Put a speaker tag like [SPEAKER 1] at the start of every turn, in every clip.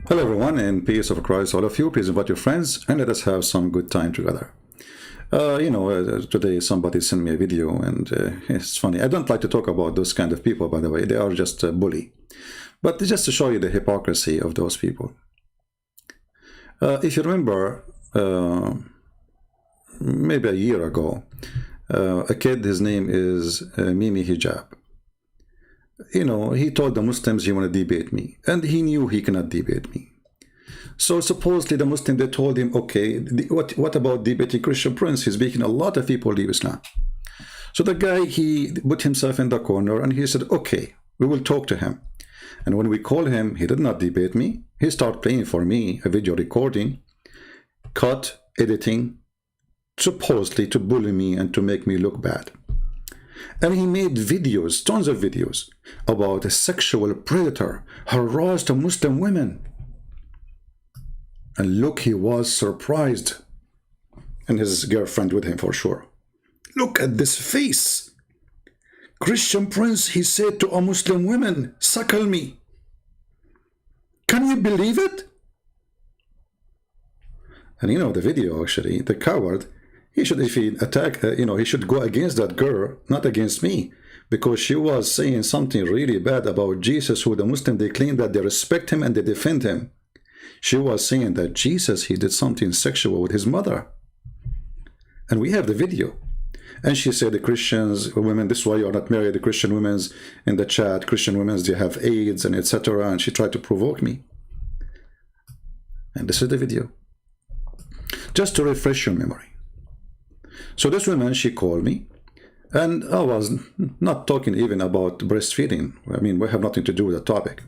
[SPEAKER 1] Hello everyone, and peace of Christ all of you. Please invite your friends and let us have some good time together. Today somebody sent me a video and it's funny. I don't like to talk about those kind of people, by the way. They are just a bully. But just to show you the hypocrisy of those people. If you remember, maybe a year ago, a kid, his name is Mimi Hijab. You know, he told the Muslims he want to debate me, and he knew he cannot debate me. So supposedly the Muslim, they told him, okay, what about debating Christian Prince? He's making a lot of people leave Islam. So the guy, he put himself in the corner and he said, okay, we will talk to him. And when we called him, he did not debate me. He started playing for me a video recording, cut, editing, supposedly to bully me and to make me look bad. And he made videos, tons of videos, about a sexual predator harassed Muslim women. And look, he was surprised. And his girlfriend with him for sure. Look at this face. Christian Prince, he said to a Muslim woman, suckle me. Can you believe it? And you know the video actually, the coward, he should, if he attack, he should go against that girl, not against me, because she was saying something really bad about Jesus, who the Muslim, they claim that they respect him and they defend him. She was saying that Jesus, he did something sexual with his mother. And we have the video. And she said the Christians, women, this is why you are not married, the Christian women's in the chat, Christian women's, they have AIDS and etc. And she tried to provoke me. And this is the video. Just to refresh your memory. So this woman, she called me, and I was not talking even about breastfeeding. I mean, we have nothing to do with the topic.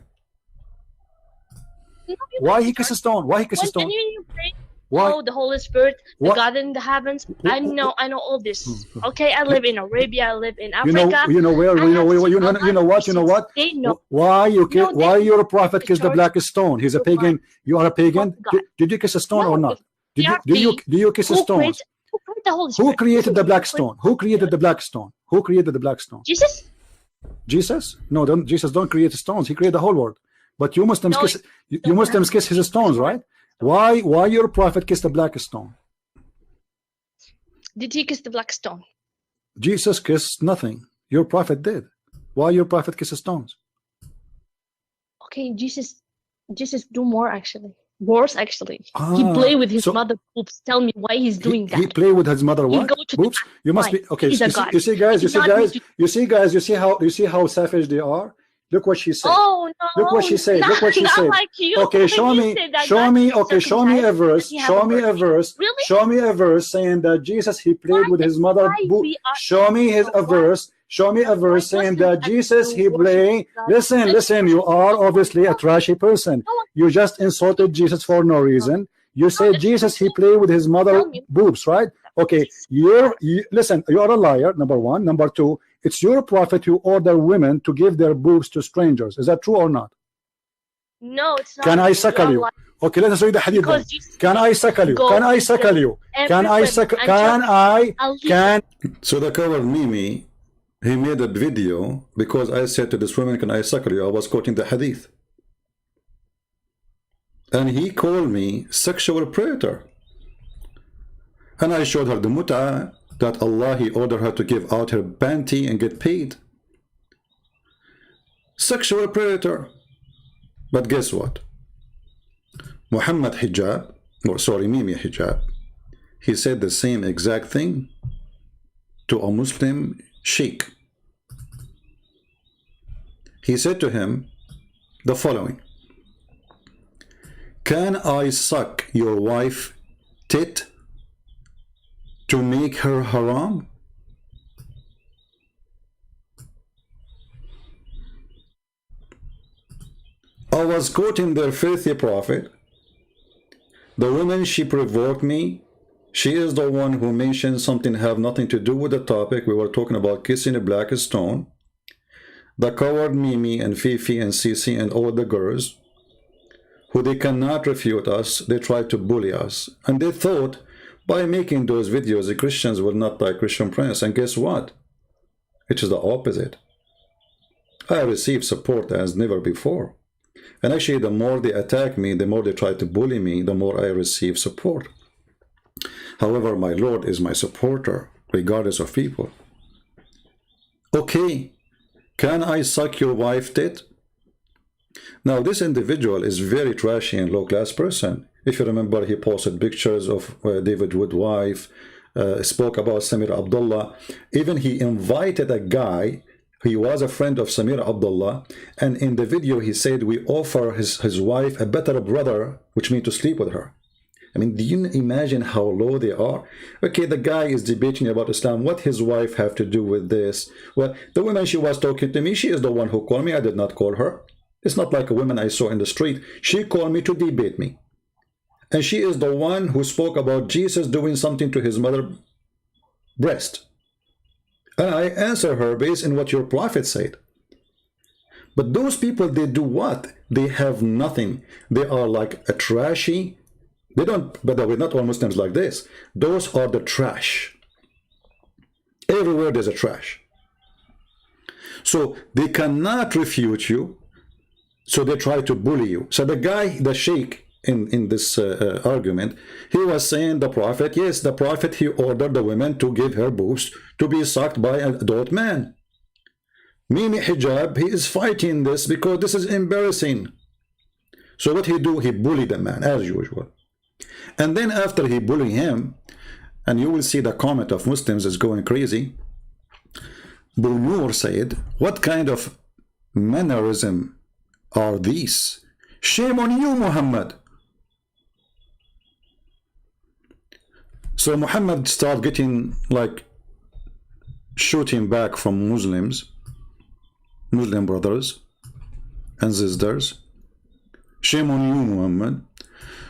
[SPEAKER 2] Why he kiss a stone? Why he kiss a stone?
[SPEAKER 3] When you pray,
[SPEAKER 2] Why?
[SPEAKER 3] oh, the Holy Spirit, the
[SPEAKER 2] What?
[SPEAKER 3] God in the heavens. I know all this. Okay, I live in Arabia, I live in Africa.
[SPEAKER 2] You know where? You know what? You know what?
[SPEAKER 3] They know.
[SPEAKER 2] Why you kiss?
[SPEAKER 3] No,
[SPEAKER 2] Why
[SPEAKER 3] they-
[SPEAKER 2] your prophet kissed the
[SPEAKER 3] church-
[SPEAKER 2] black stone? He's a pagan. You are a pagan.
[SPEAKER 3] God.
[SPEAKER 2] Did you kiss a stone
[SPEAKER 3] No,
[SPEAKER 2] or not?
[SPEAKER 3] they are
[SPEAKER 2] Do you kiss a
[SPEAKER 3] Who
[SPEAKER 2] stone?
[SPEAKER 3] created the Holy Spirit?
[SPEAKER 2] Who created the black stone? Who created the black stone? Who created the black stone?
[SPEAKER 3] Jesus?
[SPEAKER 2] Jesus? No, Jesus don't create stones. He created the whole world. But you Muslims
[SPEAKER 3] No,
[SPEAKER 2] kiss. You Muslims kiss his stones, right? Why your prophet kissed the black stone?
[SPEAKER 3] Did he kiss the black stone?
[SPEAKER 2] Jesus kissed nothing. Your prophet did. Why your prophet kisses stones?
[SPEAKER 3] Okay, Jesus do more actually. Worse actually. He
[SPEAKER 2] Ah,
[SPEAKER 3] play with his
[SPEAKER 2] so-
[SPEAKER 3] mother boobs. Tell me why he's doing
[SPEAKER 2] He
[SPEAKER 3] that.
[SPEAKER 2] played with his mother.
[SPEAKER 3] He
[SPEAKER 2] What?
[SPEAKER 3] go to the
[SPEAKER 2] Oops. You must
[SPEAKER 3] Why?
[SPEAKER 2] be okay.
[SPEAKER 3] He's a God.
[SPEAKER 2] You see, guys.
[SPEAKER 3] He did not need to-
[SPEAKER 2] You see how savage they are. Look what she said.
[SPEAKER 3] Oh no!
[SPEAKER 2] Look what she said. Look what she
[SPEAKER 3] not
[SPEAKER 2] said.
[SPEAKER 3] Like you.
[SPEAKER 2] Okay, show
[SPEAKER 3] When you
[SPEAKER 2] me.
[SPEAKER 3] said that
[SPEAKER 2] Show
[SPEAKER 3] God
[SPEAKER 2] me.
[SPEAKER 3] is
[SPEAKER 2] Okay, show me a
[SPEAKER 3] circumcised,
[SPEAKER 2] verse.
[SPEAKER 3] he have
[SPEAKER 2] Show
[SPEAKER 3] a
[SPEAKER 2] me a
[SPEAKER 3] birthday.
[SPEAKER 2] verse.
[SPEAKER 3] Really?
[SPEAKER 2] Show me a verse saying that Jesus he played with his mother.
[SPEAKER 3] why we are-
[SPEAKER 2] Show me a verse. Show me a verse saying that Jesus he played. Listen. You are obviously a trashy person. You just insulted Jesus for no reason. You say Jesus he played with his mother
[SPEAKER 3] Tell me.
[SPEAKER 2] boobs, right? Okay, listen. You are a liar. Number one. Number two. It's your prophet who ordered women to give their boobs to strangers. Is that true or not?
[SPEAKER 3] No, it's not.
[SPEAKER 2] Can I
[SPEAKER 3] You
[SPEAKER 2] suckle
[SPEAKER 3] are
[SPEAKER 2] you?
[SPEAKER 3] lying.
[SPEAKER 2] Okay, let us read the hadith.
[SPEAKER 3] Because
[SPEAKER 2] then.
[SPEAKER 3] Jesus
[SPEAKER 2] Can I suckle you?
[SPEAKER 3] go
[SPEAKER 2] Can I
[SPEAKER 3] to
[SPEAKER 2] suckle you? Can I
[SPEAKER 3] everywhere
[SPEAKER 2] suckle?
[SPEAKER 3] and
[SPEAKER 2] Can
[SPEAKER 3] tell-
[SPEAKER 2] I?
[SPEAKER 3] I'll leave
[SPEAKER 2] Can?
[SPEAKER 1] So the coward Mimi, he made a video because I said to this woman, can I suckle you? I was quoting the hadith. And he called me sexual predator. And I showed her the mut'ah that Allah, he ordered her to give out her panty and get paid. Sexual predator. But guess what? Muhammad Hijab, or sorry, Mimi Hijab, he said the same exact thing to a Muslim sheikh. He said to him the following: can I suck your wife tit to make her haram? I was quoting their filthy prophet. The woman, she provoked me. She is the one who mentioned something have nothing to do with the topic. We were talking about kissing a black stone. The coward Mimi and Fifi and Sisi and all the girls, who they cannot refute us, they tried to bully us. And they thought by making those videos, the Christians will not like Christian Prince. And guess what? It is the opposite. I received support as never before. And actually, the more they attack me, the more they try to bully me, the more I receive support. However, my Lord is my supporter, regardless of people. Okay, can I suck your wife tit? Now, this individual is very trashy and low-class person. If you remember, he posted pictures of David Wood's wife, spoke about Samir Abdullah. Even he invited a guy. He was a friend of Samir Abdullah, and in the video he said, we offer his wife a better brother, which means to sleep with her. I mean, do you imagine how low they are? Okay, the guy is debating about Islam. What his wife have to do with this? Well, the woman she was talking to me, she is the one who called me. I did not call her. It's not like a woman I saw in the street. She called me to debate me. And she is the one who spoke about Jesus doing something to his mother's breast. And I answer her based on what your prophet said. But those people, they do what? They have nothing. They are like a trashy. They don't, by the way, not all Muslims like this. Those are the trash. Everywhere there's a trash. So they cannot refute you. So they try to bully you. So the guy, the sheikh in this argument, he was saying the prophet, yes, the prophet, he ordered the women to give her boobs to be sucked by an adult man. Mimi Hijab, he is fighting this because this is embarrassing. So what he do? He bullied the man as usual. And then after he bullied him, and you will see the comment of Muslims is going crazy, Bunur said, what kind of mannerism are these? Shame on you, Muhammad. So Muhammad started getting like shooting back from Muslims, Muslim brothers and sisters. Shame on you, Muhammad.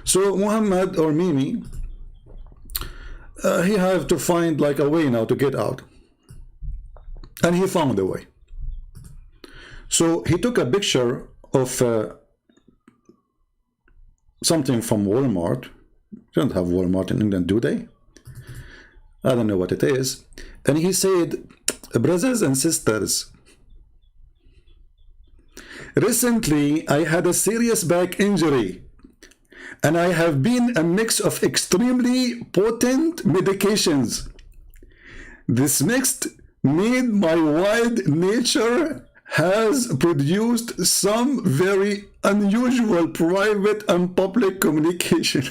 [SPEAKER 1] So Muhammad or Mimi, he have to find like a way now to get out. And he found a way. So he took a picture of something from Walmart. They don't have Walmart in England, do they? I don't know what it is. And he said, brothers and sisters, recently I had a serious back injury. And I have been a mix of extremely potent medications. This mix made my wild nature has produced some very unusual private and public communication.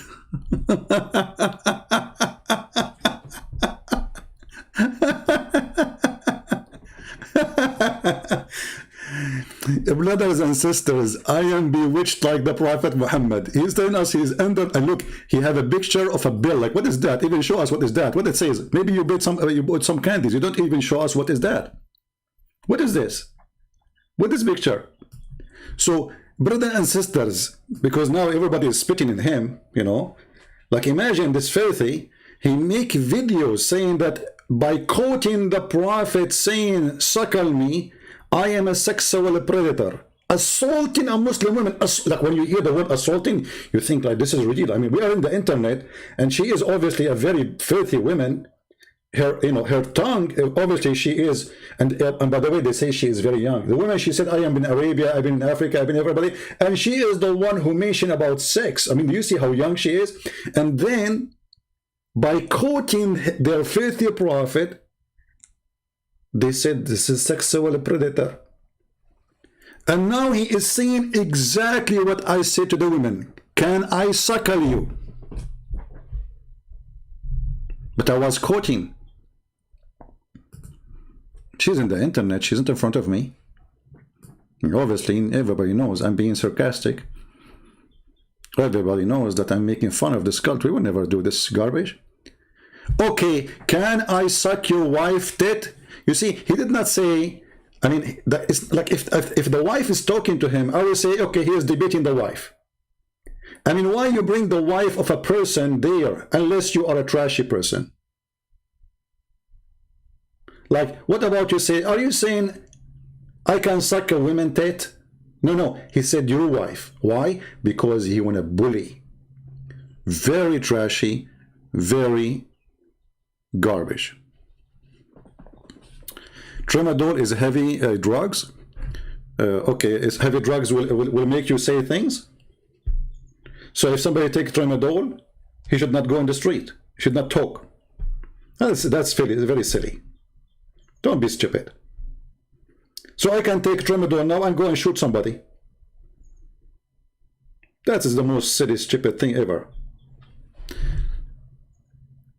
[SPEAKER 1] Brothers and sisters, I am bewitched like the Prophet Muhammad. He's telling us he's under, and look, he have a picture of a bill. Like, what is that? Even show us what is that? What it says? Maybe you bought some candies. You don't even show us what is that. What is this? What is picture? So, brothers and sisters, because now everybody is spitting in him, you know, like imagine this filthy, he make videos saying that by quoting the Prophet saying, suckle me, I am a sexual predator, assaulting a Muslim woman. Like when you hear the word assaulting, you think like this is ridiculous. I mean, we are in the internet, and she is obviously a very filthy woman. Her, you know, her tongue, obviously she is, and by the way, they say she is very young. The woman, she said, I am in Arabia, I've been in Africa, I've been everybody, and she is the one who mentioned about sex. I mean, do you see how young she is? And then by quoting their filthy prophet, they said this is sexual predator. And now he is saying exactly what I said to the women. Can I suckle you? But I was quoting. She's in the internet. She's not in front of me. Obviously, everybody knows I'm being sarcastic. Everybody knows that I'm making fun of this cult. We will never do this garbage. Okay, can I suck your wife tit? You see, he did not say, I mean, that is like if the wife is talking to him, I will say, okay, he is debating the wife. I mean, why you bring the wife of a person there unless you are a trashy person? Like, what about you say, are you saying I can suck a woman tit? No, no, he said your wife. Why? Because he want to bully. Very trashy, very garbage. Tramadol is heavy drugs. okay, heavy drugs will make you say things. So if somebody takes tramadol, he should not go on the street. He should not talk. That's very silly. Don't be stupid. So I can take tramadol now and go and shoot somebody. That is the most silly, stupid thing ever.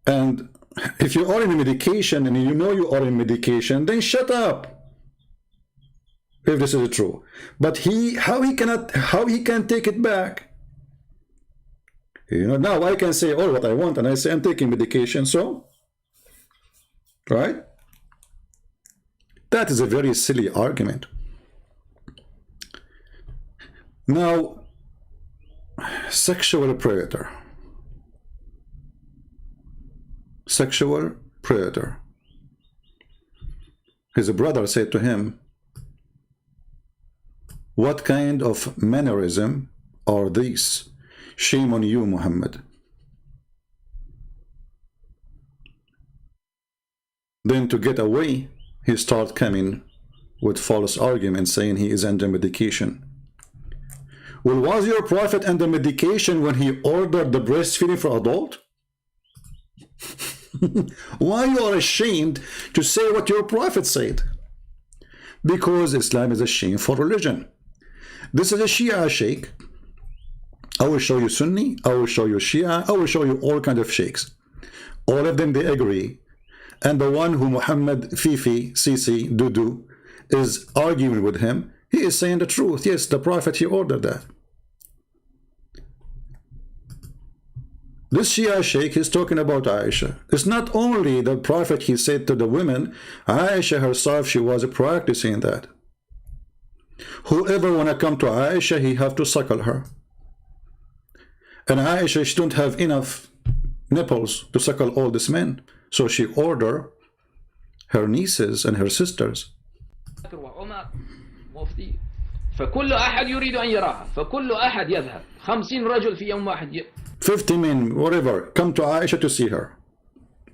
[SPEAKER 1] And if you are in medication and you know you are in medication, then shut up. If this is true. But how he can take it back? You know, now I can say all what I want, and I say I'm taking medication, so, right? That is a very silly argument. Now, sexual predator. Sexual predator. His brother said to him, what kind of mannerism are these? Shame on you, Muhammad. Then to get away, he started coming with false arguments, saying he is under medication. Well, was your prophet under medication when he ordered the breastfeeding for adult? Why you are ashamed to say what your prophet said? Because Islam is a shameful religion. This is a Shia sheikh. I will show you Sunni, I will show you Shia, I will show you all kinds of sheikhs. All of them, they agree. And the one who Muhammad Fifi, Sisi, Dudu is arguing with him, he is saying the truth. Yes, the Prophet, he ordered that. This Shia sheikh is talking about Aisha. It's not only the Prophet, he said to the women, Aisha herself, she was practicing that. Whoever wanna come to Aisha, he have to suckle her. And Aisha, she don't have enough nipples to suckle all these men. So she ordered her nieces and her sisters.
[SPEAKER 4] فكل أحد يريد أن يراها فكل أحد يذهب 50 رجل في يوم واحد
[SPEAKER 1] 50 men, whatever, come to Aisha to see her.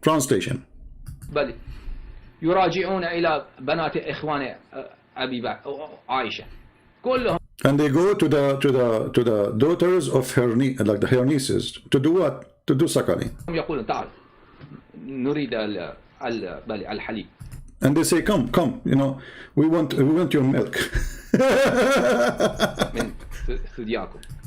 [SPEAKER 1] Translation.
[SPEAKER 4] بل يراجعون إلى بنات إخوان أبي بكر عائشة كلهم.
[SPEAKER 1] And they go to the daughters of her her nieces to do what? To do suckling.
[SPEAKER 4] يقولون تعال نريد الحليب.
[SPEAKER 1] And they say, come, you know, we want your milk.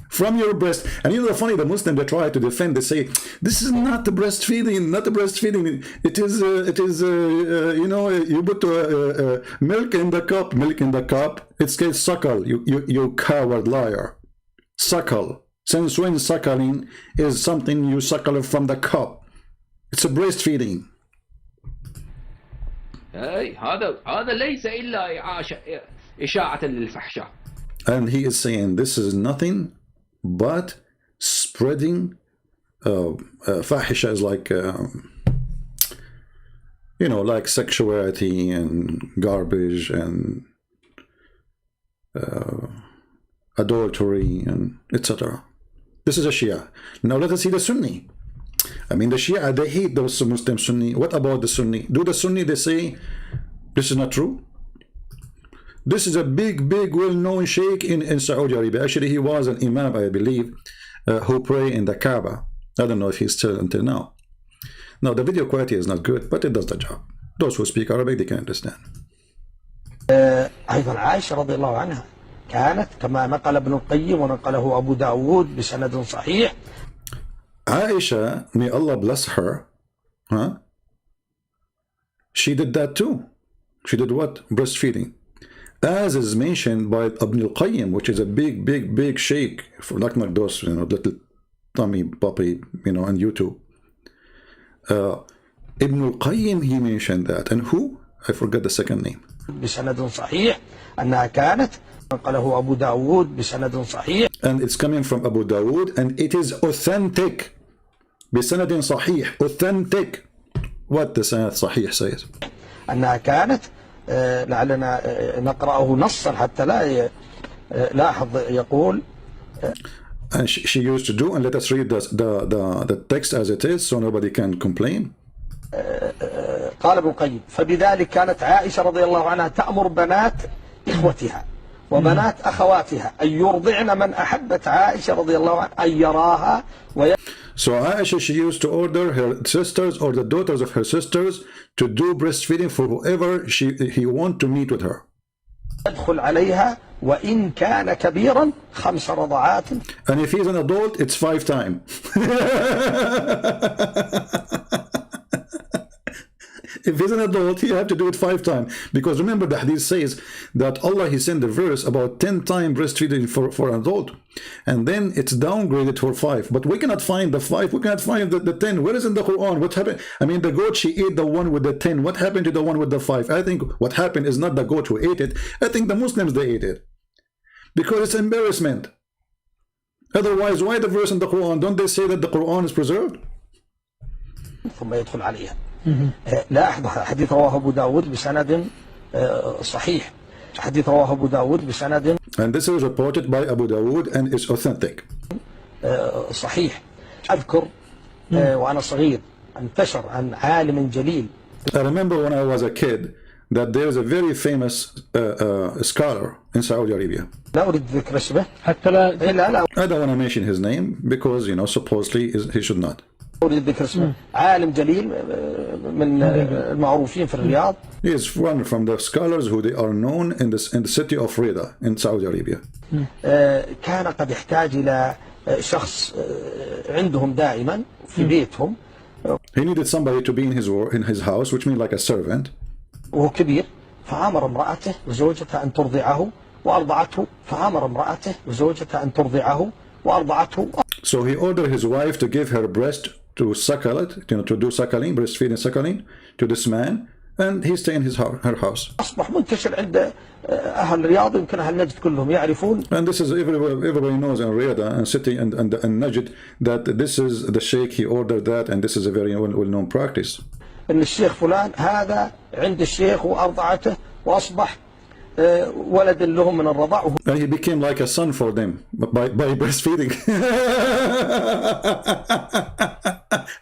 [SPEAKER 1] From your breast. And you know, funny, the Muslim, they try to defend, they say, this is not the breastfeeding, not the breastfeeding. It is, you know, you put milk in the cup, it's called suckle, you coward liar. Suckle. Since when suckling is something you suckle from the cup? It's a breastfeeding.
[SPEAKER 4] هذا ليس إلا إشاعة للفحشاء.
[SPEAKER 1] And he is saying this is nothing but spreading fahisha is like you know, like sexuality and garbage and adultery and etc. This is a Shia. Now let us see the Sunni. I mean, the Shia, they hate the Muslim Sunni. What about the Sunni? Do the Sunni, they say this is not true? This is a big well-known sheikh in Saudi Arabia. Actually, he was an imam, I believe, who pray in the Kaaba. I don't know if he's still until now. Now, the video quality is not good, but it does the job. Those who speak Arabic, they can understand.
[SPEAKER 5] أيضا عائشة رضي الله عنها كانت كما نقل ابن القيم ونقله أبو داود بسند صحيح.
[SPEAKER 1] Aisha, may Allah bless her, she did that too. She did what? Breastfeeding. As is mentioned by Ibn al-Qayyim, which is a big sheikh, for like those, you know, little tummy puppy, you know, on YouTube. Ibn al-Qayyim, he mentioned that. And who? I forgot the second name.
[SPEAKER 5] بسند صحيح أنها كانت نقله أبو داود بسند صحيح.
[SPEAKER 1] And it's coming from Abu Dawood, and it is authentic. بسند صحيح, authentic. What the sanad صحيح says.
[SPEAKER 5] أنها كانت لعلنا نقرأه نصا حتى لا لاحظ يقول.
[SPEAKER 1] And she used to do, and let us read the text as it is so nobody can complain.
[SPEAKER 5] قال ابن القيم فبذلك كانت عائشة رضي الله عنها تأمر بنات إخوتها وبنات أخواتها أن يرضعن من أحبت عائشة رضي الله عنها أن يراها
[SPEAKER 1] So Aisha, she used to order her sisters or the daughters of her sisters to do breastfeeding for whoever he want to meet with her.
[SPEAKER 5] ويدخل عليها وإن كان كبيرا 5 رضعات.
[SPEAKER 1] And if he's an adult, it's 5 times. If he's an adult, you have to do it 5 times. Because remember, the hadith says that Allah, he sent a verse about 10 times breastfeeding for an adult. And then it's downgraded for 5. But we cannot find the 5. We cannot find the 10. Where is in the Quran? What happened? I mean, the goat, she ate the one with the 10. What happened to the one with the 5? I think what happened is not the goat who ate it. I think the Muslims, they ate it. Because it's embarrassment. Otherwise, why the verse in the Quran? Don't they say that the Quran is preserved?
[SPEAKER 5] ثم يدخل عليها. لا أحد حديث رواه أبو داود بسند صحيح. حديث رواه أبو داود بسند.
[SPEAKER 1] And this is reported by Abu Dawood and is authentic.
[SPEAKER 5] صحيح. أذكر وأنا صغير انتشر عن عالم جليل.
[SPEAKER 1] I remember when I was a kid that there is a very famous scholar in Saudi Arabia.
[SPEAKER 5] لا أريد ذكر اسمه.
[SPEAKER 2] حتى لا
[SPEAKER 5] لا
[SPEAKER 1] I don't want to mention his name because, you know, supposedly he should not.
[SPEAKER 5] أريد ذكر اسمه. عالم جليل من المعروفين في الرياض.
[SPEAKER 1] He is one from the scholars who they are known in the city of Riyadh in Saudi Arabia.
[SPEAKER 5] كان قد يحتاج إلى شخص عندهم دائما في بيتهم.
[SPEAKER 1] He needed somebody to be in his house, which means like a servant.
[SPEAKER 5] وهو كبير فأمر امرأته وزوجته أن ترضعه وأرضعته فأمر امرأته وزوجته أن ترضعه وأرضعته.
[SPEAKER 1] So he ordered his wife to give her breast to suckle it, you know, to do suckling, breastfeeding, suckling to this man, and he stayed in her house.
[SPEAKER 5] أصبح منتشر عند أهل الرياض يمكن أهل نجد كلهم يعرفون.
[SPEAKER 1] And this is everybody knows in Riyadh and city and Najd that this is the sheikh, he ordered that, and this is a very well-known practice.
[SPEAKER 5] إن الشيخ فلان هذا عند الشيخ وأرضعته وأصبح ولد لهم من الرضاع.
[SPEAKER 1] And he became like a son for them by breastfeeding.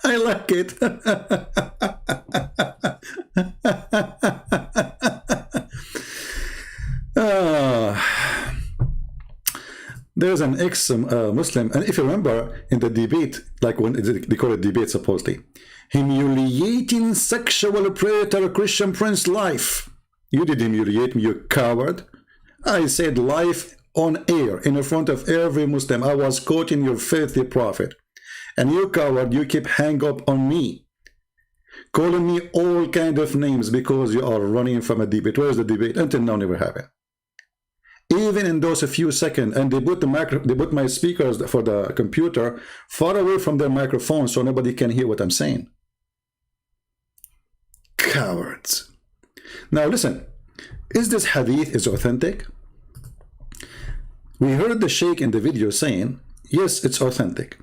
[SPEAKER 1] I like it. There's an ex-Muslim, and if you remember in the debate, like when they call it debate supposedly, humiliating sexual predator Christian Prince life. You did humiliate me, you coward. I said life on air in front of every Muslim. I was quoting your filthy prophet. And you coward, you keep hang up on me, calling me all kind of names because you are running from a debate. Where's the debate? Until now, never happened. Even in those a few seconds, and they put my speakers for the computer far away from their microphone so nobody can hear what I'm saying. Cowards. Now listen, is this hadith is authentic? We heard the sheikh in the video saying, yes, it's authentic.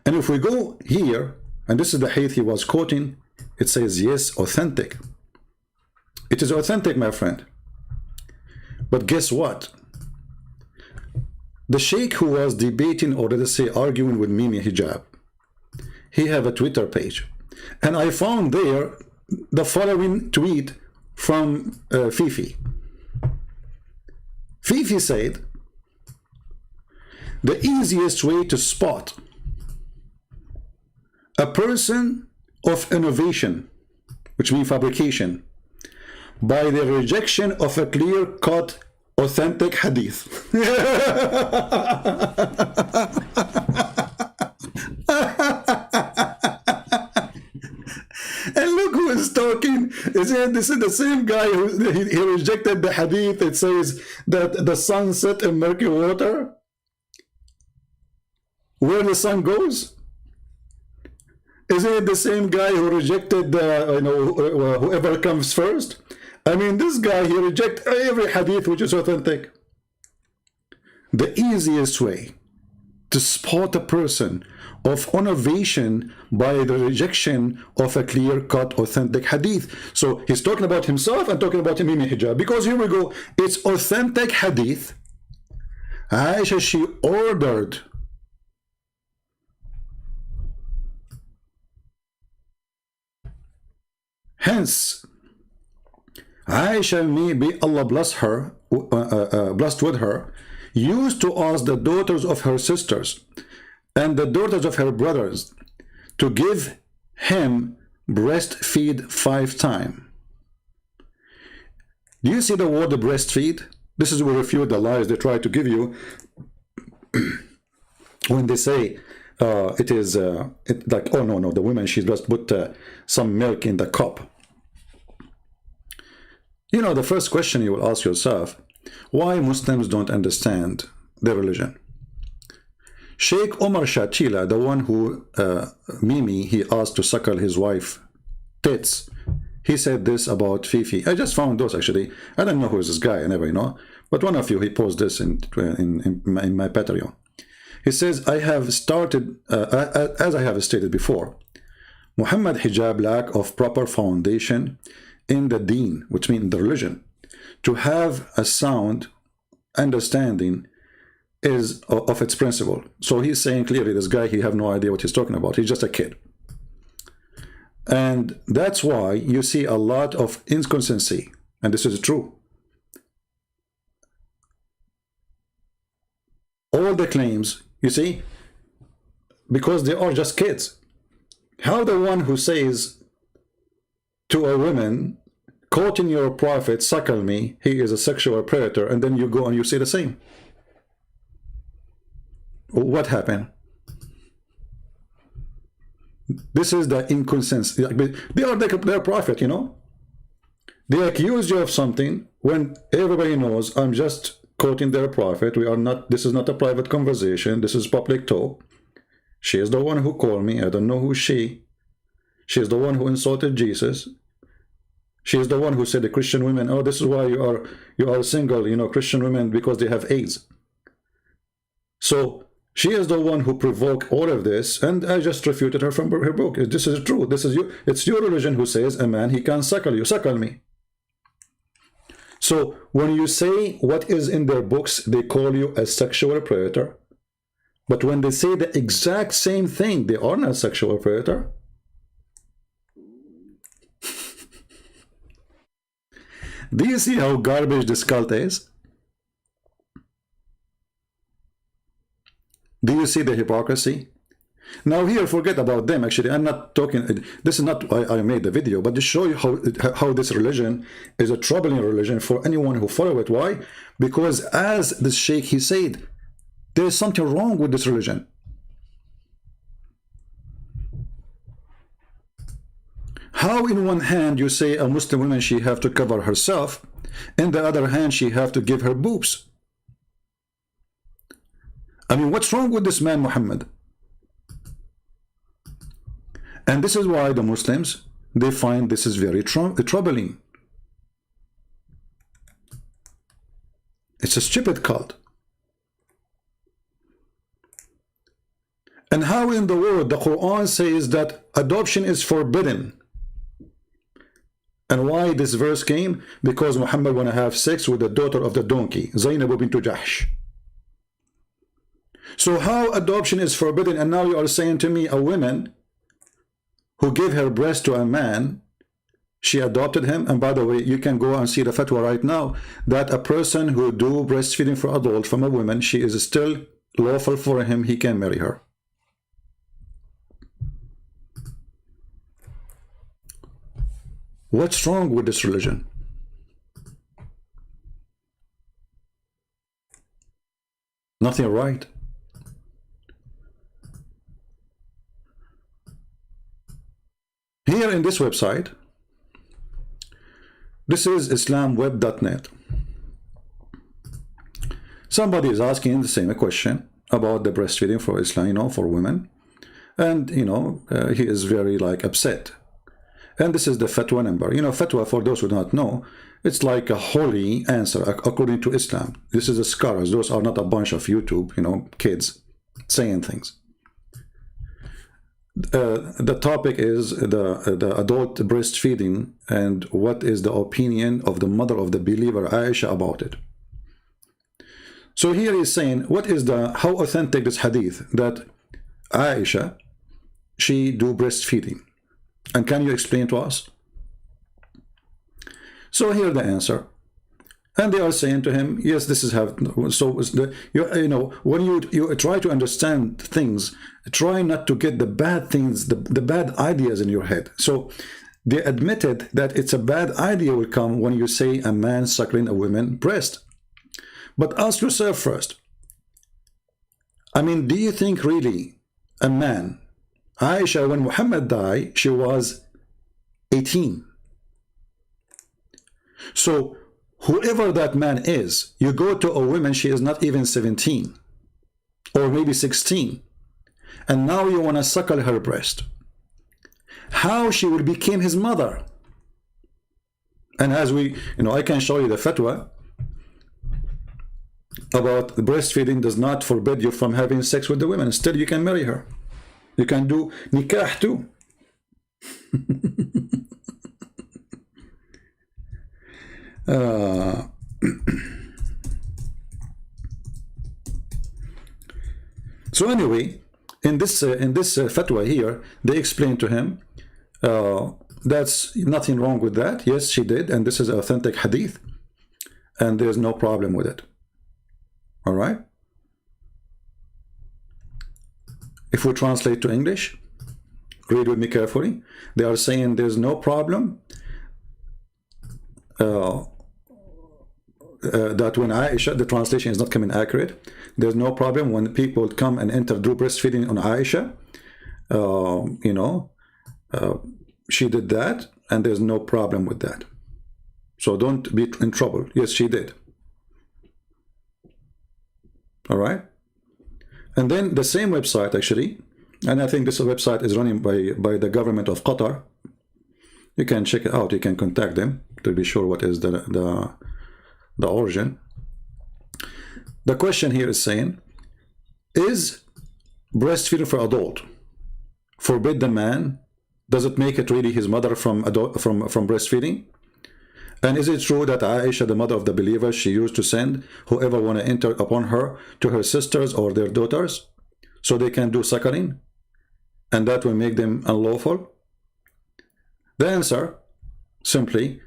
[SPEAKER 1] And if we go here, and this is the hadith he was quoting, it says, yes, authentic. It is authentic, my friend. But guess what? The sheikh who was debating, or let us say arguing with Mimi Hijab, he have a Twitter page. And I found there the following tweet from Fifi. Fifi said, the easiest way to spot a person of innovation, which means fabrication, by the rejection of a clear-cut, authentic hadith. And look who is talking. This is the same guy who he rejected the hadith. It says that the sun set in murky water. Where the sun goes? Isn't it the same guy who rejected whoever comes first? I mean, this guy, he rejects every hadith which is authentic. The easiest way to spot a person of innovation by the rejection of a clear-cut, authentic hadith. So he's talking about himself and talking about Mimi Hijab. Because here we go, it's authentic hadith. Aisha, she ordered hence, Aisha, may be Allah bless her, blessed with her, used to ask the daughters of her sisters and the daughters of her brothers to give him breastfeed 5 times. Do you see the word breastfeed? This is where refute the lies they try to give you when they say it is like, oh no, the woman, she just put some milk in the cup. You know, the first question you will ask yourself, why Muslims don't understand their religion? Sheikh Omar Shatila, the one who Mimi, he asked to suckle his wife tits, he said this about Fifi. I just found those actually. I don't know who is this guy, I never know. But one of you, he posted this in my Patreon. He says, I have started, as I have stated before, Muhammad hijab lack of proper foundation in the deen, which means the religion. To have a sound understanding is of its principle. So he's saying clearly, this guy, he have no idea what he's talking about. He's just a kid. And that's why you see a lot of inconsistency. And this is true. All the claims, you see, because they are just kids. How the one who says to a woman, quoting your prophet, suckle me, he is a sexual predator, and then you go and you say the same. What happened? This is the inconsistency. They are their prophet, you know. They accuse you of something when everybody knows I'm just quoting their prophet. We are not, this is not a private conversation, this is public talk. She is the one who called me. I don't know who she is the one who insulted Jesus. She is the one who said the Christian women, oh, this is why you are single, you know, Christian women, because they have AIDS. So she is the one who provoked all of this, and I just refuted her from her book. This is true. This is you. It's your religion who says a man, he can suckle you. Suckle me. So when you say what is in their books, they call you a sexual predator. But when they say the exact same thing, they are not a sexual predator. Do you see how garbage this cult is? Do you see the hypocrisy? Now here, forget about them. Actually, I'm not talking, this is not why I made the video, but to show you how this religion is a troubling religion for anyone who follow it. Why? Because as this sheikh, he said, there is something wrong with this religion. How in one hand you say a Muslim woman, she have to cover herself, in the other hand she have to give her boobs? I mean, what's wrong with this man Muhammad? And this is why the Muslims, they find this is very troubling. It's a stupid cult. And how in the world the Quran says that adoption is forbidden? And why this verse came? Because Muhammad want to have sex with the daughter of the donkey, Zainab bint Jahsh. So how adoption is forbidden, and now you are saying to me a woman who gave her breast to a man, she adopted him? And by the way, you can go and see the fatwa right now that a person who do breastfeeding for adult from a woman, she is still lawful for him, he can marry her. What's wrong with this religion? Nothing right. Here in this website, this is islamweb.net. Somebody is asking the same question about the breastfeeding for Islam, you know, for women, and you know, he is very like upset. And this is the fatwa number. You know, fatwa, for those who do not know, it's like a holy answer according to Islam. This is the scholars. Those are not a bunch of YouTube, you know, kids saying things. The topic is the adult breastfeeding and what is the opinion of the mother of the believer Aisha about it. So here he's saying, what is how authentic this hadith that Aisha, she do breastfeeding, and can you explain to us? So here the answer. And they are saying to him, yes, this is how. So you know, when you try to understand things, try not to get the bad things, the bad ideas in your head. So they admitted that it's a bad idea will come when you say a man suckling a woman's breast. But ask yourself first, I mean, do you think really a man, Aisha, when Muhammad died, she was 18. So whoever that man is, you go to a woman, she is not even 17 or maybe 16, and now you want to suckle her breast. How she will become his mother? And as we, you know, I can show you the fatwa about breastfeeding does not forbid you from having sex with the women. Still, you can marry her. You can do nikah too. So anyway, in this fatwa here, they explain to him that's nothing wrong with that. Yes, she did, and this is authentic hadith, and there's no problem with it. All right. If we translate to English, read with me carefully. They are saying there's no problem that when Aisha, the translation is not coming accurate. There's no problem when people come and enter through breastfeeding on Aisha. You know, she did that, and there's no problem with that. So don't be in trouble. Yes, she did. All right. And then the same website, actually, and I think this website is running by the government of Qatar. You can check it out. You can contact them to be sure what is the origin. The question here is saying, is breastfeeding for adult forbid the man? Does it make it really his mother from breastfeeding? And is it true that Aisha, the mother of the believers, she used to send whoever want to enter upon her to her sisters or their daughters so they can do suckling, and that will make them unlawful? The answer, simply,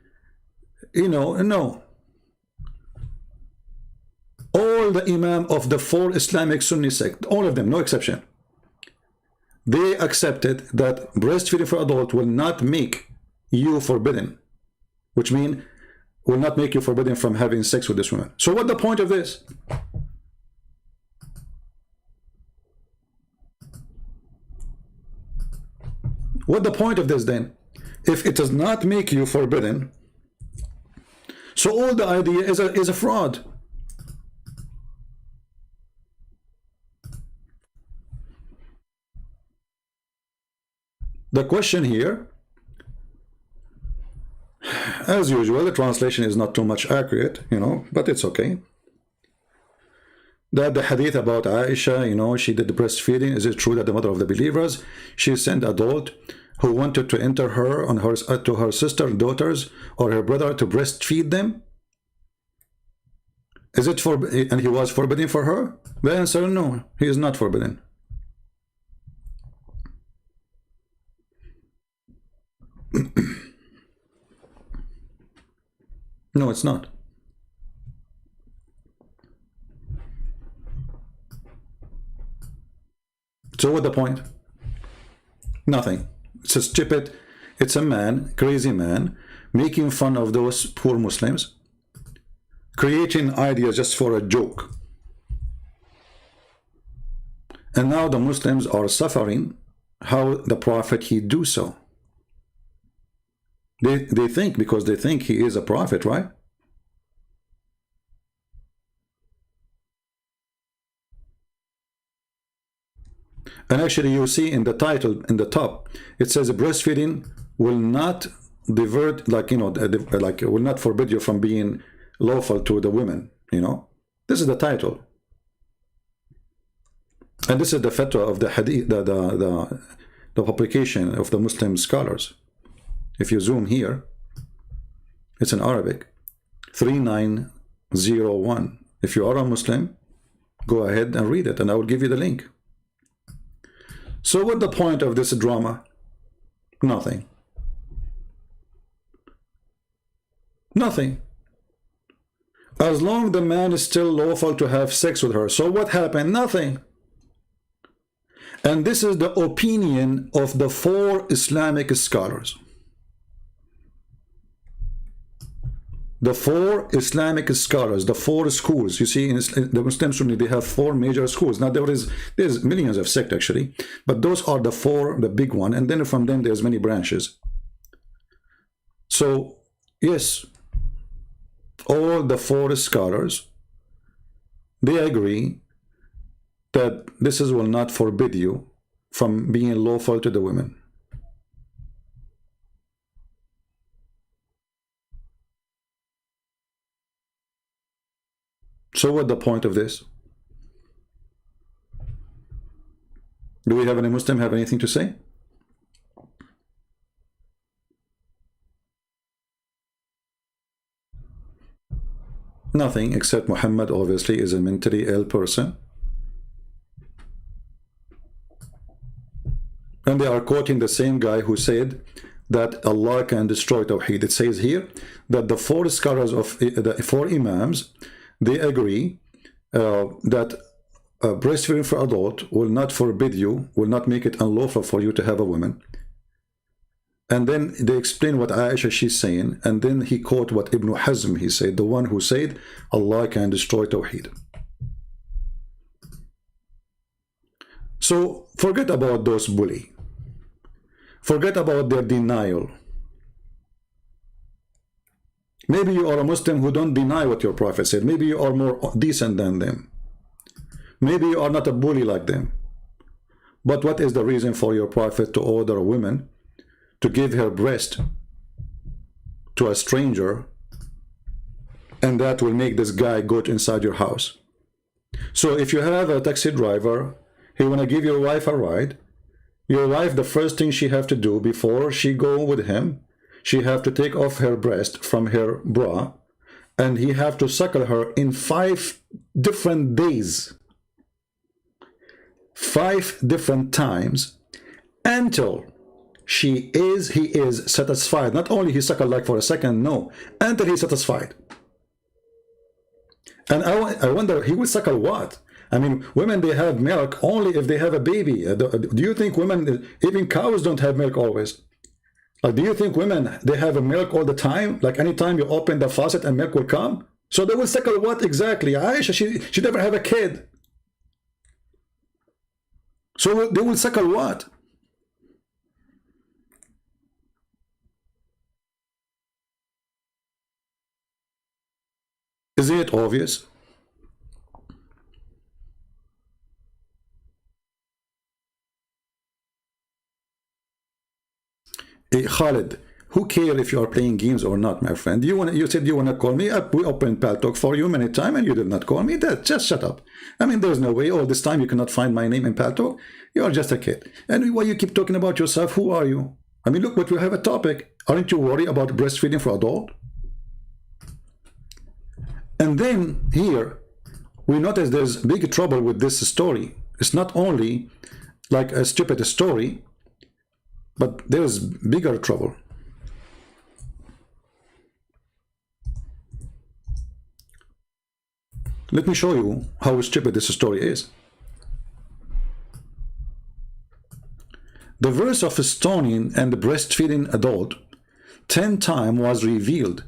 [SPEAKER 1] you know, no. All the imam of the 4 Islamic Sunni sect, all of them, no exception, they accepted that breastfeeding for adult will not make you forbidden, which means will not make you forbidden from having sex with this woman. So what's the point of this? What's the point of this then? If it does not make you forbidden, so all the idea is a fraud. The question here, as usual, the translation is not too much accurate, you know, but it's okay. That the hadith about Aisha, you know, she did the breastfeeding. Is it true that the mother of the believers, she sent adult who wanted to enter her on her to her sister, daughters, or her brother to breastfeed them? Is it forbidden? And he was forbidden for her? The answer, no, he is not forbidden. No, it's not. So what's the point? Nothing. It's a stupid, it's a man, crazy man, making fun of those poor Muslims, creating ideas just for a joke. And now the Muslims are suffering. How the Prophet he do so? They think, because they think he is a prophet, right? And actually you see in the title, in the top, it says breastfeeding will not divert, like, you know, like will not forbid you from being lawful to the women, you know. This is the title. And this is the fatwa of the hadith, the publication of the Muslim scholars. If you zoom here, it's in Arabic, 3901. If you are a Muslim, go ahead and read it, and I will give you the link. So what's the point of this drama? Nothing. Nothing. As long the man is still lawful to have sex with her. So what happened? Nothing. And this is the opinion of the 4 Islamic scholars. The 4 Islamic scholars, the 4 schools. You see, in the Muslim Sunni, they have 4 major schools. Now, there's millions of sects, actually. But those are the 4, the big one. And then from them, there's many branches. So, yes, all the 4 scholars, they agree that this will not forbid you from being lawful to the women. So what's the point of this? Do we have any Muslim have anything to say? Nothing, except Muhammad obviously is a mentally ill person. And they are quoting the same guy who said that Allah can destroy Tawheed. It says here that the 4 scholars of the 4 Imams, they agree that breastfeeding for adult will not forbid you, will not make it unlawful for you to have a woman. And then they explain what Aisha she's saying, and then he quote what Ibn Hazm he said, the one who said Allah can destroy Tawheed. So forget about those bully. Forget about their denial. Maybe you are a Muslim who don't deny what your Prophet said. Maybe you are more decent than them. Maybe you are not a bully like them. But what is the reason for your Prophet to order a woman to give her breast to a stranger, and that will make this guy go inside your house? So if you have a taxi driver, he want to give your wife a ride, your wife, the first thing she have to do before she go with him, she have to take off her breast from her bra, and he have to suckle her in 5 different days, 5 different times, until he is satisfied. Not only he suckle like for a second, no, until he's satisfied. And I wonder, he will suckle what? I mean, women, they have milk only if they have a baby. Do you think women, even cows don't have milk always? Like, do you think women, they have a milk all the time? Like anytime you open the faucet and milk will come? So they will suckle what exactly? Aisha, she never have a kid. So they will suckle what? Isn't it obvious? Hey, Khalid, who cares if you are playing games or not, my friend? You said you want to call me up. We opened Paltalk for you many times and you did not call me. Just shut up. I mean, there's no way all this time you cannot find my name in Paltalk. You are just a kid. And why you keep talking about yourself? Who are you? I mean, look, but we have a topic. Aren't you worried about breastfeeding for adult? And then here, we notice there's big trouble with this story. It's not only like a stupid story, but there's bigger trouble. Let me show you how stupid this story is. The verse of stoning and breastfeeding adult 10 times was revealed,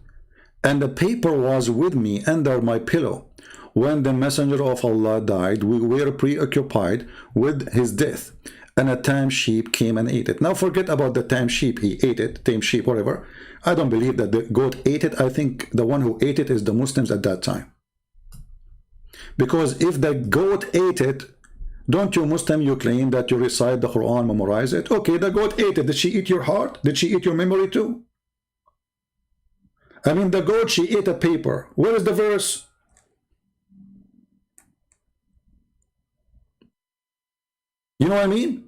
[SPEAKER 1] and the paper was with me under my pillow. When the messenger of Allah died, we were preoccupied with his death, and a tame sheep came and ate it. Now forget about the tame sheep. He ate it, tame sheep, whatever. I don't believe that the goat ate it. I think the one who ate it is the Muslims at that time. Because if the goat ate it, don't you Muslim, you claim that you recite the Quran, memorize it? Okay, the goat ate it. Did she eat your heart? Did she eat your memory too? I mean, the goat, she ate a paper. Where is the verse? You know what I mean?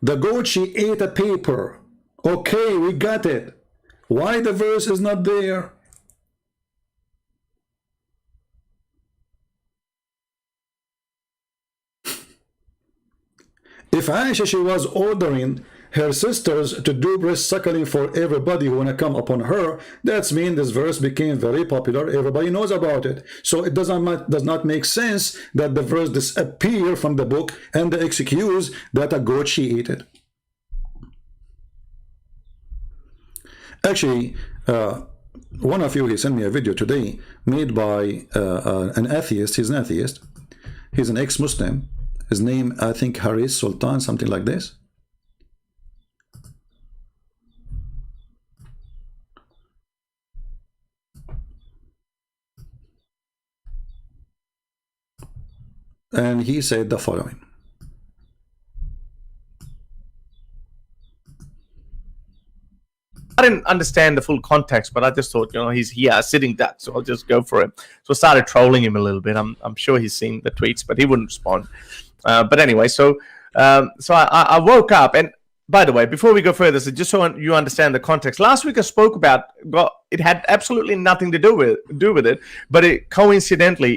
[SPEAKER 1] The goat, she ate a paper. Okay, we got it. Why the verse is not there? If Aisha, she was ordering her sisters to do breast suckling for everybody who wanna come upon her. That's mean this verse became very popular. Everybody knows about it. So it does not make sense that the verse disappear from the book and the excuse that a goat she ate it. Actually, one of you, he sent me a video today made by an atheist. He's an atheist. He's an ex-Muslim. His name, I think, Haris Sultan, something like this. And he said the following.
[SPEAKER 6] I didn't understand the full context, but I just thought, you know, he's here, sitting duck, so I'll just go for it. So I started trolling him a little bit. I'm sure he's seen the tweets, but he wouldn't respond. But anyway, so I woke up, and by the way, before we go further, so just so you understand the context, last week I spoke about it had absolutely nothing to do with it, but coincidentally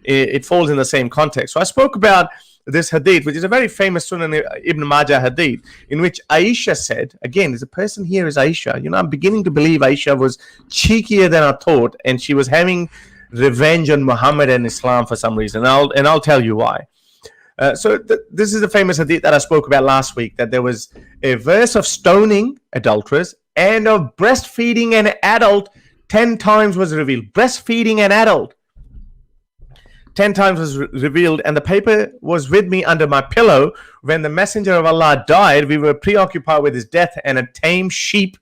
[SPEAKER 6] it falls in the same context. So I spoke about this hadith, which is a very famous Sunan Ibn Majah hadith, in which Aisha said, again, there's a person here is Aisha. You know, I'm beginning to believe Aisha was cheekier than I thought, and she was having revenge on Muhammad and Islam for some reason. And I'll tell you why. So this is the famous hadith that I spoke about last week, that there was a verse of stoning adulterers and of breastfeeding an adult 10 times was revealed. Breastfeeding an adult 10 times was revealed, and the paper was with me under my pillow. When the messenger of Allah died, we were preoccupied with his death, and a tame sheep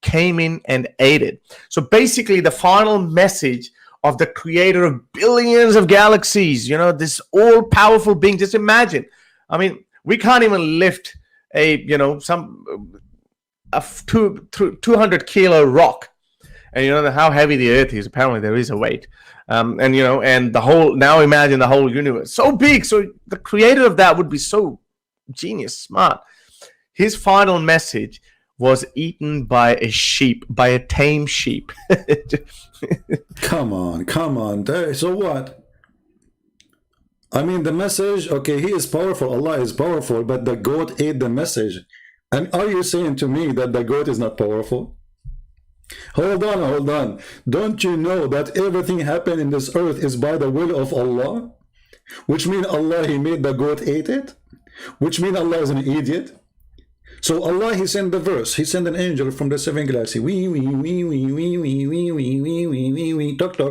[SPEAKER 6] came in and ate it. So basically the final message of the creator of billions of galaxies, you know, this all-powerful being. Just imagine, I mean, we can't even lift a 200 kilo rock, and you know how heavy the earth is. Apparently there is a weight, and you know, and the whole, now imagine the whole universe so big. So the creator of that would be so genius, smart. His final message was eaten by a sheep, by a tame sheep.
[SPEAKER 1] Come on. So what? I mean, the message, okay, he is powerful, Allah is powerful, but the goat ate the message. And are you saying to me that the goat is not powerful? Hold on. Don't you know that everything happened in this earth is by the will of Allah? Which means Allah, he made the goat ate it? Which means Allah is an idiot? So Allah, he sent the verse. He sent an angel from the seven galaxy. Talk.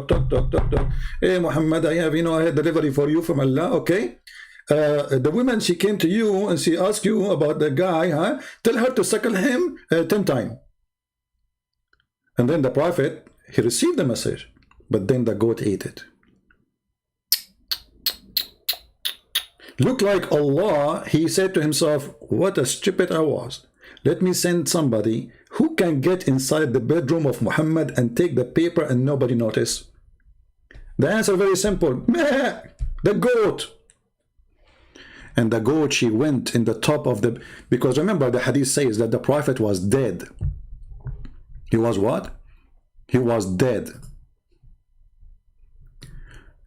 [SPEAKER 1] Hey Muhammad, I have delivery for you from Allah. Okay. The woman, she came to you and she asked you about the guy. Tell her to suckle him 10 times. And then the prophet, he received the message, but then the goat ate it. Look like Allah, he said to himself, what a stupid I was. Let me send somebody who can get inside the bedroom of Muhammad and take the paper and nobody notice. The answer very simple. Meh, the goat. And the goat, she went in the top of the, because remember the hadith says that the prophet was dead. He was what? He was dead.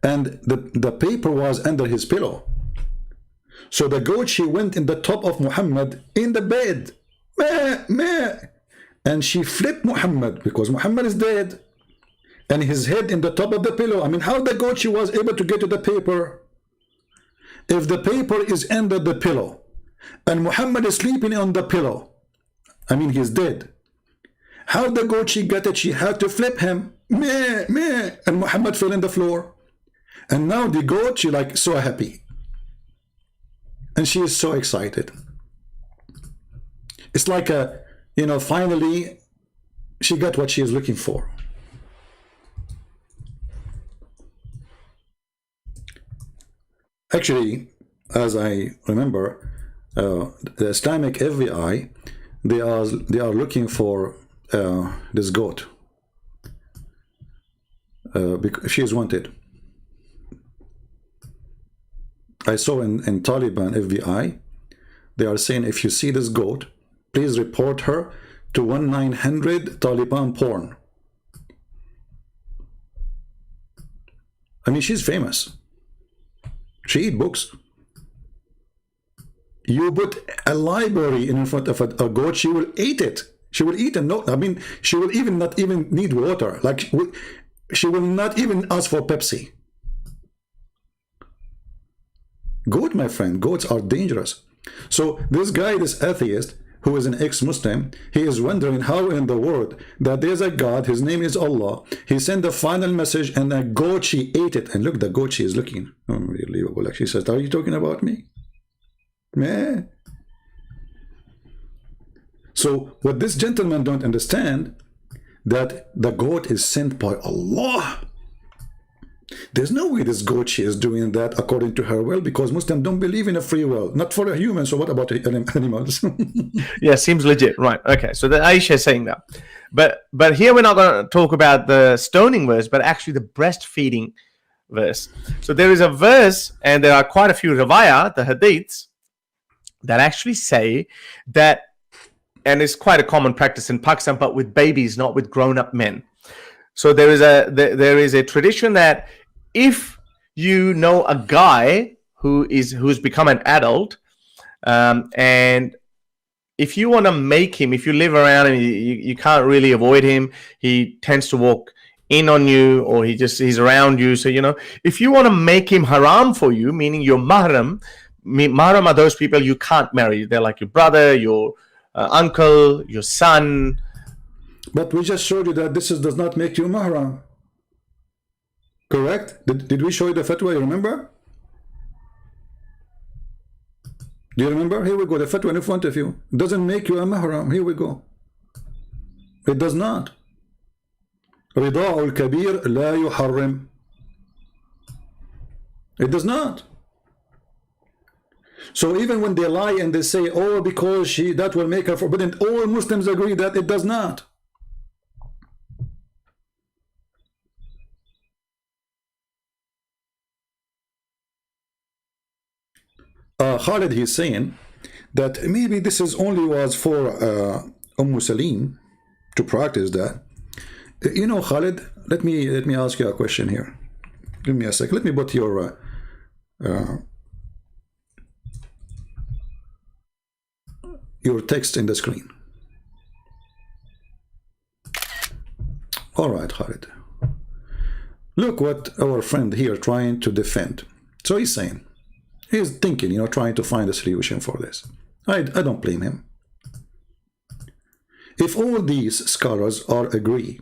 [SPEAKER 1] And the paper was under his pillow. So the goat, she went in the top of Muhammad in the bed. Meh, meh. And she flipped Muhammad because Muhammad is dead. And his head in the top of the pillow. I mean, how the goat, she was able to get to the paper? If the paper is under the pillow and Muhammad is sleeping on the pillow, I mean, he's dead. How the goat, she got it? She had to flip him. Meh, meh. And Muhammad fell in the floor. And now the goat, she like so happy. And she is so excited. It's like finally she got what she is looking for. Actually, as I remember, the Islamic FBI, they are looking for this goat because she is wanted. I saw in Taliban FBI, they are saying, if you see this goat, please report her to 1-900 Taliban porn. I mean, she's famous. She eats books. You put a library in front of a goat, she will eat it. She will eat and no, I mean, she will even not even need water. Like, she will not even ask for Pepsi. Goat, my friend, goats are dangerous. So this guy, this atheist, who is an ex-Muslim, he is wondering how in the world that there's a God, his name is Allah, he sent the final message and a goat, she ate it. And look, the goat, she is looking. Unbelievable. Like, she says, are you talking about me? Meh. So what this gentleman don't understand, that the goat is sent by Allah. There's no way this goat, she is doing that according to her will, because Muslims don't believe in a free will, not for a human. So what about animals?
[SPEAKER 6] Yeah, seems legit, right? Okay, so the Aisha is saying that, but here we're not going to talk about the stoning verse, but actually the breastfeeding verse. So there is a verse, and there are quite a few riwayah, the hadiths, that actually say that, and it's quite a common practice in Pakistan, but with babies, not with grown-up men. So there is a tradition that if you know a guy who's become an adult, and if you want to make him, if you live around him, you can't really avoid him. He tends to walk in on you, or he's around you. So, you know, if you want to make him haram for you, meaning your mahram, mahram are those people you can't marry. They're like your brother, your uncle, your son.
[SPEAKER 1] But we just showed you that this does not make you mahram. Correct? Did we show you the fatwa? You remember? Do you remember? Here we go. The fatwa in front of you. It doesn't make you a mahram. Here we go. It does not. رضاع الكبير لا يحرم. It does not. So even when they lie and they say, oh, because that will make her forbidden, all Muslims agree that it does not. Khalid, he's saying that maybe this is only was for Salim to practice that. You know, Khalid, let me ask you a question here. Give me a sec. Let me put your text in the screen. All right, Khalid. Look what our friend here trying to defend. So he's saying, he's thinking, you know, trying to find a solution for this. I don't blame him. If all these scholars agree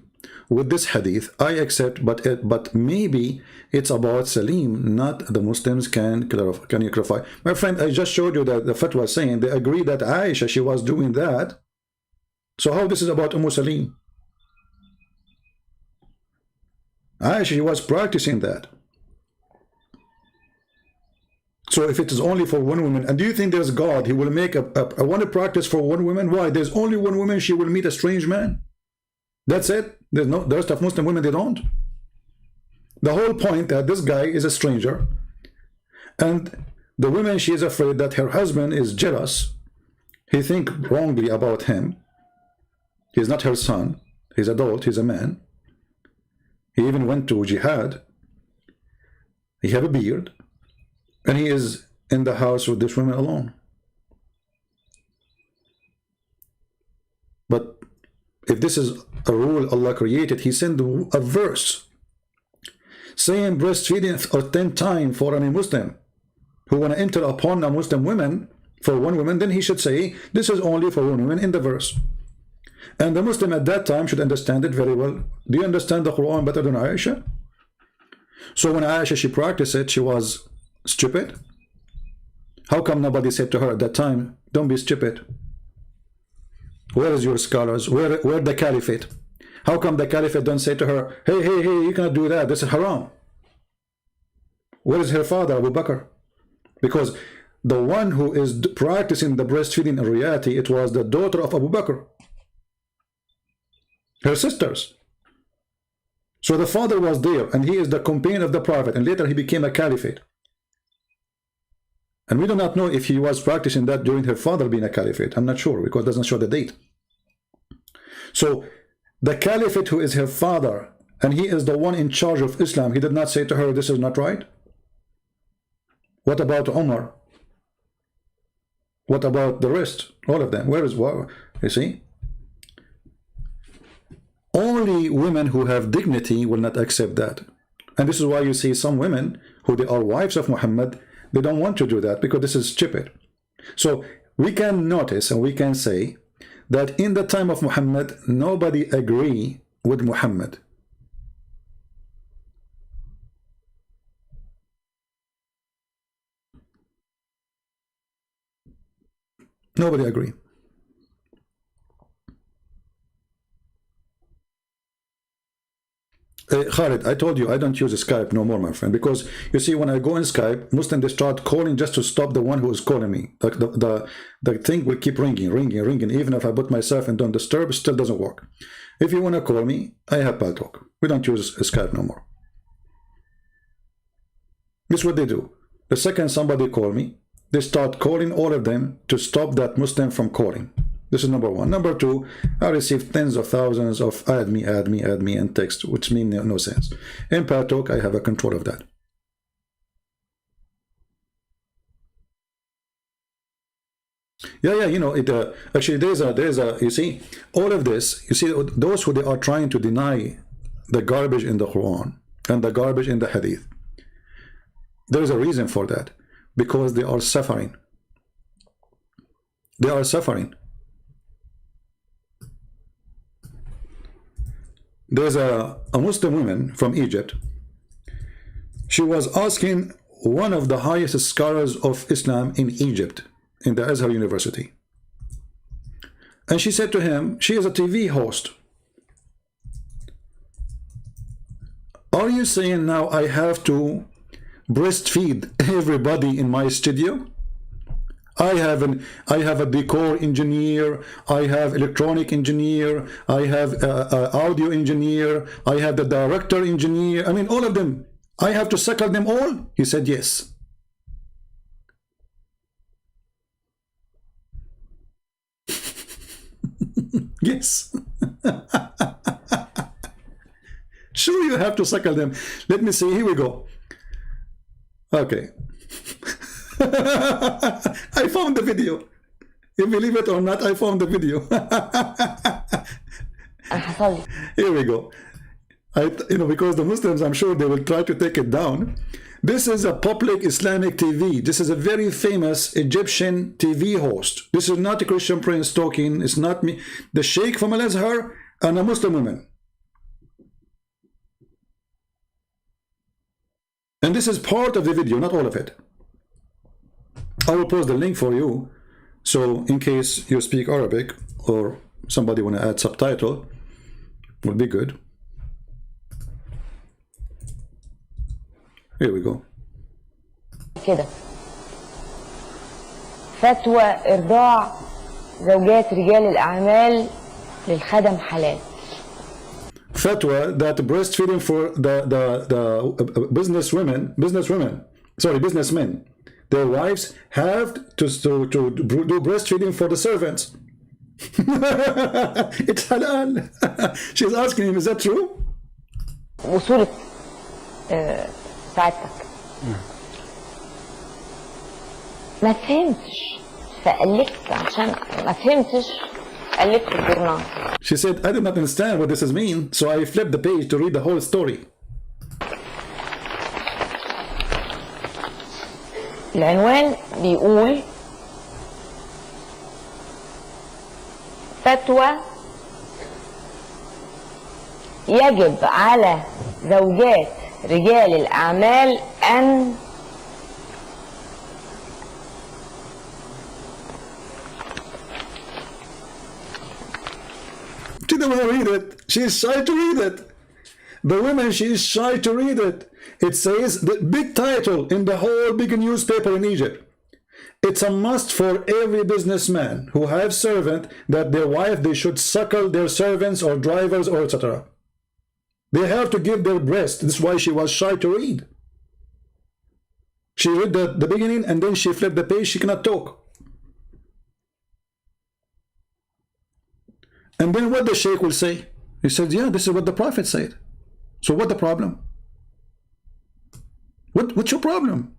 [SPEAKER 1] with this hadith, I accept, but maybe it's about Salim, not the Muslims. Can you clarify? My friend, I just showed you that the fatwa saying they agree that Aisha, she was doing that. So how this is about Salim? Aisha, she was practicing that. So if it is only for one woman, and do you think there's God, he will make a one practice for one woman? Why? There's only one woman, she will meet a strange man. That's it. There's no, the rest of Muslim women, they don't. The whole point that this guy is a stranger, and the woman, she is afraid that her husband is jealous. He think wrongly about him. He's not her son. He's adult. He's a man. He even went to jihad. He have a beard. And he is in the house with this woman alone. But if this is a rule Allah created, he sent a verse saying breastfeeding 10 times for any Muslim who want to enter upon a Muslim woman, for one woman, then he should say this is only for one woman in the verse. And the Muslim at that time should understand it very well. Do you understand the Quran better than Aisha? So when Aisha, she practiced it, she was stupid. How come nobody said to her at that time, don't be stupid? Where is your scholars? Where the caliphate? How come the caliphate don't say to her, hey, you cannot do that, this is haram? Where is her father, Abu Bakr? Because the one who is practicing the breastfeeding in reality, it was the daughter of Abu Bakr, her sisters. So the father was there, and he is the companion of the Prophet, and later he became a caliphate. And we do not know if he was practicing that during her father being a caliphate. I'm not sure, because it doesn't show the date. So the caliphate who is her father, and he is the one in charge of Islam, he did not say to her, this is not right? What about Umar? What about the rest? All of them. Where is what? You see? Only women who have dignity will not accept that. And this is why you see some women who they are wives of Muhammad, they don't want to do that because this is stupid. So we can notice and we can say that in the time of Muhammad, nobody agree with Muhammad. Nobody agree. Khalid, I told you I don't use Skype no more, my friend, because you see, when I go in Skype, Muslims, they start calling just to stop the one who is calling me. Like the thing will keep ringing. Even if I put myself in don't disturb, it still doesn't work. If you want to call me, I have Paltalk. We don't use Skype no more. This is what they do. The second somebody call me, they start calling all of them to stop that Muslim from calling. This is number one. Number two, I receive tens of thousands of add me, and text, which mean no sense. In Paltalk, I have a control of that. Yeah, you know, it actually there's a you see, all of this, you see, those who they are trying to deny the garbage in the Quran and the garbage in the Hadith, there's a reason for that, because they are suffering. They are suffering. There's a Muslim woman from Egypt. She was asking one of the highest scholars of Islam in Egypt, in the Azhar University. And she said to him, she is a TV host. Are you saying now I have to breastfeed everybody in my studio? I have a decor engineer, I have electronic engineer, I have audio engineer, I have the director engineer, I mean all of them. I have to suckle them all? He said yes. Yes. Sure, you have to suckle them. Let me see, here we go. Okay. I found the video. You believe it or not, I found the video. Here we go. Because the Muslims, I'm sure they will try to take it down. This is a public Islamic TV. This is a very famous Egyptian TV host. This is not a Christian prince talking. It's not me. The Sheikh from Al-Azhar and a Muslim woman. And this is part of the video, not all of it. I will post the link for you, so in case you speak Arabic or somebody want to add subtitle, would be good. Here we go.
[SPEAKER 7] كده فتوى إرضاع زوجات رجال الأعمال للخدم حلال.
[SPEAKER 1] Fatwa that breastfeeding for the businessmen, their wives have to do breastfeeding for the servants. It's halal. She's asking him, is that true?
[SPEAKER 7] وصورة سعادتك ما فهمتش فقلبت عشان ما فهمتش قلبت الجورنال.
[SPEAKER 1] She said, I did not understand what this means, so I flipped the page to read the whole story.
[SPEAKER 7] العنوان بيقول فتوى يجب على زوجات رجال الأعمال أن
[SPEAKER 1] She didn't want to read it. She's shy to read it. The woman, she is shy to read it. It says the big title in the whole big newspaper in Egypt. It's a must for every businessman who have servant that their wife, they should suckle their servants or drivers or etc. They have to give their breast. This is why she was shy to read. She read the beginning and then she flipped the page. She cannot talk. And then what the Sheikh will say? He said, yeah, this is what the Prophet said. So what the problem? What's your problem?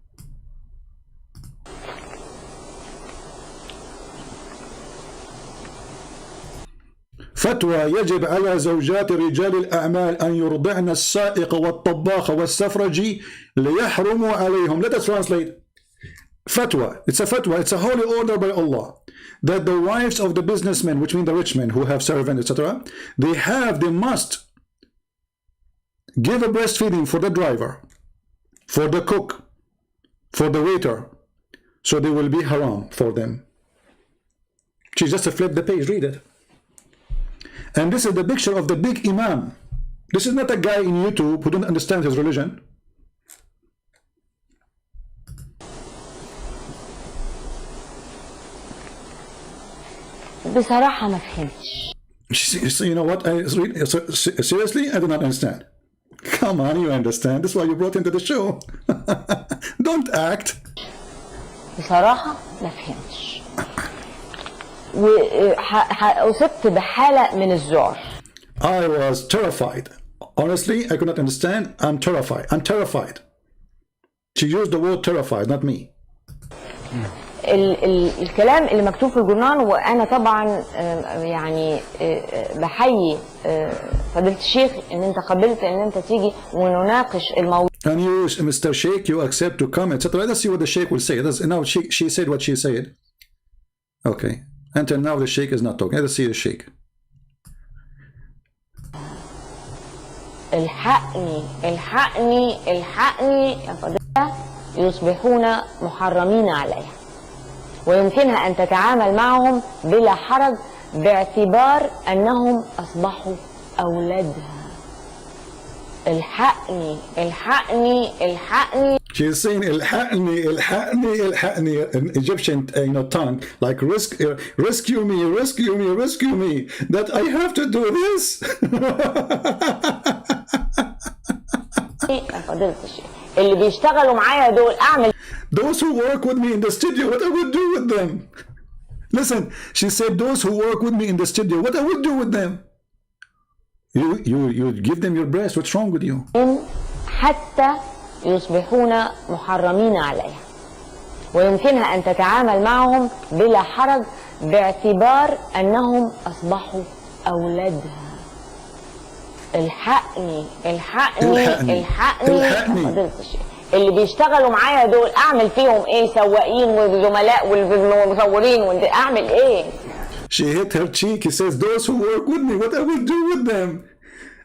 [SPEAKER 1] فتوى يجب على زوجات رجال الأعمال أن يرضعن السائق والطباخ والسفرجي ليحرموا عليهم. Let us translate. Fatwa. It's a fatwa. It's a holy order by Allah that the wives of the businessmen, which mean the rich men who have servants, etc., they must give a breastfeeding for the driver, for the cook, for the waiter, so they will be haram for them. She just flip the page, read it. And this is the picture of the big imam. This is not a guy in YouTube who don't understand his religion.
[SPEAKER 7] بصراحة ما فهمتش.
[SPEAKER 1] You know what? Seriously, I do not understand. Come on, you understand. That's why you brought into the show. Don't act.
[SPEAKER 7] بصراحة ما فهمتش. وأصبت بحالة من الذعر.
[SPEAKER 1] I was terrified. Honestly, I could not understand. I'm terrified. I'm terrified. She used the word terrified, not me.
[SPEAKER 7] الكلام اللي مكتوب في الجورنال، وانا طبعا يعني بحيي فضيلة الشيخ ان انت قبلت ان انت تيجي ونناقش الموضوع.
[SPEAKER 1] And you, Mr. Sheikh, you accept to come, etc. Let's see what the Sheikh will say. Now she said what she said. Okay. Until now the Sheikh is not talking. Let's see the Sheikh.
[SPEAKER 7] الحقني الحقني الحقني يا فضيلة، يصبحون محرمين عليها ويمكنها أن تتعامل معهم بلا حرج باعتبار أنهم أصبحوا أولادها. الحقني الحقني الحقني.
[SPEAKER 1] She's saying الحقني الحقني الحقني in Egyptian tongue, like rescue me, rescue me, rescue me, that I have to do this.
[SPEAKER 7] يا فضيلة الشيخ اللي بيشتغلوا معايا دول أعمل.
[SPEAKER 1] Those who work with me in the studio, what I would do with them? Listen, she said those who work with me in the studio, what I would do with them? You give them your breast. What's wrong with you?
[SPEAKER 7] حتى يصبحون محرمين عليها ويمكنها أن تتعامل معهم بلا حرج باعتبار أنهم أصبحوا أولادها. الحقني الحقني الحقني فضيلة الشيخ اللي بيشتغلوا معايا دول أعمل فيهم إيه؟ سواقين وزملاء ومصورين أعمل إيه؟
[SPEAKER 1] She hit her cheek. He says, those who work with me, what I will do with them?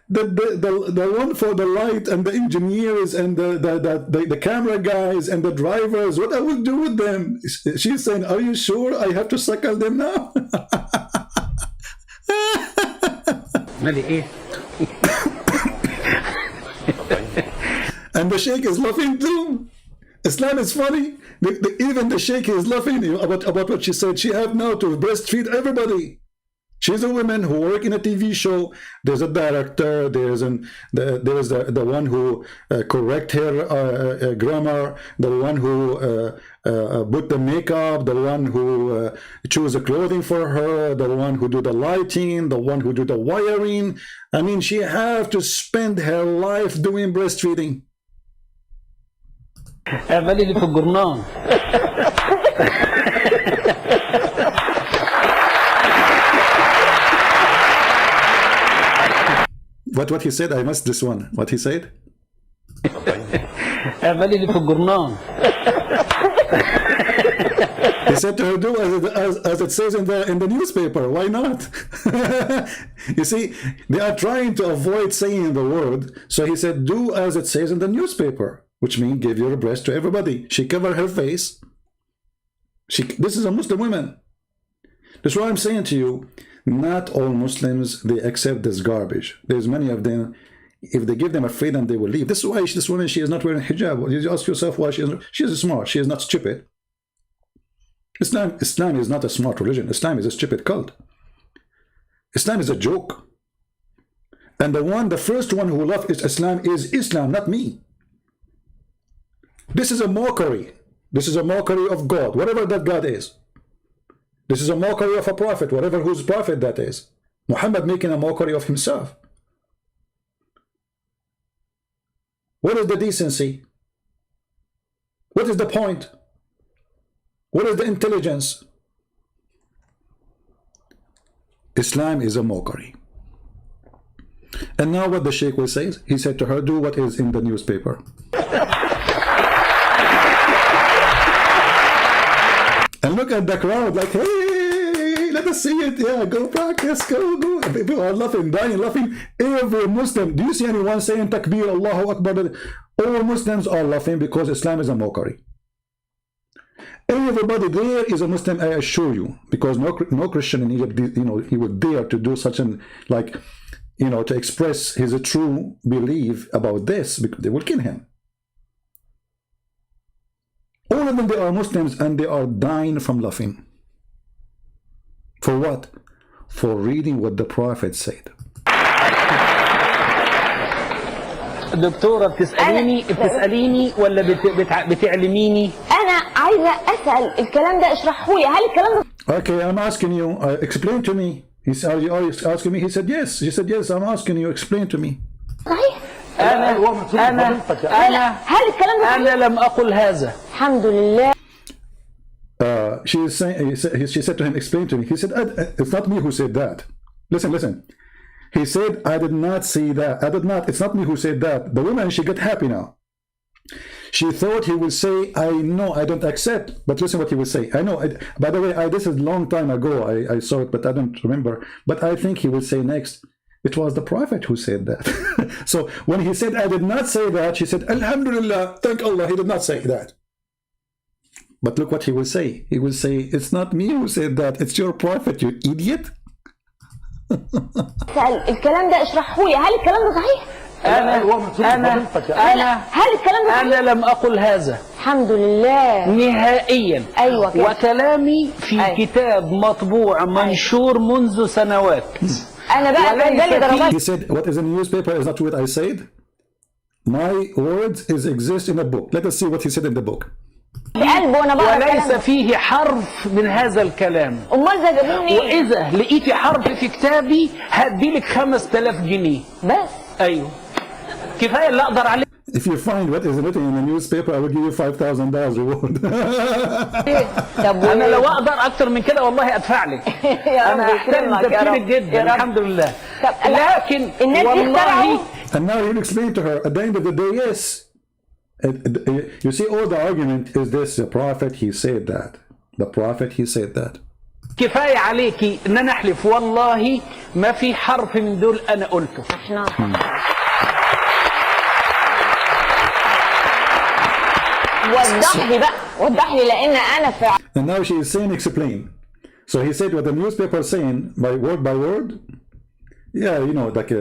[SPEAKER 1] The one for the light and the engineers and the camera guys and the drivers, what I will do with them? She's saying, are you sure I have to suckle them now? And the Sheikh is laughing too. Islam is funny. Even the Sheikh is laughing about what she said. She have now to breastfeed everybody. She's a woman who work in a TV show. There's a director. There's the one who correct her grammar. The one who put the makeup. The one who choose the clothing for her. The one who do the lighting. The one who do the wiring. I mean, she have to spend her life doing breastfeeding.
[SPEAKER 8] اعملي لي في الجرنان.
[SPEAKER 1] What he said? I missed this one. What he said?
[SPEAKER 8] اعملي لي في الجرنان.
[SPEAKER 1] He said to her, do as it says in the newspaper. Why not? You see, they are trying to avoid saying the word. So he said, do as it says in the newspaper, which means give your breast to everybody. She covered her face. This is a Muslim woman. That's why I'm saying to you, not all Muslims, they accept this garbage. There's many of them. If they give them a freedom, they will leave. This is why this woman, she is not wearing hijab. You ask yourself why she is smart. She is not stupid. Islam is not a smart religion. Islam is a stupid cult. Islam is a joke. And the first one who loved Islam is Islam, not me. This is a mockery. This is a mockery of God, whatever that God is. This is a mockery of a prophet, whatever whose prophet that is. Muhammad making a mockery of himself. What is the decency? What is the point? What is the intelligence? Islam is a mockery. And now what the Sheikh will say, he said to her, do what is in the newspaper. And look at the crowd like, hey, let us see it. Yeah, go practice, go. People are laughing, dying, laughing. Every Muslim, do you see anyone saying Takbir, Allahu Akbar? All Muslims are laughing because Islam is a mockery. Everybody there is a Muslim, I assure you, because no Christian in Egypt, he would dare to do such an, like, to express his true belief about this, because they will kill him. All of them, they are Muslims, and they are dying from laughing. For what? For reading what the Prophet said.
[SPEAKER 8] دكتورة بتسأليني ولا بتعلميني؟
[SPEAKER 7] انا عايزه اسال الكلام ده اشرحه لي، هل الكلام ده
[SPEAKER 1] Okay, I'm asking you, explain to me. Are you asking me? He said yes. He said yes, I'm asking you, explain to me.
[SPEAKER 7] صحيح؟
[SPEAKER 8] أنا
[SPEAKER 7] هل الكلام ده
[SPEAKER 8] أنا لم أقل هذا.
[SPEAKER 7] الحمد لله.
[SPEAKER 1] She is saying, she said to him, explain to me. He said, it's not me who said that. Listen. He said, I did not say that. It's not me who said that. The woman, she got happy now. She thought he would say, I know, I don't accept. But listen what he would say. I know, by the way, this is a long time ago. I saw it, but I don't remember. But I think he would say next, it was the Prophet who said that. So when he said, I did not say that, she said, Alhamdulillah, thank Allah, he did not say that. But look what he will say. He will say, it's not me who said that, it's your Prophet, you idiot.
[SPEAKER 7] الكلام ده اشرحه لي، هل الكلام ده صحيح؟ هل الكلام ده
[SPEAKER 8] أنا لم أقل هذا.
[SPEAKER 7] الحمد لله.
[SPEAKER 8] نهائيا.
[SPEAKER 7] أيوة كده.
[SPEAKER 8] وكلامي في كتاب مطبوع منشور منذ سنوات.
[SPEAKER 7] أنا بقى بالي درجات.
[SPEAKER 1] He said, what is in the newspaper is not what I said. My words exist in a book. Let us see what he said in the book.
[SPEAKER 8] وليس فيه حرف من هذا الكلام. وإذا لقيتي حرف في كتابي هديلك 5000 جنيه.
[SPEAKER 7] بس.
[SPEAKER 8] أيوه. كفاية اللي أقدر عليه.
[SPEAKER 1] If you find what is written in the newspaper, I will give you $5,000 reward.
[SPEAKER 8] أنا لو أقدر أكتر من كده والله أدفع لك. أنا أحترم تفكيرك جدا الحمد لله. لكن والله.
[SPEAKER 1] And now he'll explain to her at the end of the day, yes. You see, all the argument is this: the Prophet, he said that. The Prophet, he said that.
[SPEAKER 8] كفاية عليكي إن أنا أحلف والله ما في حرف من دول أنا قلته.
[SPEAKER 7] وضح لي لأن أنا فعلا.
[SPEAKER 1] And now she is saying, explain. So he said what the newspaper is saying by word. Yeah, like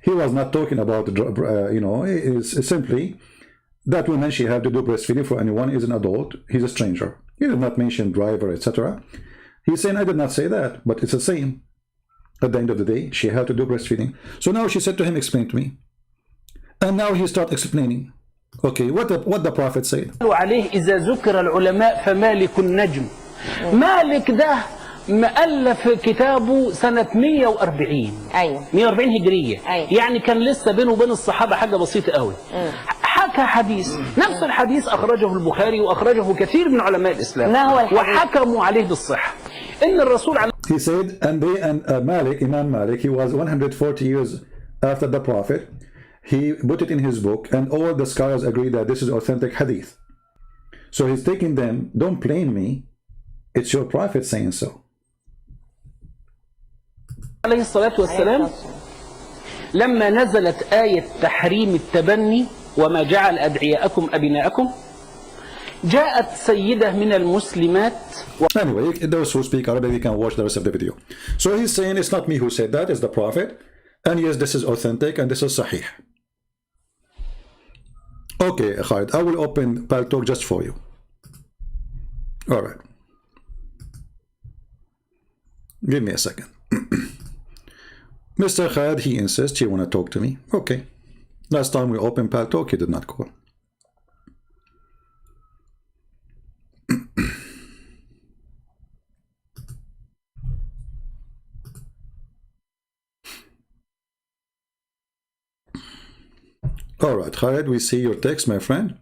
[SPEAKER 1] he was not talking about, it's simply that woman, she had to do breastfeeding for anyone is an adult. He's a stranger. He did not mention driver, etc. He's saying, I did not say that, but it's the same. At the end of the day, she had to do breastfeeding. So now she said to him, explain to me. And now he started explaining. Okay, what the Prophet said.
[SPEAKER 8] عليه إذا ذكر العلماء فمالك النجم. مالك ده مؤلف كتابه سنة 140.
[SPEAKER 7] أيوة.
[SPEAKER 8] 140 هجرية.
[SPEAKER 7] أيوة.
[SPEAKER 8] يعني كان لسه بينه وبين الصحابة حاجة بسيطة قوي. حكى حديث، نفس الحديث أخرجه البخاري وأخرجه كثير من علماء الإسلام.
[SPEAKER 7] ما هو الحديث؟
[SPEAKER 8] وحكموا عليه بالصحة. إن الرسول عليه.
[SPEAKER 1] He said, and Malik, Imam Malik, he was 140 years after the Prophet. He put it in his book, and all the scholars agree that this is authentic hadith. So he's taking them, don't blame me, it's your Prophet saying so.
[SPEAKER 8] عليه الصلاة والسلام لما نزلت آية تحريم التبني وما جعل أدعياءكم أبناءكم جاءت سيدة من المسلمات.
[SPEAKER 1] Anyway, those who speak Arabic, they can watch the rest of the video. So he's saying it's not me who said that, it's the Prophet. And yes, this is authentic and this is sahih. Okay, Khalid, I will open Paltalk just for you. All right. Give me a second. Mr. Khalid, he insists he want to talk to me. Okay. Last time we opened Paltalk, he did not call. All right, Khalid, we see your text, my friend.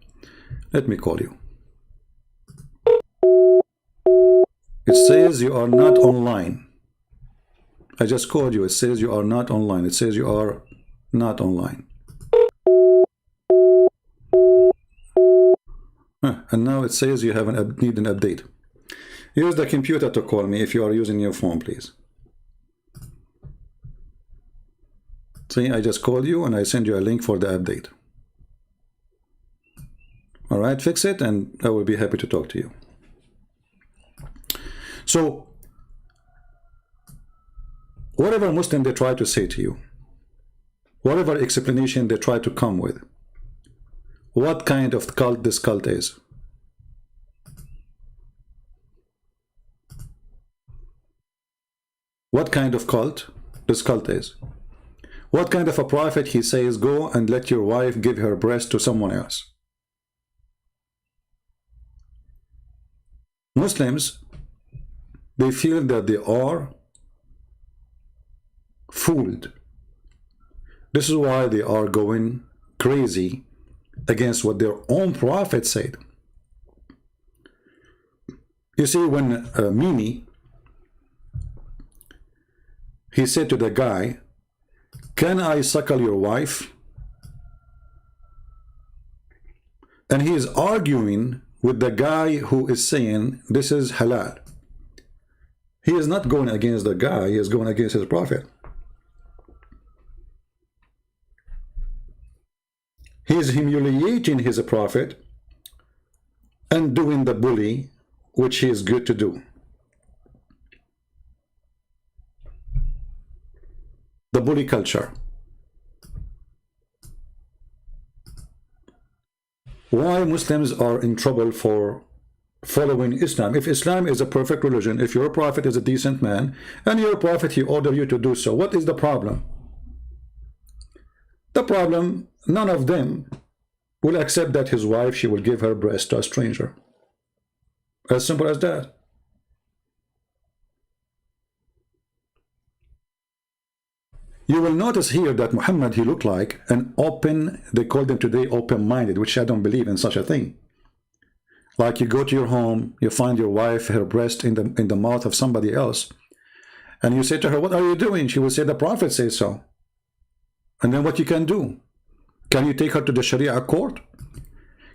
[SPEAKER 1] Let me call you. It says you are not online. I just called you. It says you are not online. It says you are not online. And now it says you have need an update. Use the computer to call me if you are using your phone, please. See, I just called you and I send you a link for the update. All right, fix it and I will be happy to talk to you. So, whatever Muslim they try to say to you, whatever explanation they try to come with, what kind of cult this cult is. What kind of cult this cult is. What kind of a prophet he says, go and let your wife give her breast to someone else. Muslims, they feel that they are fooled. This is why they are going crazy against what their own prophet said. You see, when Mimi, he said to the guy, can I suckle your wife? And he is arguing with the guy who is saying this is halal. He is not going against the guy, he is going against his prophet. He is humiliating his prophet and doing the bully, which he is good to do. The bully culture. Why Muslims are in trouble for following Islam? If Islam is a perfect religion, if your prophet is a decent man, and your prophet he ordered you to do so, what is the problem? The problem, none of them will accept that his wife, she will give her breast to a stranger. As simple as that. You will notice here that Muhammad, he looked like an open, they call them today open-minded, which I don't believe in such a thing. Like you go to your home, you find your wife, her breast in the mouth of somebody else, and you say to her, what are you doing? She will say, the prophet says so. And then what you can do? Can you take her to the Sharia court?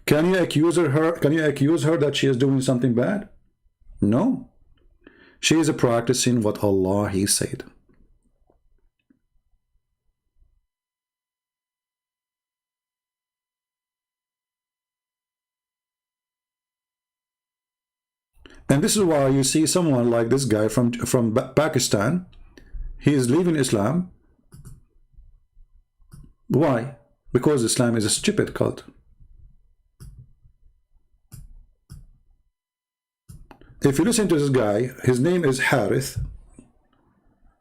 [SPEAKER 1] Can you accuse her? Can you accuse her that she is doing something bad? No. She is practicing what Allah he said. And this is why you see someone like this guy from Pakistan. He is leaving Islam. Why? Because Islam is a stupid cult. If you listen to this guy, his name is Harith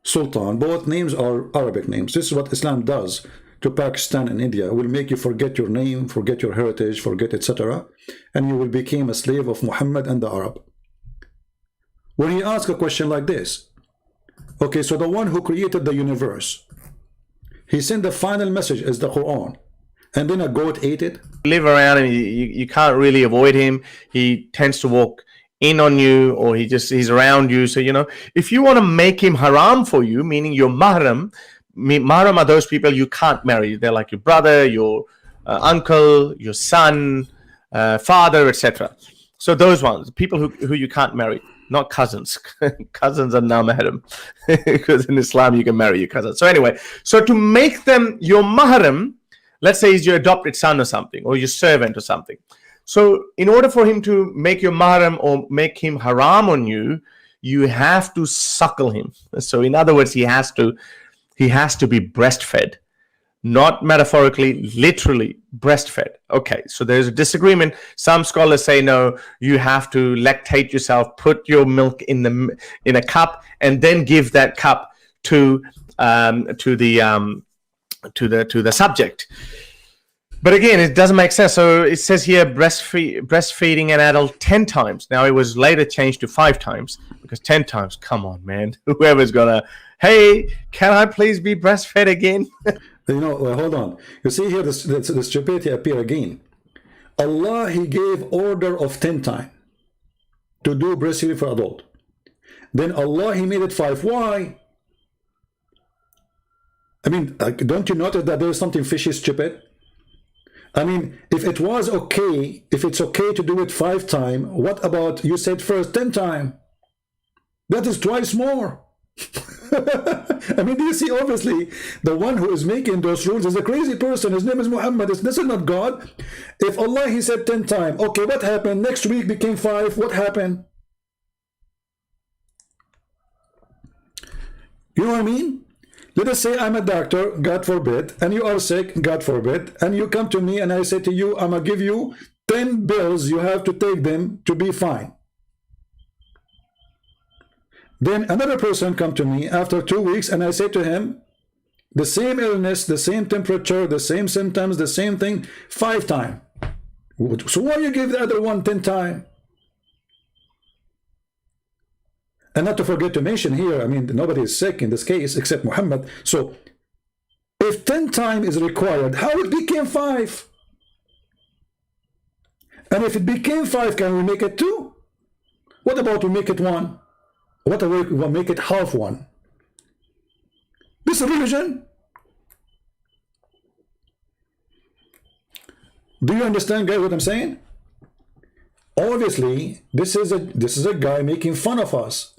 [SPEAKER 1] Sultan. Both names are Arabic names. This is what Islam does to Pakistan and India. It will make you forget your name, forget your heritage, forget etc. And you will become a slave of Muhammad and the Arab. When he asks a question like this, okay, so the one who created the universe, he sent the final message as the Quran, and then a goat ate it.
[SPEAKER 6] Live around him, you can't really avoid him. He tends to walk in on you, or he's around you. So, you know, if you want to make him haram for you, meaning your mahram, mahram are those people you can't marry. They're like your brother, your uncle, your son, father, etc. So those ones, people who you can't marry. Not cousins. Cousins are now mahram, because in Islam you can marry your cousin. So anyway, so to make them your mahram, let's say he's your adopted son or something, or your servant or something. So in order for him to make your mahram or make him haram on you, you have to suckle him. So in other words, he has to be breastfed. Not metaphorically, literally breastfed. Okay, so there's a disagreement. Some scholars say no, you have to lactate yourself, put your milk in a cup, and then give that cup to the subject. But again, it doesn't make sense. So it says here breastfeeding an adult 10 times. Now it was later changed to 5 times, because 10 times, come on, man. Whoever's gonna, hey, can I please be breastfed again?
[SPEAKER 1] You know, hold on. You see here, the stupidity appear again. Allah, he gave order of 10 times to do breastfeeding for adult. Then Allah, he made it 5. Why? I mean, don't you notice that there is something fishy, stupid? I mean, if it was okay, if it's okay to do it 5 times, what about you said first 10 times? That is twice more. I mean, do you see, obviously, the one who is making those rules is a crazy person. His name is Muhammad. This is not God. If Allah, he said 10 times, okay, what happened? Next week became 5. What happened? You know what I mean? Let us say I'm a doctor, God forbid, and you are sick, God forbid, and you come to me and I say to you, I'm going to give you 10 bills, you have to take them to be fine. Then another person come to me after 2 weeks and I say to him, the same illness, the same temperature, the same symptoms, the same thing, 5 times. So why you give the other one 10 times? And not to forget to mention here, I mean, nobody is sick in this case except Muhammad. So if 10 times is required, how it became 5? And if it became 5, can we make it 2? What about we make it 1? What about we make it half 1? This is religion. Do you understand, guys, what I'm saying? Obviously, this is a guy making fun of us.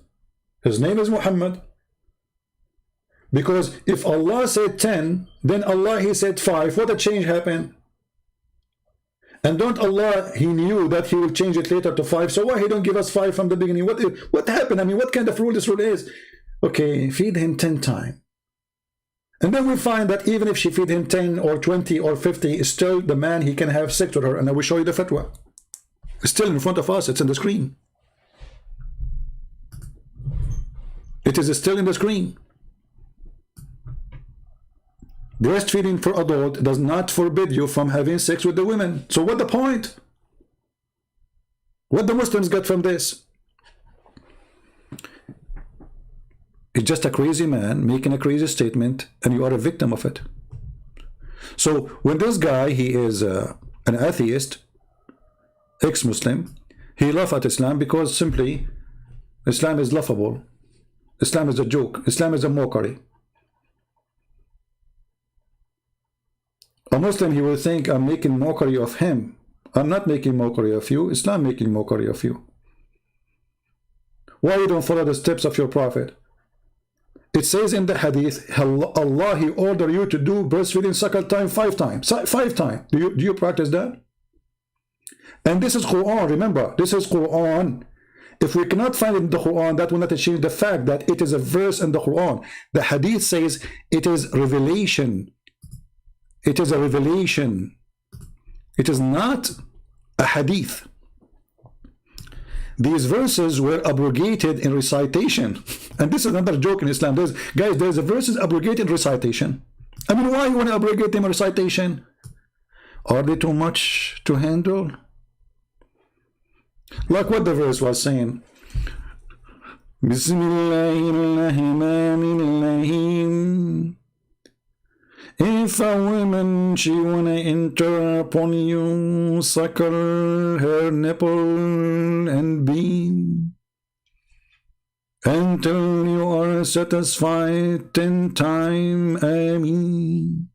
[SPEAKER 1] His name is Muhammad. Because if Allah said 10, then Allah, he said 5. What a change happened? And don't Allah, he knew that he will change it later to 5. So why he don't give us 5 from the beginning? What happened? I mean, what kind of rule this rule is? Okay, feed him 10 times. And then we find that even if she feed him 10 or 20 or 50, still the man, he can have sex with her. And I will show you the fatwa. It's still in front of us. It's in the screen. It is still in the screen. Breastfeeding for adult does not forbid you from having sex with the women. So what the point? What the Muslims get from this? It's just a crazy man making a crazy statement and you are a victim of it. So when this guy, he is an atheist, ex-Muslim, he laughs at Islam because simply Islam is laughable. Islam is a joke. Islam is a mockery. A Muslim, he will think I'm making mockery of him. I'm not making mockery of you. Islam making mockery of you. Why you don't follow the steps of your prophet? It says in the hadith, Allah, he ordered you to do breastfeeding cycle time 5 times. 5 times. Do you practice that? And this is Quran. Remember, this is Quran. If we cannot find it in the Quran, that will not change the fact that it is a verse in the Quran. The hadith says it is revelation. It is a revelation. It is not a hadith. These verses were abrogated in recitation. And this is another joke in Islam. There's a verses abrogated recitation. I mean, why you want to abrogate them in recitation? Are they too much to handle? Like what the verse was saying. Bismillahirrahmanirrahim. If a woman, she wanna enter upon you, suckle her nipple and bean until you are satisfied 10 times, Ameen.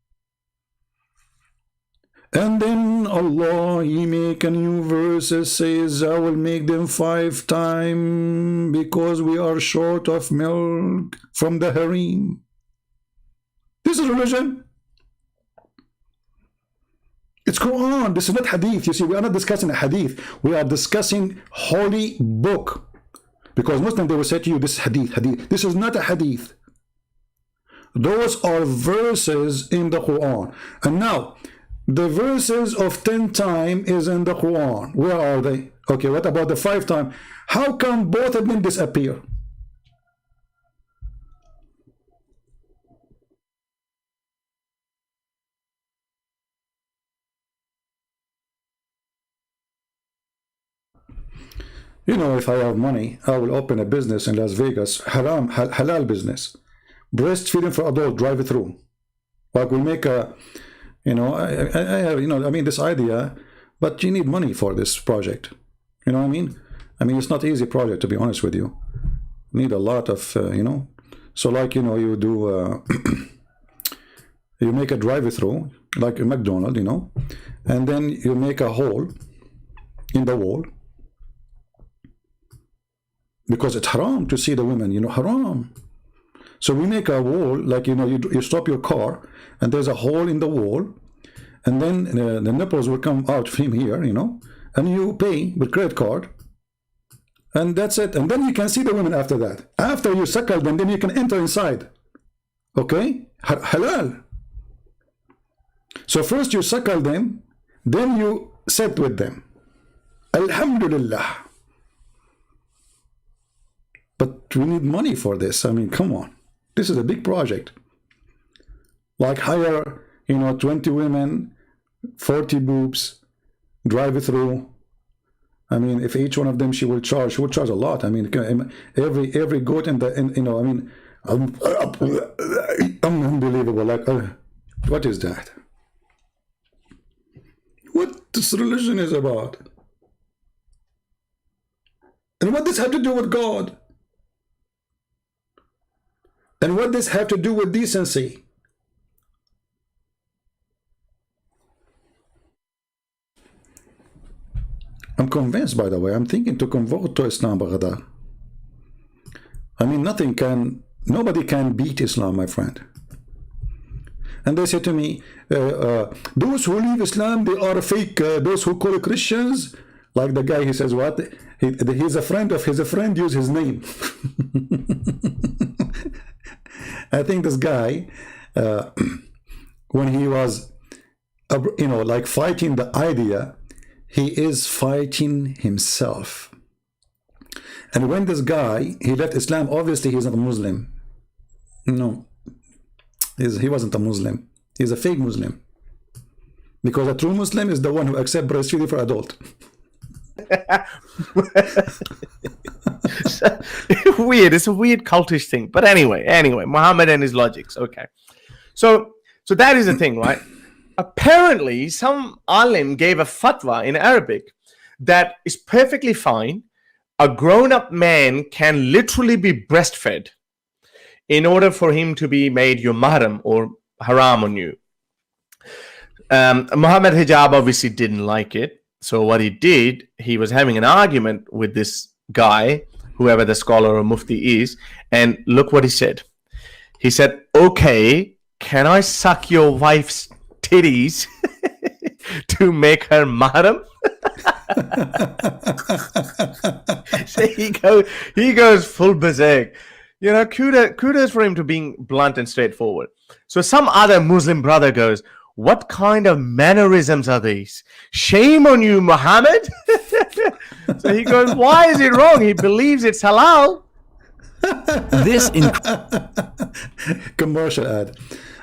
[SPEAKER 1] And then Allah, he make a new verse that says, I will make them 5 times because we are short of milk from the harem. This is religion. It's Quran. This is not hadith. You see, we are not discussing a hadith. We are discussing holy book. Because Muslims, they will say to you, this is hadith, hadith. This is not a hadith. Those are verses in the Quran. And now, the verses of 10 times is in the Quran. Where are they? Okay, what about the 5 times? How come both of them disappear? You know, if I have money, I will open a business in Las Vegas, halal business. Breastfeeding for adult, drive it through. Like we make a, you know, I have, you know, I mean, this idea, but you need money for this project. You know what I mean? I mean, it's not an easy project, to be honest with you. You need a lot of, you know, so like, you know, you do, you make a drive-through like a McDonald's, you know, and then you make a hole in the wall because it's haram to see the women, you know, haram. So we make a wall, like, you know, you stop your car and there's a hole in the wall, and then the nipples will come out from here, you know, and you pay with credit card, and that's it. And then you can see the women after that. After you suckle them, then you can enter inside. Okay? Halal. So first you suckle them, then you sit with them. Alhamdulillah. But we need money for this. I mean, come on. This is a big project. Like hire, you know, 20 women, 40 boobs, drive it through. I mean, if each one of them she will charge a lot. I mean, every goat in the, you know, I mean, unbelievable. Like, what is that? What this religion is about? And what does this have to do with God? And what does this have to do with decency? I'm convinced, by the way, I'm thinking to convert to Islam, Baghdad. I mean, nobody can beat Islam, my friend. And they say to me, those who leave Islam, they are fake. Those who call Christians, like the guy, he says, what? He's a friend of his friend, use his name. I think this guy, when he was, you know, like fighting the idea, he is fighting himself. And when this guy, he left Islam, obviously he's not a Muslim. No, he wasn't a Muslim. He's a fake Muslim. Because a true Muslim is the one who accepts breastfeeding for adult.
[SPEAKER 6] Weird. It's a weird cultish thing. But anyway, Muhammad and his logics. Okay. So that is the thing, right? Apparently, some alim gave a fatwa in Arabic that is perfectly fine. A grown-up man can literally be breastfed in order for him to be made your mahram or haram on you. Muhammad Hijab obviously didn't like it. So what he did, he was having an argument with this guy, whoever the scholar or mufti is, and look what he said. He said, okay, can I suck your wife's titties to make her mahram? So he goes full berserk. You know, kudos for him to being blunt and straightforward. So some other Muslim brother goes, what kind of mannerisms are these? Shame on you, Muhammad. So he goes, why is it wrong? He believes it's halal.
[SPEAKER 9] This
[SPEAKER 1] commercial ad.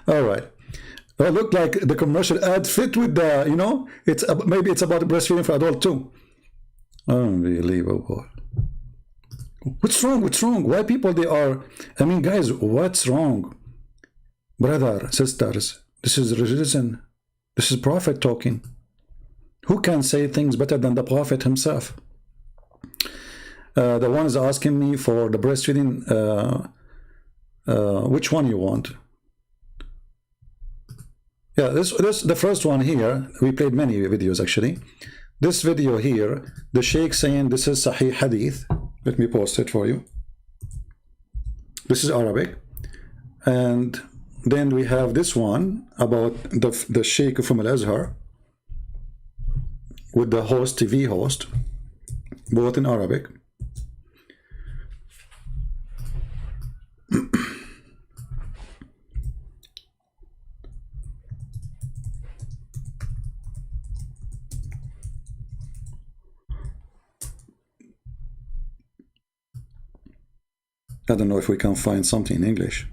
[SPEAKER 1] All right. Well, look like the commercial ad fit with the, you know, maybe it's about breastfeeding for adult too. Unbelievable. What's wrong? What's wrong? Why people they are? I mean, guys, what's wrong? Brother, sisters, this is religion. This is Prophet talking. Who can say things better than the Prophet himself? The one is asking me for the breastfeeding. Which one you want? Yeah, this the first one here. We played many videos actually. This video here, the Sheikh saying this is Sahih Hadith. Let me post it for you. This is Arabic, and then we have this one about the Sheikh from Al-Azhar with the host, TV host, both in Arabic. I don't know if we can find something in English.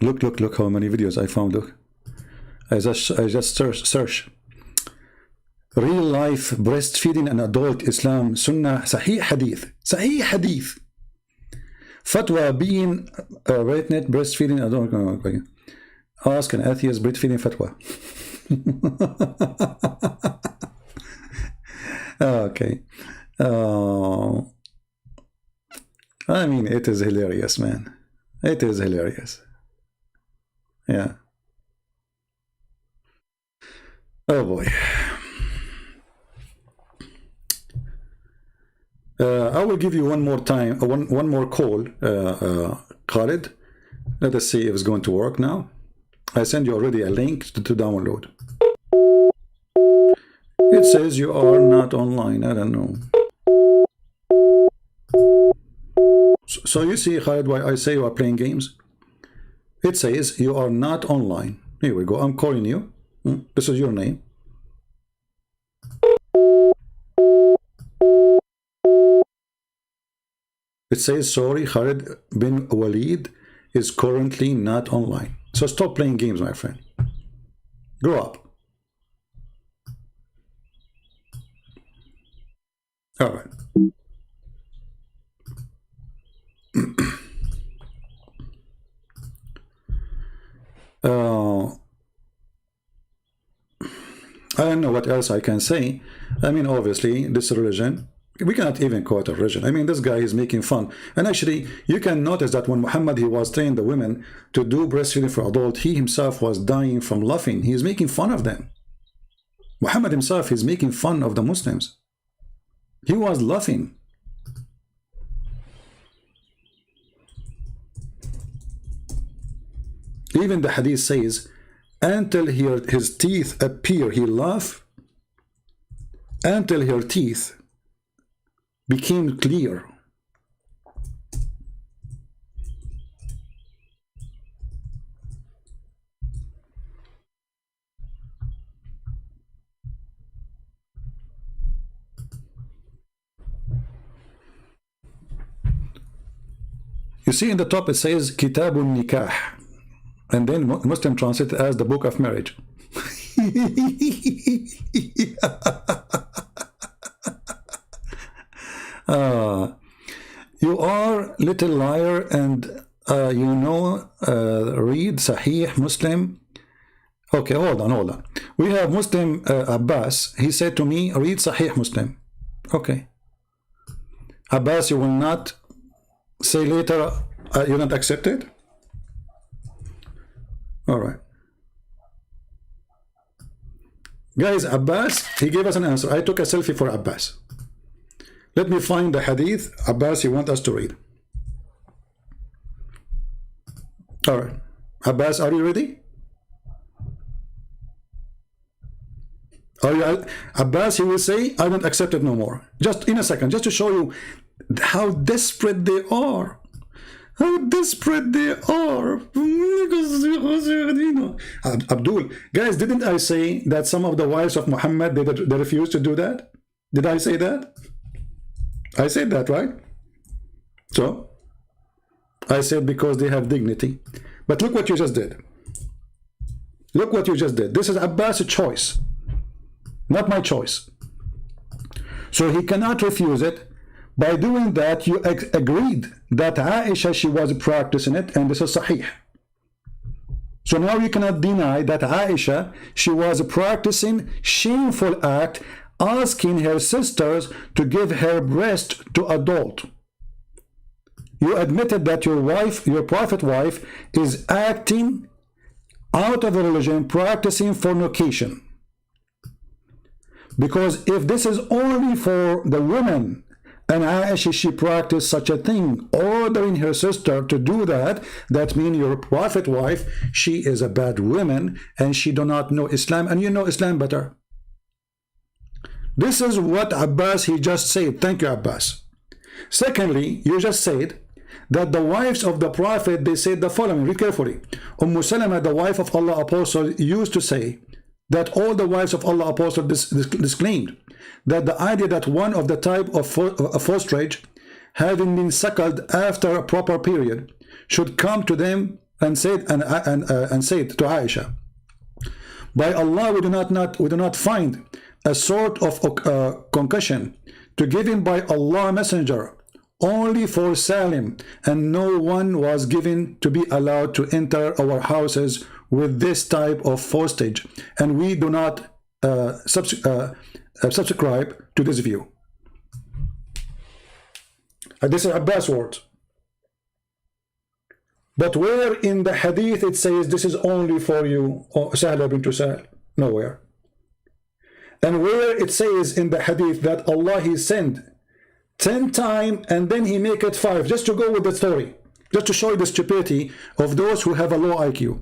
[SPEAKER 1] Look how many videos I found. Look, I just search real life breastfeeding and adult Islam Sunnah Sahih Hadith. Sahih Hadith. Fatwa being pregnant breastfeeding adult. Ask an atheist breastfeeding fatwa. Okay. I mean, it is hilarious, man. It is hilarious. Yeah. Oh boy. I will give you one more time, one more call, Khalid. Let us see if it's going to work now. I send you already a link to download. It says you are not online. I don't know. So you see, Khalid, why I say you are playing games? It says you are not online. Here we go. I'm calling you. This is your name. It says, sorry, Khalid bin Walid is currently not online. So stop playing games, my friend. Grow up. All right. I don't know what else I can say. I mean, obviously, this religion, we cannot even call it a religion. I mean, this guy is making fun. And actually, you can notice that when Muhammad, he was training the women to do breastfeeding for adult, he himself was dying from laughing. He is making fun of them. Muhammad himself is making fun of the Muslims. He was laughing. Even the hadith says, until his teeth appear, he laughed, until her teeth became clear. You see in the top it says Kitabun Nikah, and then Muslim translate as the book of marriage. You are little liar, and you know, read Sahih Muslim. Okay, hold on. We have Muslim Abbas. He said to me, read Sahih Muslim. Okay. Abbas, you will not say later, you don't accept it? All right. Guys, Abbas, he gave us an answer. I took a selfie for Abbas. Let me find the hadith, Abbas, you want us to read. All right. Abbas, are you ready? Are you, Abbas, he will say, I don't accept it no more. Just in a second, just to show you how desperate they are. How desperate they are. Abdul, guys, didn't I say that some of the wives of Muhammad, they refused to do that? Did I say that? I said that, right? So, I said because they have dignity. But look what you just did. Look what you just did. This is Abbas' choice, not my choice. So he cannot refuse it. By doing that, you agreed that Aisha, she was practicing it, and this is Sahih. So now you cannot deny that Aisha, she was practicing shameful act, asking her sisters to give her breast to adult. You admitted that your wife, your prophet wife, is acting out of the religion, practicing fornication. Because if this is only for the woman, and Aisha, she practiced such a thing, ordering her sister to do that, that means your prophet wife, she is a bad woman, and she do not know Islam, and you know Islam better. This is what Abbas, he just said. Thank you, Abbas. Secondly, you just said that the wives of the prophet, they said the following, read carefully. Salama, the wife of Allah apostle, used to say that all the wives of Allah apostle disclaimed that the idea that one of the type of fosterage, having been suckled after a proper period, should come to them and said to Aisha, by Allah, we do not find a sort of concussion to given by Allah Messenger only for Salim, and no one was given to be allowed to enter our houses with this type of hostage, and we do not subscribe to this view. This is Abbas' words. But where in the hadith it says this is only for you, Sahla bint Sahal? Nowhere. And where it says in the hadith that Allah He sent 10 times and then He make it 5, just to go with the story, just to show you the stupidity of those who have a low IQ.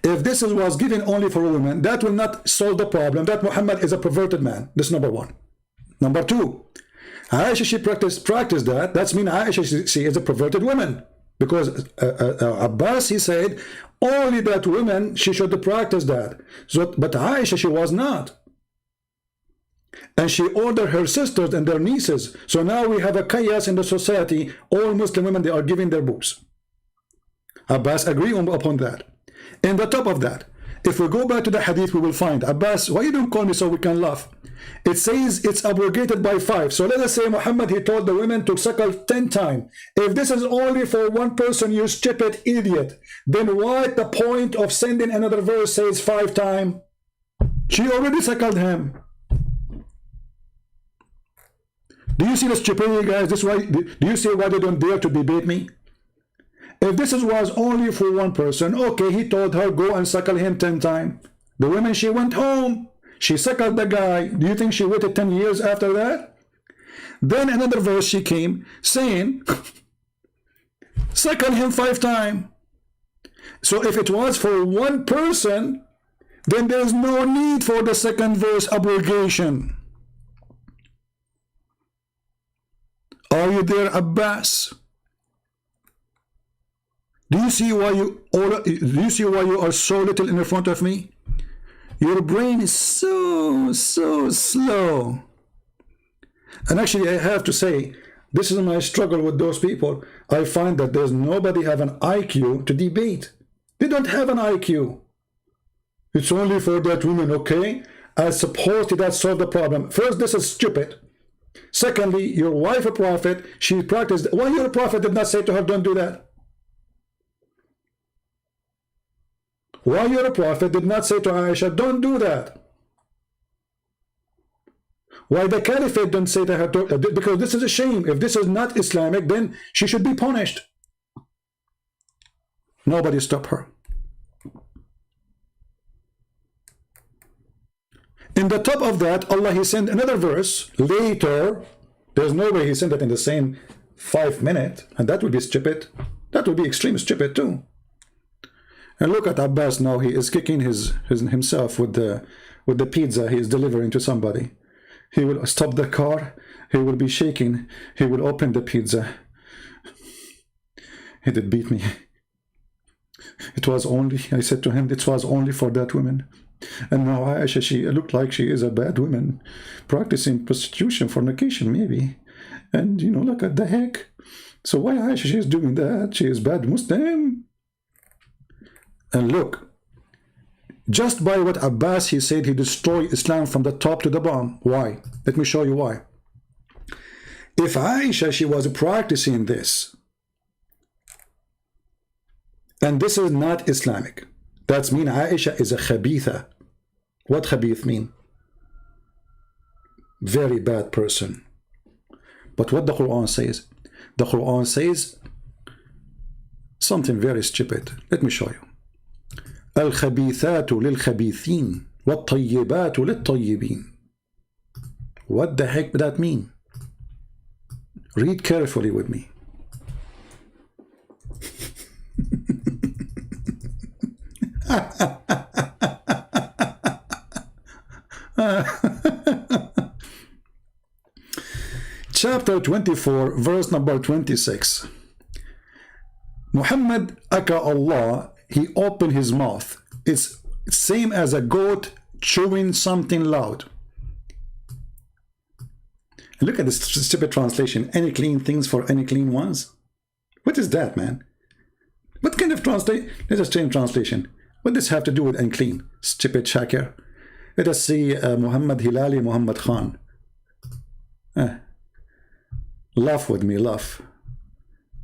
[SPEAKER 1] If this was given only for women, that will not solve the problem that Muhammad is a perverted man. This is number one. Number two, Aisha, she practiced that. That's mean Aisha, she is a perverted woman. Because Abbas, he said, only that women, she should practice that. So, but Aisha, she was not. And she ordered her sisters and their nieces. So now we have a chaos in the society. All Muslim women, they are giving their boobs. Abbas agree upon that. And the top of that, if we go back to the hadith, we will find, Abbas, why you don't call me so we can laugh? It says it's abrogated by 5. So let us say Muhammad, he told the women to suckle 10 times. If this is only for one person, you stupid idiot, then what the point of sending another verse says 5 times? She already suckled him. Do you see the stupidity, guys? This why, do you see why they don't dare to debate me? If this was only for one person, okay, he told her, go and suckle him 10 times. The woman, she went home. She suckled the guy. Do you think she waited 10 years after that? Then another verse she came saying, suckle him 5 times. So if it was for one person, then there's no need for the second verse abrogation. Are you there, Abbas? Do you see why you are so little in front of me? Your brain is so slow. And actually, I have to say, this is my struggle with those people. I find that there's nobody have an IQ to debate. They don't have an IQ. It's only for that woman, okay? I suppose that solve the problem. First, this is stupid. Secondly, your wife a prophet, she practiced. Why your prophet did not say to her, don't do that? Why your prophet did not say to Aisha, don't do that? Why the caliphate don't say to her, because this is a shame. If this is not Islamic, then she should be punished. Nobody stop her. In the top of that, Allah, He sent another verse later. There's no way He sent it in the same 5 minutes, and that would be stupid. That would be extreme stupid too. And look at Abbas now. He is kicking himself with the pizza he is delivering to somebody. He will stop the car. He will be shaking. He will open the pizza. He did beat me. It was only, I said to him, it was only for that woman. And now Aisha, she looked like she is a bad woman, practicing prostitution, fornication maybe. And you know, look at the heck. So why Aisha, she is doing that? She is bad Muslim. And look, just by what Abbas, he said, he destroyed Islam from the top to the bottom. Why? Let me show you why. If Aisha, she was practicing this, and this is not Islamic, that means Aisha is a khabitha. What khabith mean? Very bad person. But what the Quran says? The Quran says something very stupid. Let me show you. الخبيثات للخبيثين والطيبات للطيبين. What the heck does that mean? Read carefully with me. Chapter 24, verse number 26. Muhammad aka Allah, he opened his mouth. It's same as a goat chewing something loud. Look at this stupid translation. Any clean things for any clean ones? What is that, man? What kind of translation? There's a strange translation. What does this have to do with unclean? Stupid Shakir. Let us see Muhammad Hilali Muhammad Khan. Laugh with me, laugh.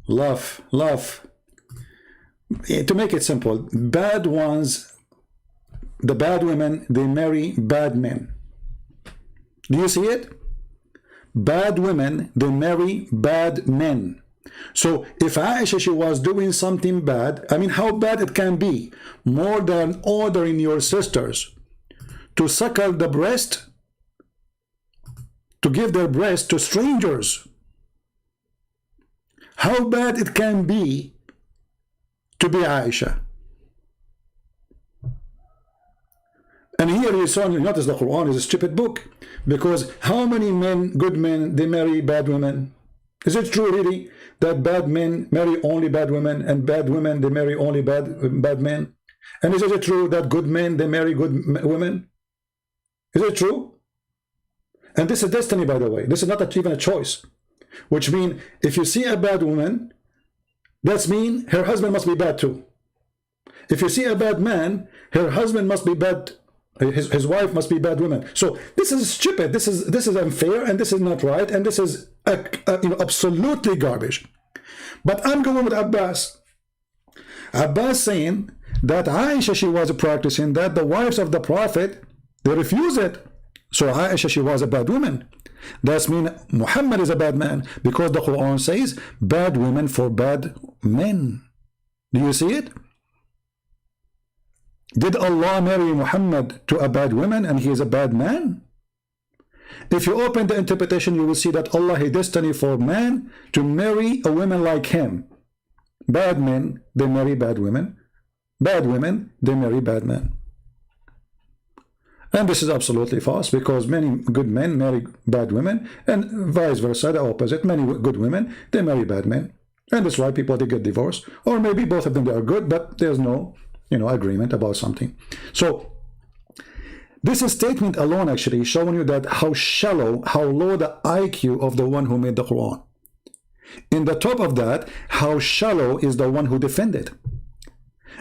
[SPEAKER 1] Laugh, laugh. To make it simple, bad ones, the bad women, they marry bad men. Do you see it? Bad women, they marry bad men. So if Aisha, she was doing something bad, I mean, how bad it can be? More than ordering your sisters to suckle the breast, to give their breast to strangers. How bad it can be to be Aisha. And here you saw, you notice the Quran is a stupid book, because how many men, good men, they marry bad women? Is it true really that bad men marry only bad women, and bad women, they marry only bad men? And is it true that good men, they marry good women? Is it true? And this is destiny, by the way. This is not even a choice. Which means if you see a bad woman, that's mean her husband must be bad too. If you see a bad man, her husband must be bad. His wife must be bad woman. So this is stupid. This is unfair, and this is not right, and this is absolutely garbage. But I'm going with Abbas. Abbas saying that Aisha, she was practicing that the wives of the Prophet, they refuse it. So Aisha, she was a bad woman. That's mean Muhammad is a bad man, because the Quran says bad women for bad men. Do you see it? Did Allah marry Muhammad to a bad woman and he is a bad man? If you open the interpretation, you will see that Allah had destiny for man to marry a woman like him. Bad men, they marry bad women. Bad women, they marry bad men. And this is absolutely false, because many good men marry bad women, and vice versa, the opposite. Many good women, they marry bad men. And that's why people, they get divorced. Or maybe both of them, they are good, but there's no agreement about something. So this is statement alone actually showing you that how shallow, how low the IQ of the one who made the Quran. In the top of that, how shallow is the one who defended.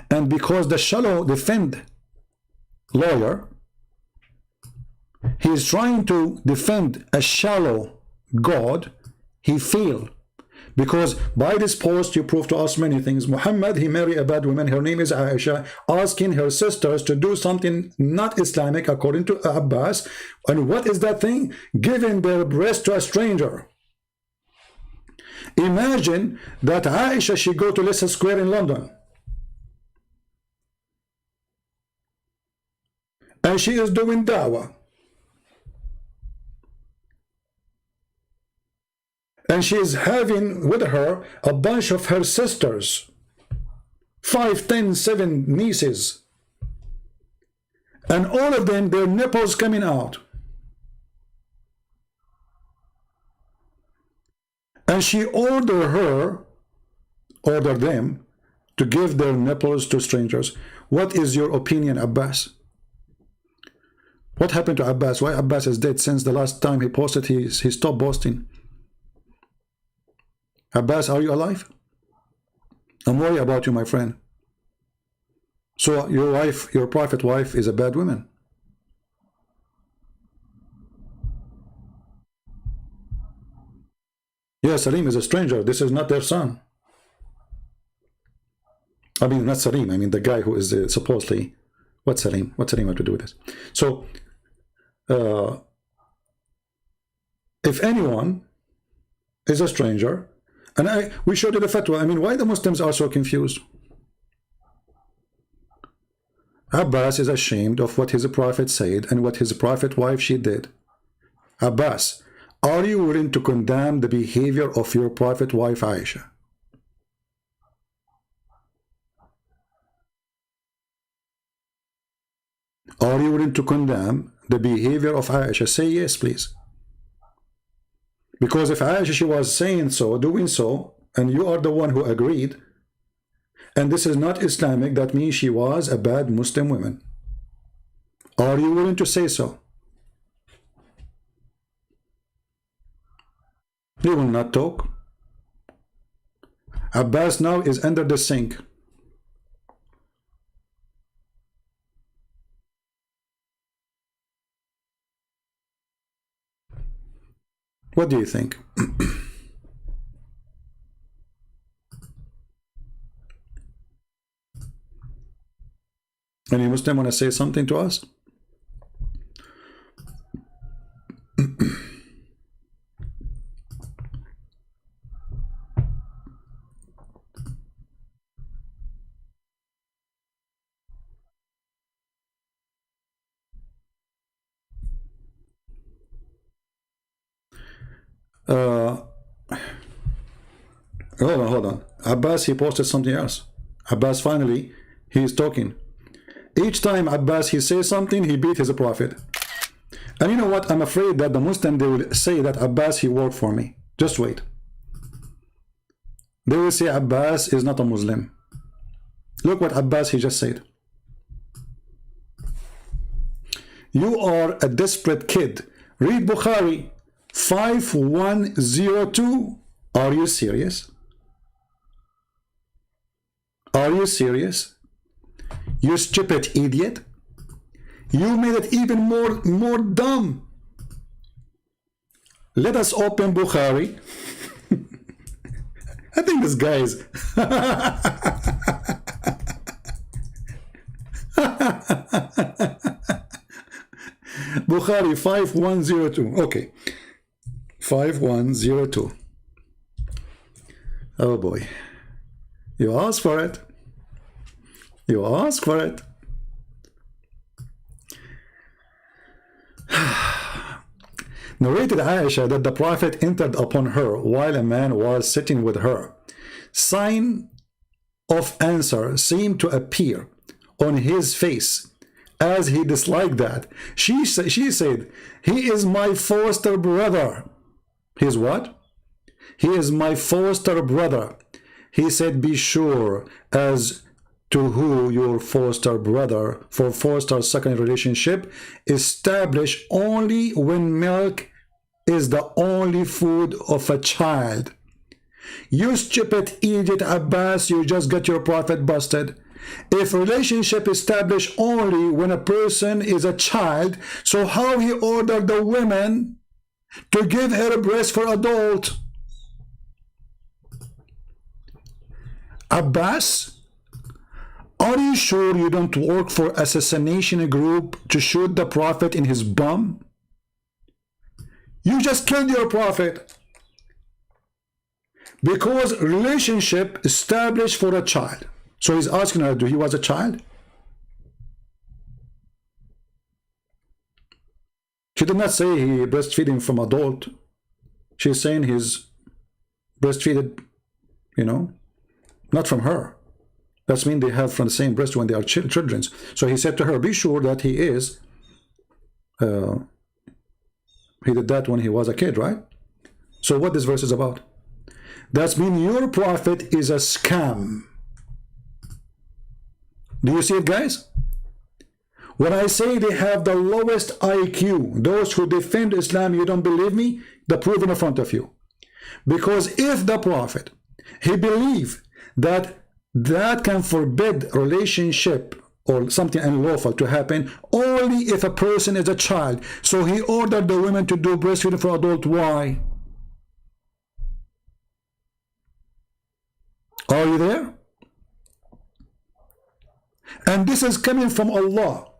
[SPEAKER 1] And because the shallow defend lawyer, he is trying to defend a shallow God, he failed. Because by this post, you prove to us many things. Muhammad, he married a bad woman. Her name is Aisha, asking her sisters to do something not Islamic, according to Abbas. And what is that thing? Giving their breast to a stranger. Imagine that Aisha, she go to Leicester Square in London. And she is doing da'wah. And she is having with her a bunch of her sisters, 5, 10, 7 nieces, and all of them, their nipples coming out. And she ordered them to give their nipples to strangers. What is your opinion, Abbas? What happened to Abbas? Why Abbas is dead? Since the last time he posted, he stopped boasting. Abbas, are you alive? I'm worried about you, my friend. So your wife, your prophet wife, is a bad woman. Yes, Salim is a stranger. This is not their son. I mean, not Salim. I mean, the guy who is supposedly... What's Salim? What's Salim have to do with this? So, if anyone is a stranger... And we showed you the fatwa. I mean, why the Muslims are so confused? Abbas is ashamed of what his prophet said and what his prophet wife she did. Abbas, are you willing to condemn the behavior of your prophet wife Aisha? Are you willing to condemn the behavior of Aisha? Say yes, please. Because if Aisha, she was saying so, doing so, and you are the one who agreed, and this is not Islamic, that means she was a bad Muslim woman. Are you willing to say so? You will not talk. Abbas now is under the sink. What do you think? Any Muslim want to say something to us? Hold on. Abbas, he posted something else. Abbas, finally, he is talking. Each time Abbas, he says something, he beat his prophet. And you know what? I'm afraid that the Muslim, they will say that Abbas, he worked for me. Just wait. They will say Abbas is not a Muslim. Look what Abbas, he just said. You are a desperate kid. Read Bukhari 5102. Are you serious? Are you serious? You stupid idiot. You made it even more dumb. Let us open Bukhari. I think this guy is Bukhari 5102. Okay. 5102. Oh boy. You asked for it. You asked for it. Narrated Aisha that the Prophet entered upon her while a man was sitting with her. Sign of answer seemed to appear on his face as he disliked that. She said, he is my foster brother. His what? He is my foster brother. He said, be sure as to who your foster brother, for foster second relationship established only when milk is the only food of a child. You stupid idiot Abbas, you just got your prophet busted. If relationship established only when a person is a child, so how he ordered the women to give her a breast for adult? Abbas, are you sure you don't work for assassination group to shoot the prophet in his bum? You just killed your prophet because relationship established for a child. So he's asking her, do he was a child? She did not say he breastfeeding from adult. She's saying he's breastfeeded, you know, not from her. That's mean they have from the same breast when they are children. So he said to her, be sure that he is, he did that when he was a kid, right? So what this verse is about? That's mean your prophet is a scam. Do you see it, guys? When I say they have the lowest IQ, those who defend Islam, you don't believe me? The proof in front of you. Because if the prophet, he believed that can forbid relationship or something unlawful to happen only if a person is a child. So he ordered the women to do breastfeeding for adult. Why? Are you there? And this is coming from Allah.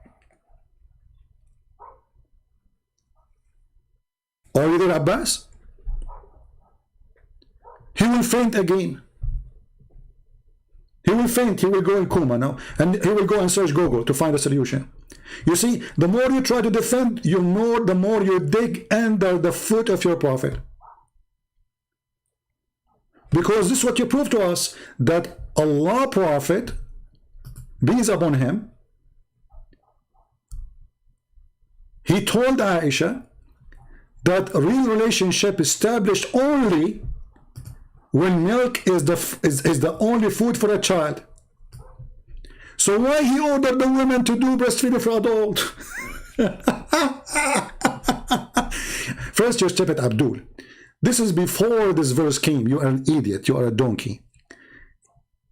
[SPEAKER 1] Are you there, Abbas? He will faint again. He will faint, he will go in coma now, and he will go and search Google to find a solution. You see, the more you try to defend, the more you dig under the foot of your prophet. Because this is what you prove to us, that Allah prophet, peace upon him, he told Aisha that real relationship established only when milk is the only food for a child. So why he ordered the women to do breastfeeding for adult? First, you're stupid, Abdul. This is before this verse came. You are an idiot. You are a donkey.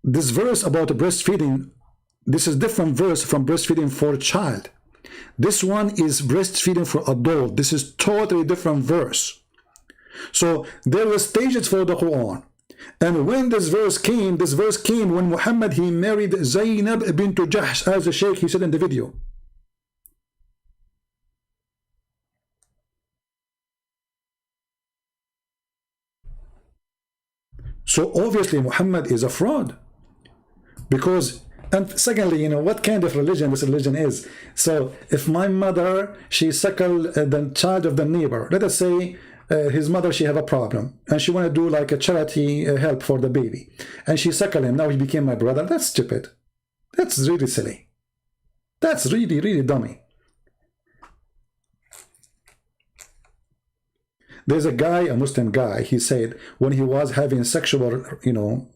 [SPEAKER 1] This verse about breastfeeding, this is different verse from breastfeeding for a child. This one is breastfeeding for adult. This is totally different verse. So there were stages for the Quran. And when this verse came when Muhammad, he married Zainab bint Jahsh, as the Sheikh, he said in the video. So obviously Muhammad is a fraud. Because, and secondly, you know, what kind of religion this religion is? So if my mother, she suckled the child of the neighbor, let us say his mother, she have a problem and she want to do like a charity help for the baby, and she suckled him, now he became my brother. That's stupid. That's really silly. That's really, really dummy. There's a guy, a Muslim guy, he said when he was having sexual, you know,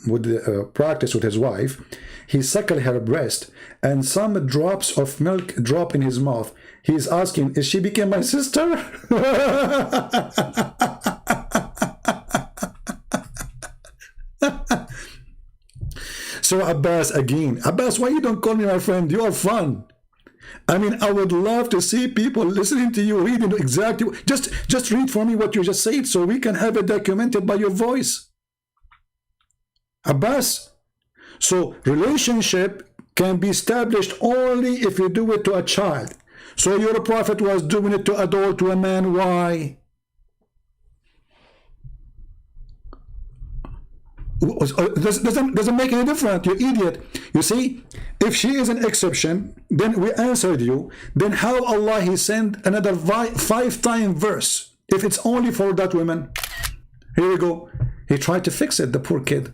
[SPEAKER 1] with practice with his wife, he suckled her breast and some drops of milk drop in his mouth. He's asking, is she became my sister? So Abbas, again, Abbas, why you don't call me my friend? You are fun. I mean, I would love to see people listening to you reading exactly. Just read for me what you just said so we can have it documented by your voice. Abbas. So relationship can be established only if you do it to a child. So your prophet was doing it to adult, to a man. Why? Doesn't make any difference, you idiot. You see, if she is an exception, then we answered you. Then how Allah he sent another 5-time verse if it's only for that woman? Here we go. He tried to fix it, the poor kid.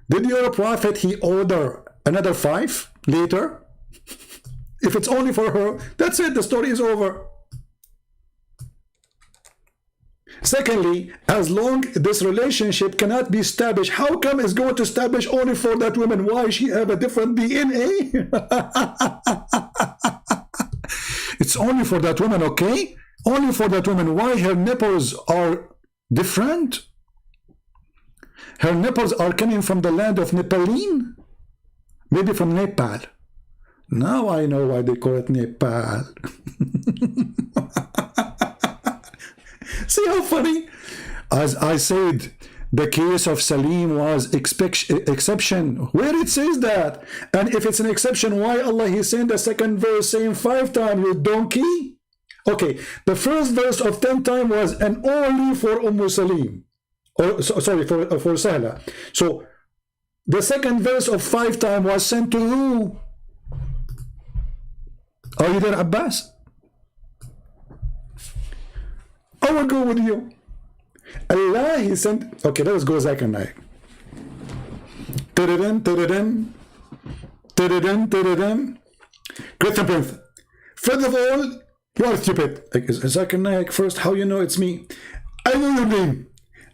[SPEAKER 1] Did your prophet he order another 5 later? If it's only for her, that's it, the story is over. Secondly, as long this relationship cannot be established, how come it's going to establish only for that woman? Why she have a different DNA? It's only for that woman, okay? Only for that woman. Why her nipples are different? Her nipples are coming from the land of Nepaline? Maybe from Nepal. Now I know why they call it Nepal. See how funny? As I said, the case of Salim was exception. Where it says that? And if it's an exception, why Allah he sent a second verse saying 5 times, you donkey? Okay, the first verse of 10 times was and only for Salim. Or sorry, for Sahla. So the second verse of 5 times was sent to who? Are you there, Abbas? I will go with you. Allah he sent. Okay, let us go Zakir Naik. Christian Prince. First of all, you are stupid. Zakir Naik, first, how you know it's me? I know your name.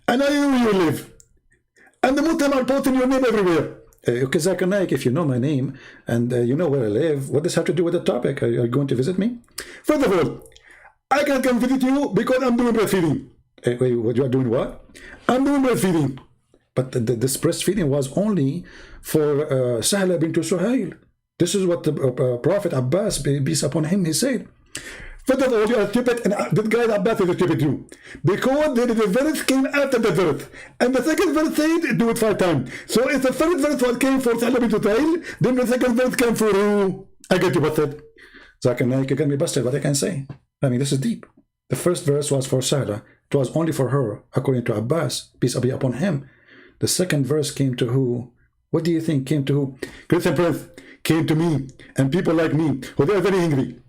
[SPEAKER 1] And I know where you live. And the Muslims are posting your name everywhere. Okay, Zakir Naik, if you know my name and you know where I live, what does have to do with the topic? Are you going to visit me? First of all, I can come visit you because I'm doing breastfeeding. Wait, what you are doing what? I'm doing breastfeeding. But this breastfeeding was only for Sahla bint Suhail. This is what the Prophet Abbas, peace upon him, he said. First of all, you are stupid, and this guy Abbas is stupid too. Because the verse came after the verse. And the second verse said, do it 5 times. So if the first verse came for Sahla bint Suhail, then the second verse came for who? I get you busted. Zakir Naik, you can be busted, what I can say. I mean, this is deep. The first verse was for Sahla. It was only for her, according to Abbas, peace be upon him. The second verse came to who? What do you think came to who? Christian Prince came to me, and people like me, who they are very angry.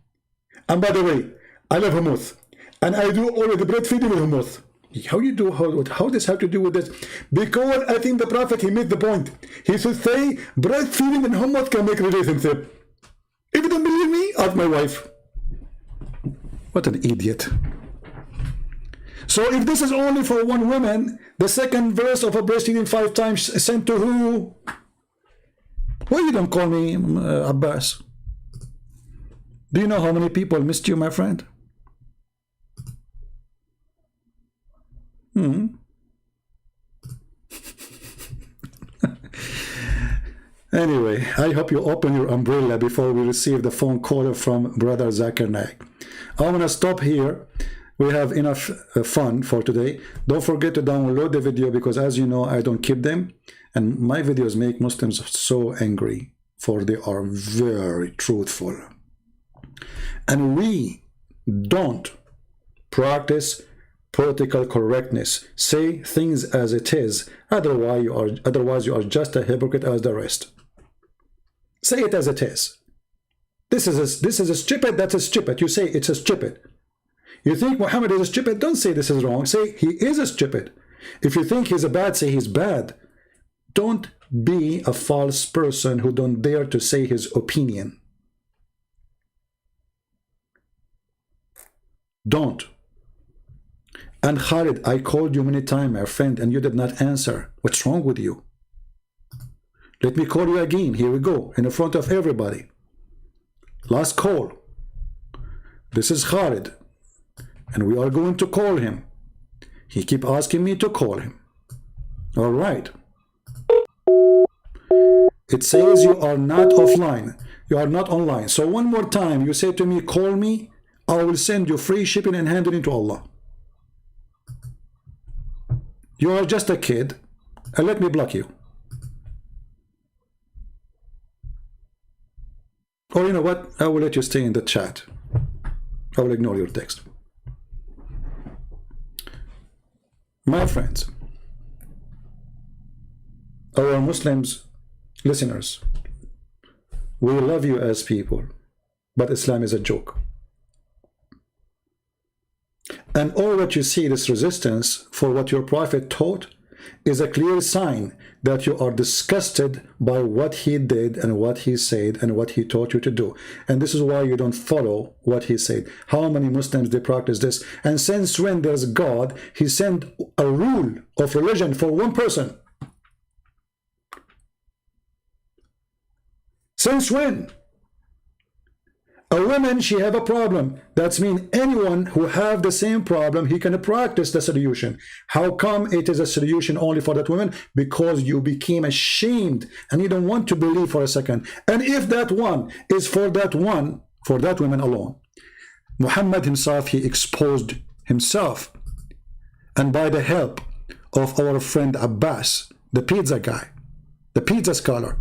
[SPEAKER 1] And by the way, I love hummus. And I do all of the breastfeeding with hummus. How you do, how does have to do with this? Because I think the Prophet, he made the point. He should say, breastfeeding and hummus can make relationship. If you don't believe me, ask my wife. What an idiot. So if this is only for one woman, the second verse of a breastfeeding 5 times sent to who? Why you don't call me Abbas? Do you know how many people missed you, my friend? Anyway, I hope you open your umbrella before we receive the phone call from Brother Zakir Naik. I'm going to stop here we have enough fun for today. Don't forget to download the video, because as you know, I don't keep them, and my videos make Muslims so angry, for they are very truthful. And we don't practice political correctness. Say things as it is, otherwise you are just a hypocrite as the rest. Say it as it is. This is a stupid, that's a stupid. You say it's a stupid. You think Muhammad is a stupid, don't say this is wrong. Say he is a stupid. If you think he's a bad, say he's bad. Don't be a false person who don't dare to say his opinion. Don't. And Khalid, I called you many times, my friend, and you did not answer. What's wrong with you? Let me call you again. Here we go, in front of everybody. Last call. This is Khalid, and we are going to call him. He keep asking me to call him. All right. It says you are not offline. You are not online. So one more time, you say to me, call me. I will send you free shipping and hand it into Allah. You are just a kid, and let me block you. Or you know what? I will let you stay in the chat. I will ignore your text. My friends, our Muslims listeners, we love you as people, but Islam is a joke. And all what you see, this resistance for what your prophet taught, is a clear sign that you are disgusted by what he did and what he said and what he taught you to do. And this is why you don't follow what he said. How many Muslims, they practice this? And since when there's God, he sent a rule of religion for one person. Since when? A woman, she have a problem. That's mean anyone who have the same problem, he can practice the solution. How come it is a solution only for that woman? Because you became ashamed and you don't want to believe for a second. And if that one is for that woman alone, Muhammad himself, he exposed himself. And by the help of our friend Abbas, the pizza guy, the pizza scholar,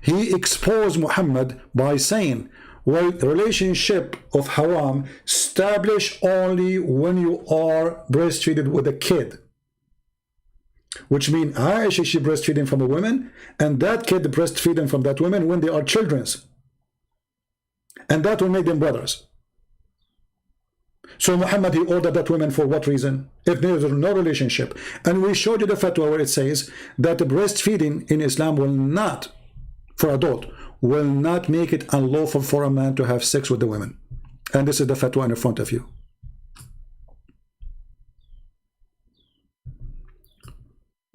[SPEAKER 1] he exposed Muhammad by saying, well, relationship of haram established only when you are breastfeeding with a kid. Which means Aisha, she breastfeeding from a woman, and that kid breastfeeding from that woman when they are children's. And that will make them brothers. So Muhammad, he ordered that woman for what reason? If there is no relationship. And we showed you the fatwa where it says that the breastfeeding in Islam will not, for adult, will not make it unlawful for a man to have sex with the women. And this is the fatwa in front of you.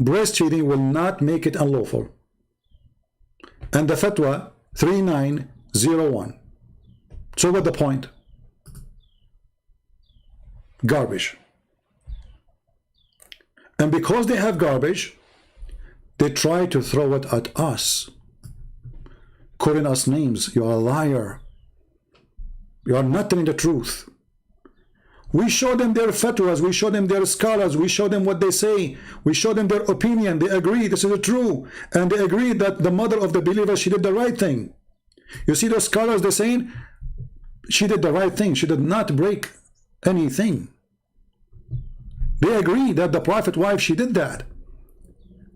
[SPEAKER 1] Breastfeeding will not make it unlawful. And the fatwa 3901. So what's the point? Garbage. And because they have garbage, they try to throw it at us, calling us names. You are a liar. You are not telling the truth. We show them their fatwas, we show them their scholars, we show them what they say, we show them their opinion. They agree this is true, and they agree that the mother of the believer, she did the right thing. You see those scholars, they're saying she did the right thing, she did not break anything. They agree that the prophet wife, she did that,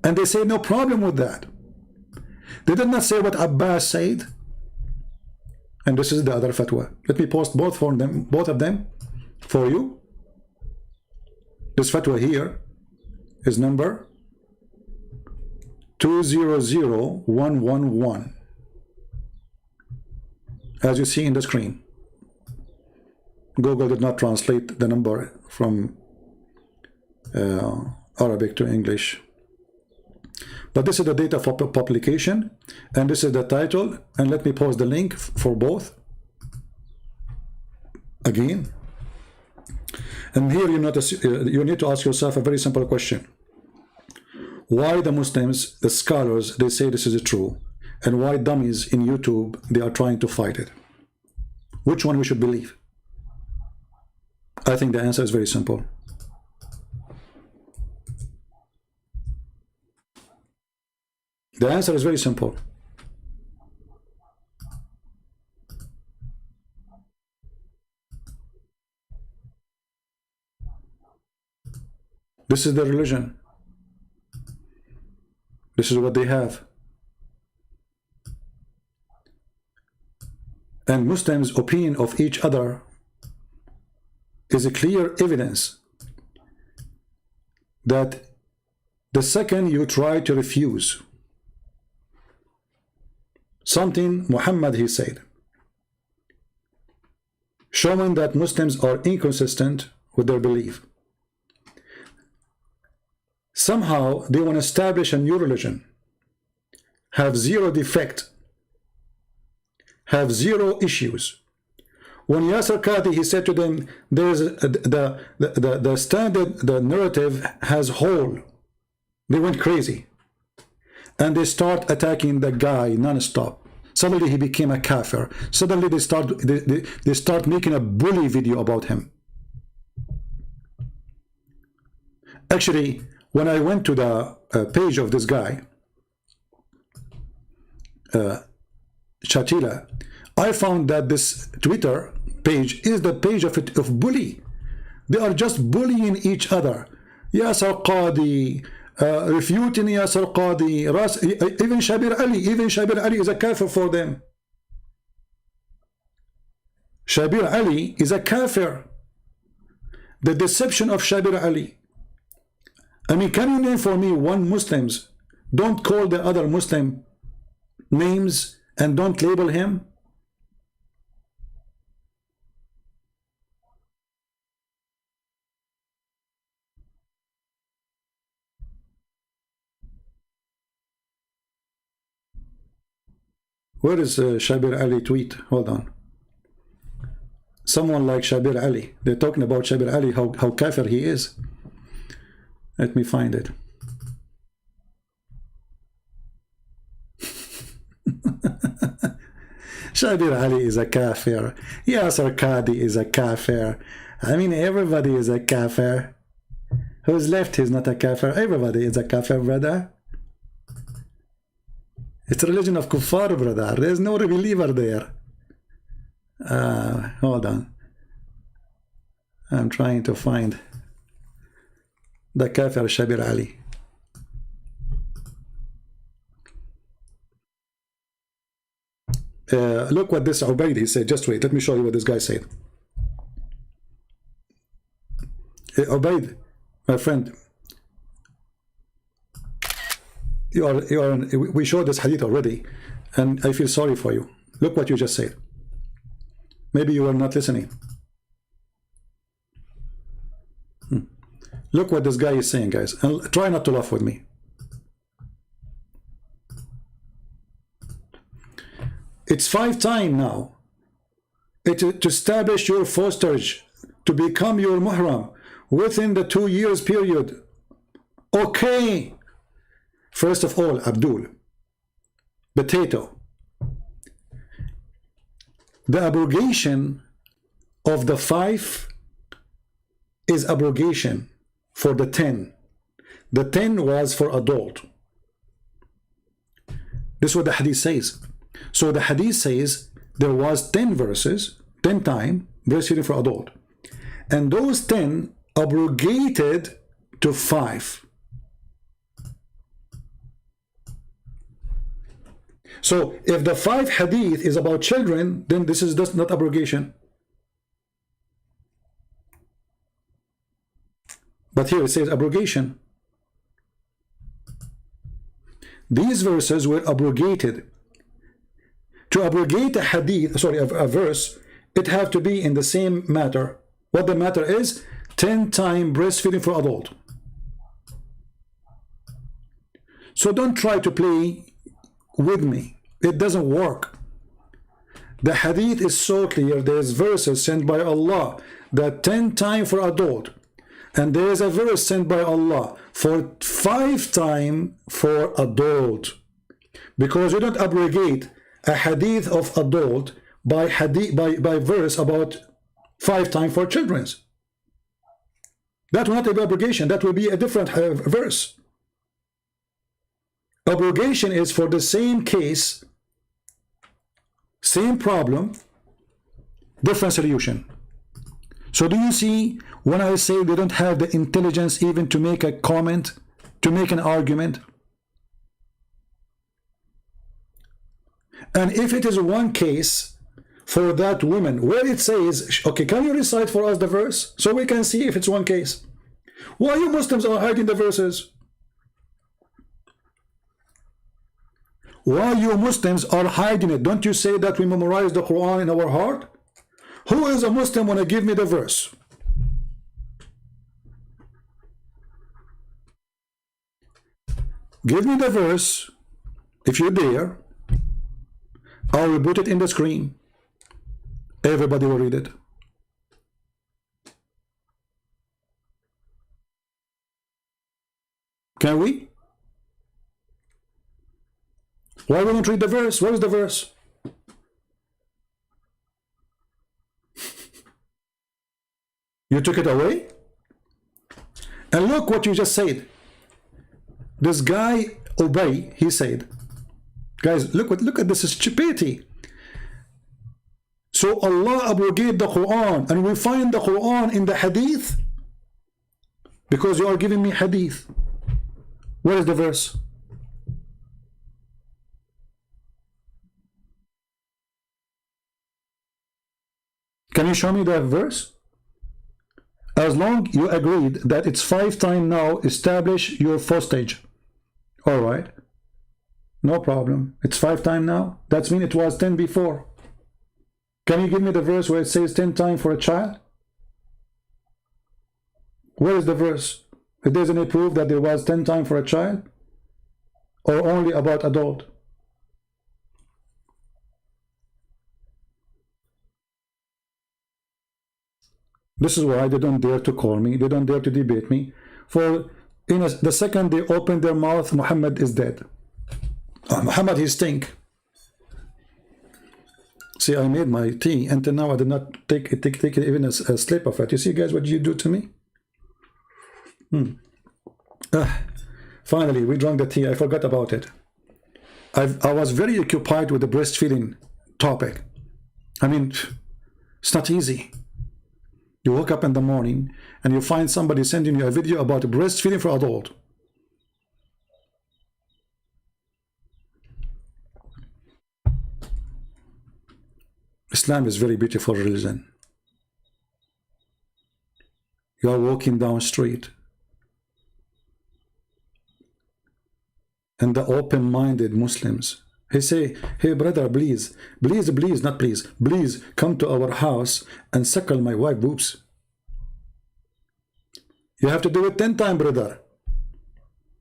[SPEAKER 1] and they say no problem with that. They did not say what Abbas said. And this is the other fatwa. Let me post both of them for you. This fatwa here is number 200111, as you see in the screen. Google did not translate the number from Arabic to English. But this is the date of publication, and this is the title. And let me post the link for both again. And here you need to ask yourself a very simple question. Why the Muslims, the scholars, they say this is true, and why dummies in YouTube, they are trying to fight it? Which one we should believe? I think the answer is very simple. The answer is very simple. This is the religion. This is what they have. And Muslims' opinion of each other is a clear evidence that the second you try to refuse something Muhammad he said, showing that Muslims are inconsistent with their belief, somehow they want to establish a new religion, have zero defect, have zero issues. When Yasir Qadhi, he said to them, there's the standard, the narrative has hole. They went crazy. And they start attacking the guy non-stop. Suddenly he became a kafir. Suddenly they start making a bully video about him. Actually, when I went to the page of this guy, Shatila, I found that this Twitter page is the page of bully. They are just bullying each other. Yasir Qadhi, refuting Yasir Qadhi, even Shabir Ali is a kafir for them. Shabir Ali is a kafir. The deception of Shabir Ali. I mean, can you name for me one Muslims? Don't call the other Muslim names and don't label him. Where is Shabir Ali tweet? Hold on. Someone like Shabir Ali. They're talking about Shabir Ali, how kafir he is. Let me find it. Shabir Ali is a kafir. Yasir Qadhi is a kafir. I mean, everybody is a kafir. Who's left is not a kafir. Everybody is a kafir, brother. It's a religion of kuffar, brother. There's no believer there. Hold on. I'm trying to find the kafir Shabir Ali. Look what this Ubaid he said. Just wait. Let me show you what this guy said. Ubaid, my friend, we showed this hadith already, and I feel sorry for you. Look what you just said. Maybe you were not listening. Look what this guy is saying, guys, and try not to laugh with me. It's 5 times now to establish your fosterage, to become your muhram within the 2 years period. Okay. First of all, Abdul, potato. The abrogation of the 5 is abrogation for the 10. The 10 was for adult. This is what the hadith says. So the hadith says there was 10 verses, 10 times breastfeeding for adult. And those 10 abrogated to 5. So if the 5 hadith is about children, then this is just not abrogation. But here it says abrogation. These verses were abrogated. To abrogate a hadith, sorry, a verse, it have to be in the same matter. What the matter is, 10 times breastfeeding for adult. So don't try to play with me. It doesn't work. The hadith is so clear. There's verses sent by Allah that 10 times for adult, and there is a verse sent by Allah for 5 times for adult, because you don't abrogate a hadith of adult by verse about 5 times for children's. That will not be abrogation. That will be a different verse. Abrogation is for the same case, same problem, different solution. So do you see when I say they don't have the intelligence even to make a comment, to make an argument? And if it is one case for that woman where it says, okay, can you recite for us the verse so we can see if it's one case? Why you Muslims are hiding the verses? Why you Muslims are hiding it? Don't you say that we memorize the Quran in our heart? Who is a Muslim want to give me the verse? Give me the verse if you dare. I will put it in the screen. Everybody will read it. Can we? Why we don't read the verse? Where is the verse? You took it away? And look what you just said. This guy, Ubay, he said, guys, look at this stupidity. So Allah abrogate the Quran, and we find the Quran in the Hadith because you are giving me Hadith. Where is the verse? Can you show me that verse? As long you agreed that it's 5 times now, establish your postage. All right. No problem. It's 5 times now. That means it was 10 before. Can you give me the verse where it says 10 times for a child? Where is the verse? If there's any proof that there was 10 times for a child? Or only about adult? This is why they don't dare to call me. They don't dare to debate me. For the second they open their mouth, Muhammad is dead. Muhammad, he stink. See, I made my tea until now I did not take even a slip of it. You see, guys, what you do to me? Finally, we drank the tea. I forgot about it. I was very occupied with the breastfeeding topic. I mean, it's not easy. You wake up in the morning and you find somebody sending you a video about breastfeeding for adult. Islam is very beautiful religion. You are walking down the street and the open-minded Muslims, he say, hey brother, please, not please, please come to our house and suckle my wife boobs. You have to do it 10 times, brother.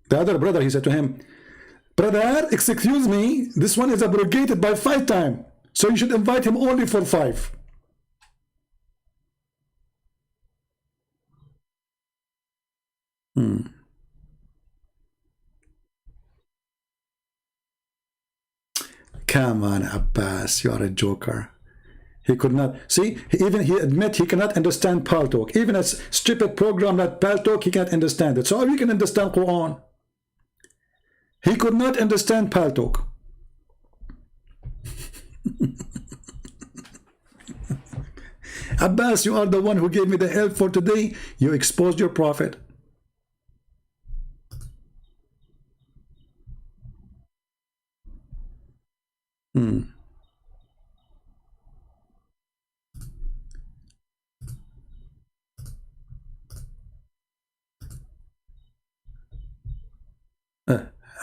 [SPEAKER 1] The other brother, he said to him, brother, excuse me, this one is abrogated by 5 times. So you should invite him only for 5. Come on, Abbas, you are a joker. He could not see, even he admit he cannot understand Paltalk. Even a stupid program like Paltalk, he can't understand it. So how you can understand Quran? He could not understand Paltalk. Abbas, you are the one who gave me the help for today. You exposed your prophet.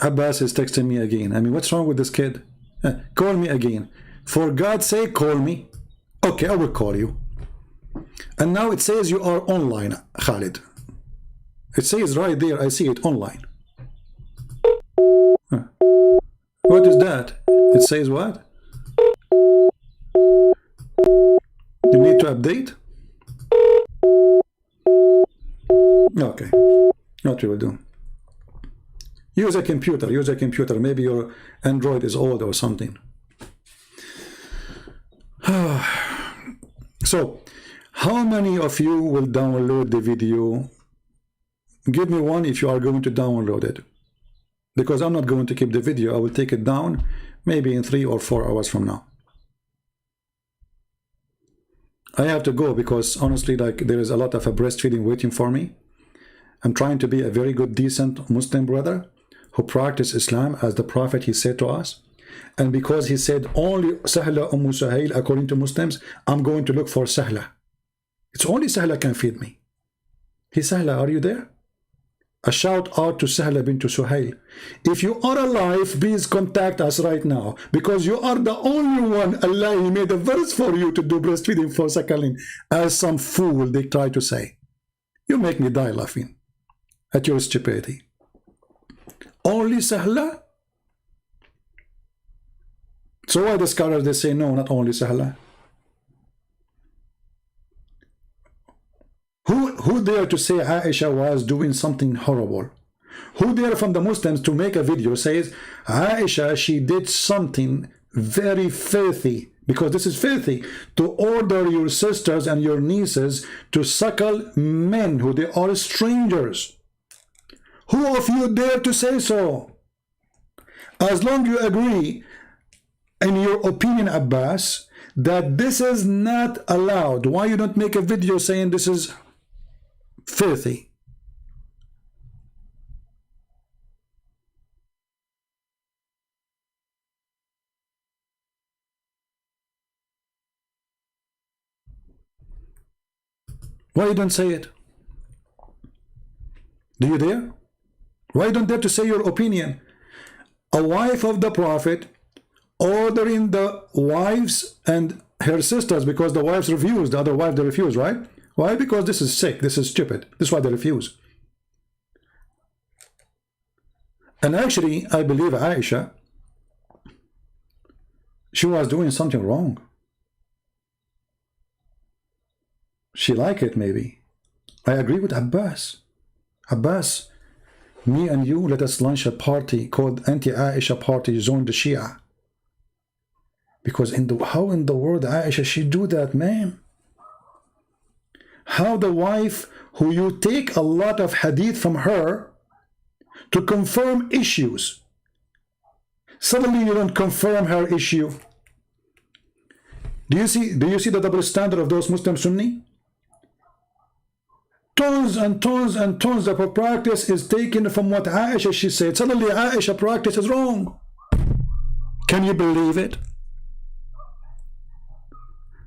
[SPEAKER 1] Abbas is texting me again. I mean, what's wrong with this kid? Call me again. For God's sake, call me. Okay, I will call you. And now it says you are online, Khalid. It says right there, I see it online. What is that? It says what? You need to update? Okay. What we will do? Use a computer. Use a computer. Maybe your Android is old or something. So, how many of you will download the video give me one if you are going to download it, because I'm not going to keep the video. I will take it down maybe in 3 or 4 hours from now. I have to go because honestly, like, there is a lot of breastfeeding waiting for me. I'm trying to be a very good, decent Muslim brother who practice Islam as the Prophet he said to us. And because he said only Sahla Suhail according to Muslims, I'm going to look for Sahla. It's only Sahla can feed me. Hey Sahla, are you there? A shout out to Sahla bint Suhail. If you are alive, please contact us right now, because you are the only one Allah He made a verse for you to do breastfeeding for Sakalin, as some fool they try to say. You make me die laughing at your stupidity. Only Sahla? So why the scholars they say no, not only Sahla? Who dare to say Aisha was doing something horrible? Who dare from the Muslims to make a video says Aisha, she did something very filthy, because this is filthy, to order your sisters and your nieces to suckle men who they are strangers? Who of you dare to say so? As long you agree in your opinion, Abbas, that this is not allowed, why you don't make a video saying this is filthy? Why you don't say it? Do you dare? Why you don't dare to say your opinion? A wife of the Prophet ordering the wives and her sisters, because the wives refused, the other wife they refused, right? Why? Because this is sick, this is stupid. This is why they refuse. And actually, I believe Aisha, she was doing something wrong. She liked it, maybe. I agree with Abbas. Abbas, me and you, let us launch a party called Anti-Aisha Party, Zone the Shia. Because how in the world Aisha she do that, man? How the wife who you take a lot of hadith from her to confirm issues, suddenly you don't confirm her issue? Do you see the double standard of those Muslim Sunni? Tons and tons and tons of her practice is taken from what Aisha she said. Suddenly Aisha practice is wrong. Can you believe it?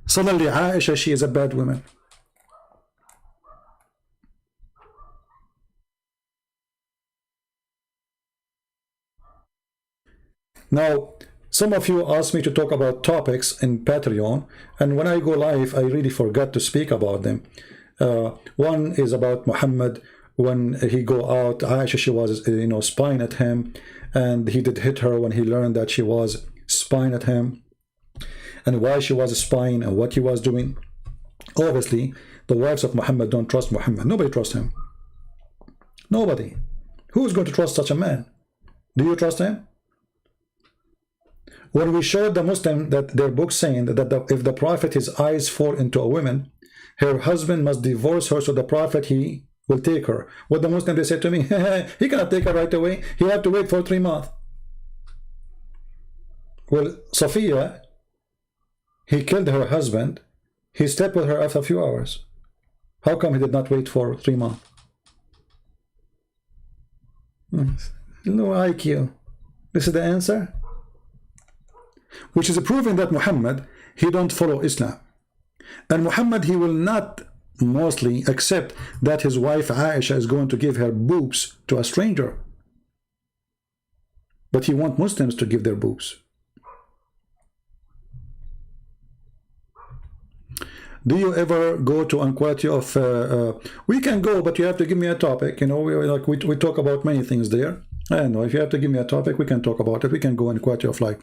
[SPEAKER 1] Suddenly Aisha she is a bad woman. Now, some of you asked me to talk about topics in Patreon, and when I go live, I really forgot to speak about them. One is about Muhammad. When he go out, Aisha, she was, spying at him, and he did hit her when he learned that she was spying at him, and why she was spying and what he was doing. Obviously, the wives of Muhammad don't trust Muhammad. Nobody trusts him. Nobody. Who is going to trust such a man? Do you trust him? When we showed the Muslim that their book saying that if the Prophet his eyes fall into a woman, her husband must divorce her, so the Prophet he will take her. What the Muslim they said to me, he cannot take her right away. He have to wait for 3 months. Well, Safiya, he killed her husband. He slept with her after a few hours. How come he did not wait for 3 months? No IQ. This is the answer. Which is proving that Muhammad, he don't follow Islam. And Muhammad, he will not mostly accept that his wife Aisha is going to give her boobs to a stranger. But he wants Muslims to give their boobs. Do you ever go to inquiry of we can go, but you have to give me a topic. We talk about many things there. I don't know, if you have to give me a topic, we can talk about it. We can go inquiry of like.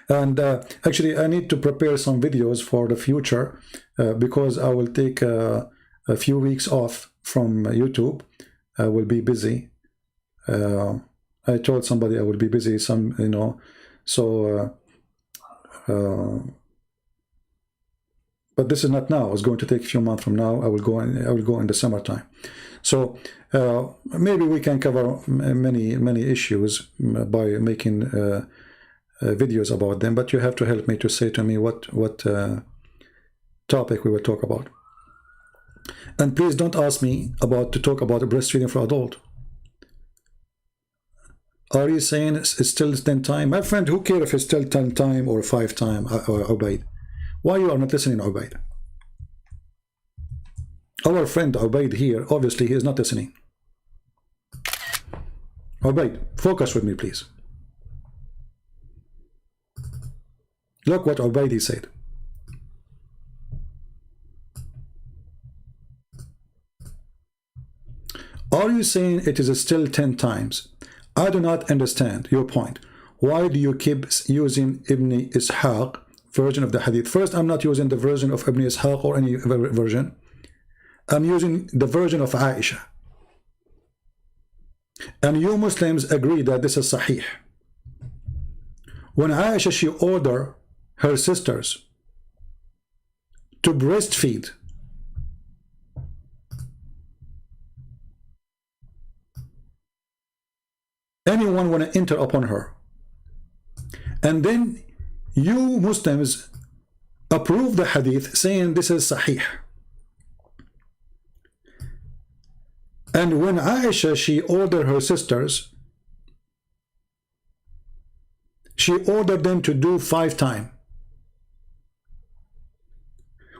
[SPEAKER 1] And actually, I need to prepare some videos for the future because I will take a few weeks off from YouTube. I will be busy. I told somebody I will be busy. but this is not now. It's going to take a few months from now. I will go in the summertime. So maybe we can cover many issues by making videos about them, but you have to help me to say to me what topic we will talk about. And please don't ask me to talk about breastfeeding for adult. Are you saying it's still 10 time? My friend, who cares if it's still 10 time or 5 time, Ubaid? Why you are not listening, Ubaid? Our friend Ubaid here, obviously he is not listening. Ubaid, focus with me, please. Look what Ubaid said. Are you saying it is still 10 times? I do not understand your point. Why do you keep using Ibn Ishaq version of the hadith? First, I'm not using the version of Ibn Ishaq or any version. I'm using the version of Aisha. And you Muslims agree that this is sahih. When Aisha, she ordered her sisters to breastfeed, anyone want to enter upon her, and then you Muslims approve the hadith saying this is sahih. And when Aisha, she ordered her sisters, she ordered them to do 5 times,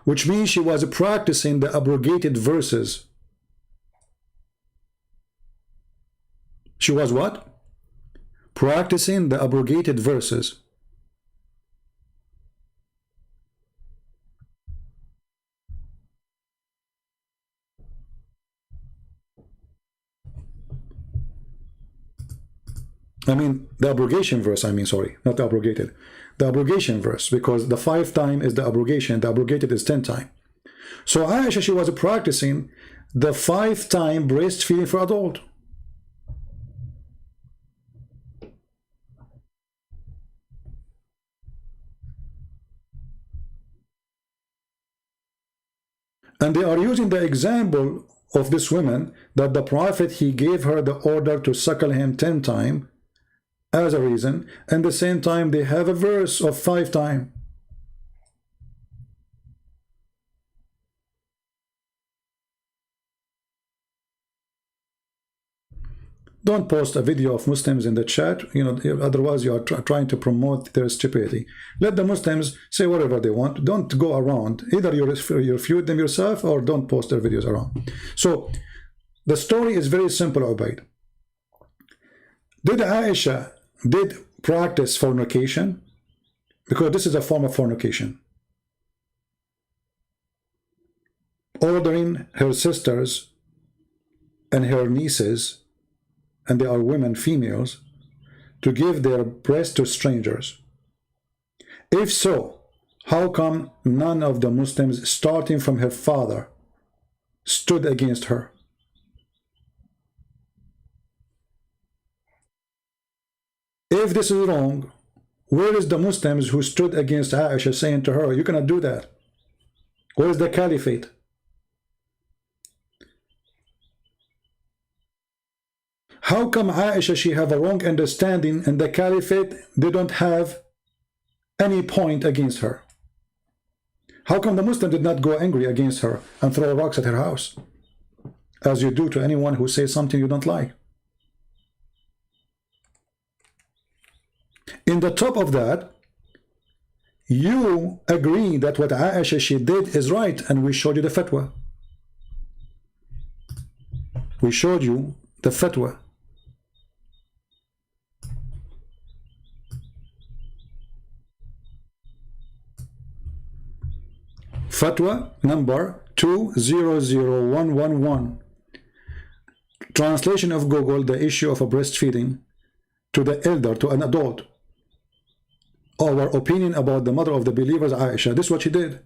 [SPEAKER 1] which means she was practicing the abrogated verses. She was what? Practicing the abrogated verses. I mean the abrogation verse, sorry, not the abrogated. The abrogation verse, because the 5 time is the abrogation, the abrogated is 10 time. So Aisha, she was practicing the 5 time breastfeeding for adult. And they are using the example of this woman that the Prophet, he gave her the order to suckle him 10 times as a reason, and the same time they have a verse of 5 times. Don't post a video of Muslims in the chat, otherwise you are trying to promote their stupidity. Let the Muslims say whatever they want. Don't go around. Either you refute them yourself or don't post their videos around. So the story is very simple, Ubaid. Did Aisha practice fornication? Because this is a form of fornication. Ordering her sisters and her nieces, and they are women, females, to give their breast to strangers. If so, how come none of the Muslims, starting from her father, stood against her? If this is wrong, where is the Muslims who stood against Aisha, saying to her, you cannot do that? Where is the caliphate? How come Aisha, she have a wrong understanding, and the caliphate, they don't have any point against her? How come the Muslim did not go angry against her and throw rocks at her house, as you do to anyone who says something you don't like? In the top of that, you agree that what Aisha, she did is right, and we showed you the fatwa. We showed you the fatwa. Fatwa number 200111. Translation of Google, the issue of a breastfeeding to the elder, to an adult. Our opinion about the mother of the believers, Aisha. This is what she did.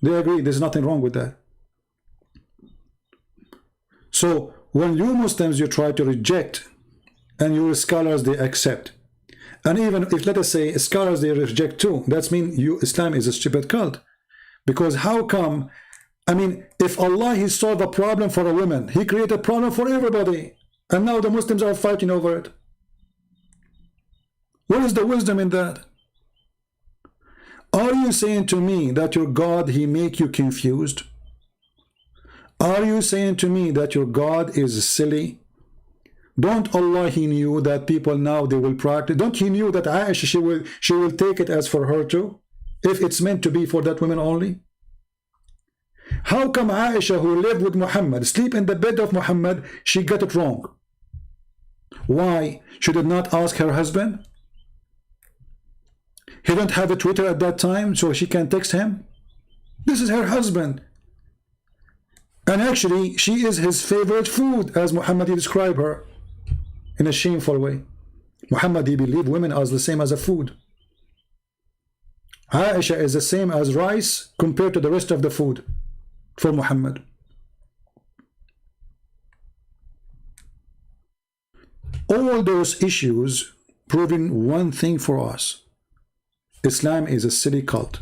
[SPEAKER 1] They agree, there's nothing wrong with that. So when you Muslims, you try to reject, and your scholars, they accept. And even if, let us say, scholars, they reject too, that means Islam is a stupid cult. Because how come, I mean, if Allah, he solved a problem for a woman, he created a problem for everybody, and now the Muslims are fighting over it. What is the wisdom in that? Are you saying to me that your God, he make you confused? Are you saying to me that your God is silly? Don't Allah, he knew that people now they will practice? Don't he knew that Aisha, she will take it as for her too, if it's meant to be for that woman only? How come Aisha, who lived with Muhammad, sleep in the bed of Muhammad, she got it wrong? Why? She did not ask her husband? He didn't have a Twitter at that time, so she can text him? This is her husband. And actually, she is his favorite food, as Muhammad described her, in a shameful way. Muhammad, he believed women as the same as a food. Aisha is the same as rice compared to the rest of the food for Muhammad. All those issues proving one thing for us. Islam is a silly cult.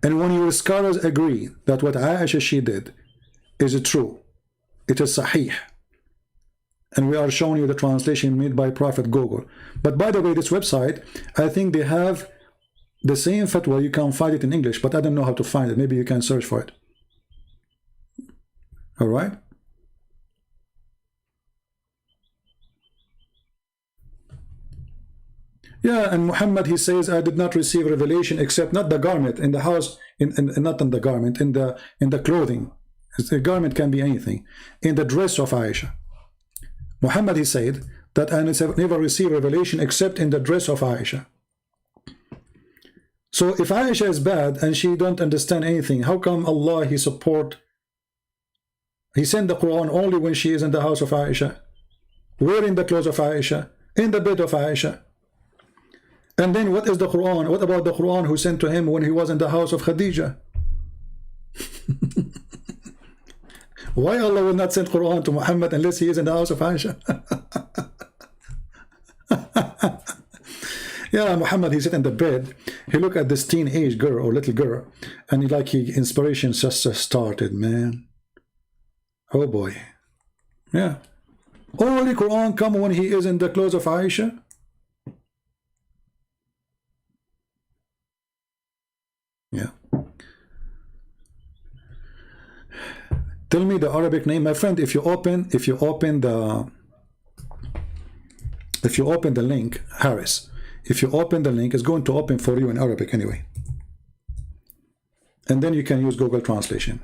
[SPEAKER 1] And when your scholars agree that what Aisha she did is true, it is sahih, and we are showing you the translation made by Prophet Google. But by the way, this website, I think they have the same fatwa. You can find it in English, but I don't know how to find it. Maybe you can search for it. All right. Yeah, and Muhammad, he says, I did not receive revelation except not the garment in the house, not in the garment, in the clothing. The garment can be anything. In the dress of Aisha. Muhammad, he said that I never received revelation except in the dress of Aisha. So if Aisha is bad and she don't understand anything, how come Allah, he sent the Quran only when she is in the house of Aisha, wearing the clothes of Aisha, in the bed of Aisha? And then what is the Quran? What about the Quran who sent to him when he was in the house of Khadija? Why Allah will not send Quran to Muhammad unless he is in the house of Aisha? Yeah, Muhammad, he sit in the bed, he look at this teenage girl or little girl, and inspiration just started, man. Oh boy. Yeah. Only Quran come when he is in the clothes of Aisha. Yeah. Tell me the Arabic name, my friend. If you open the link, Harris, if you open the link, it's going to open for you in Arabic anyway, and then you can use Google Translation.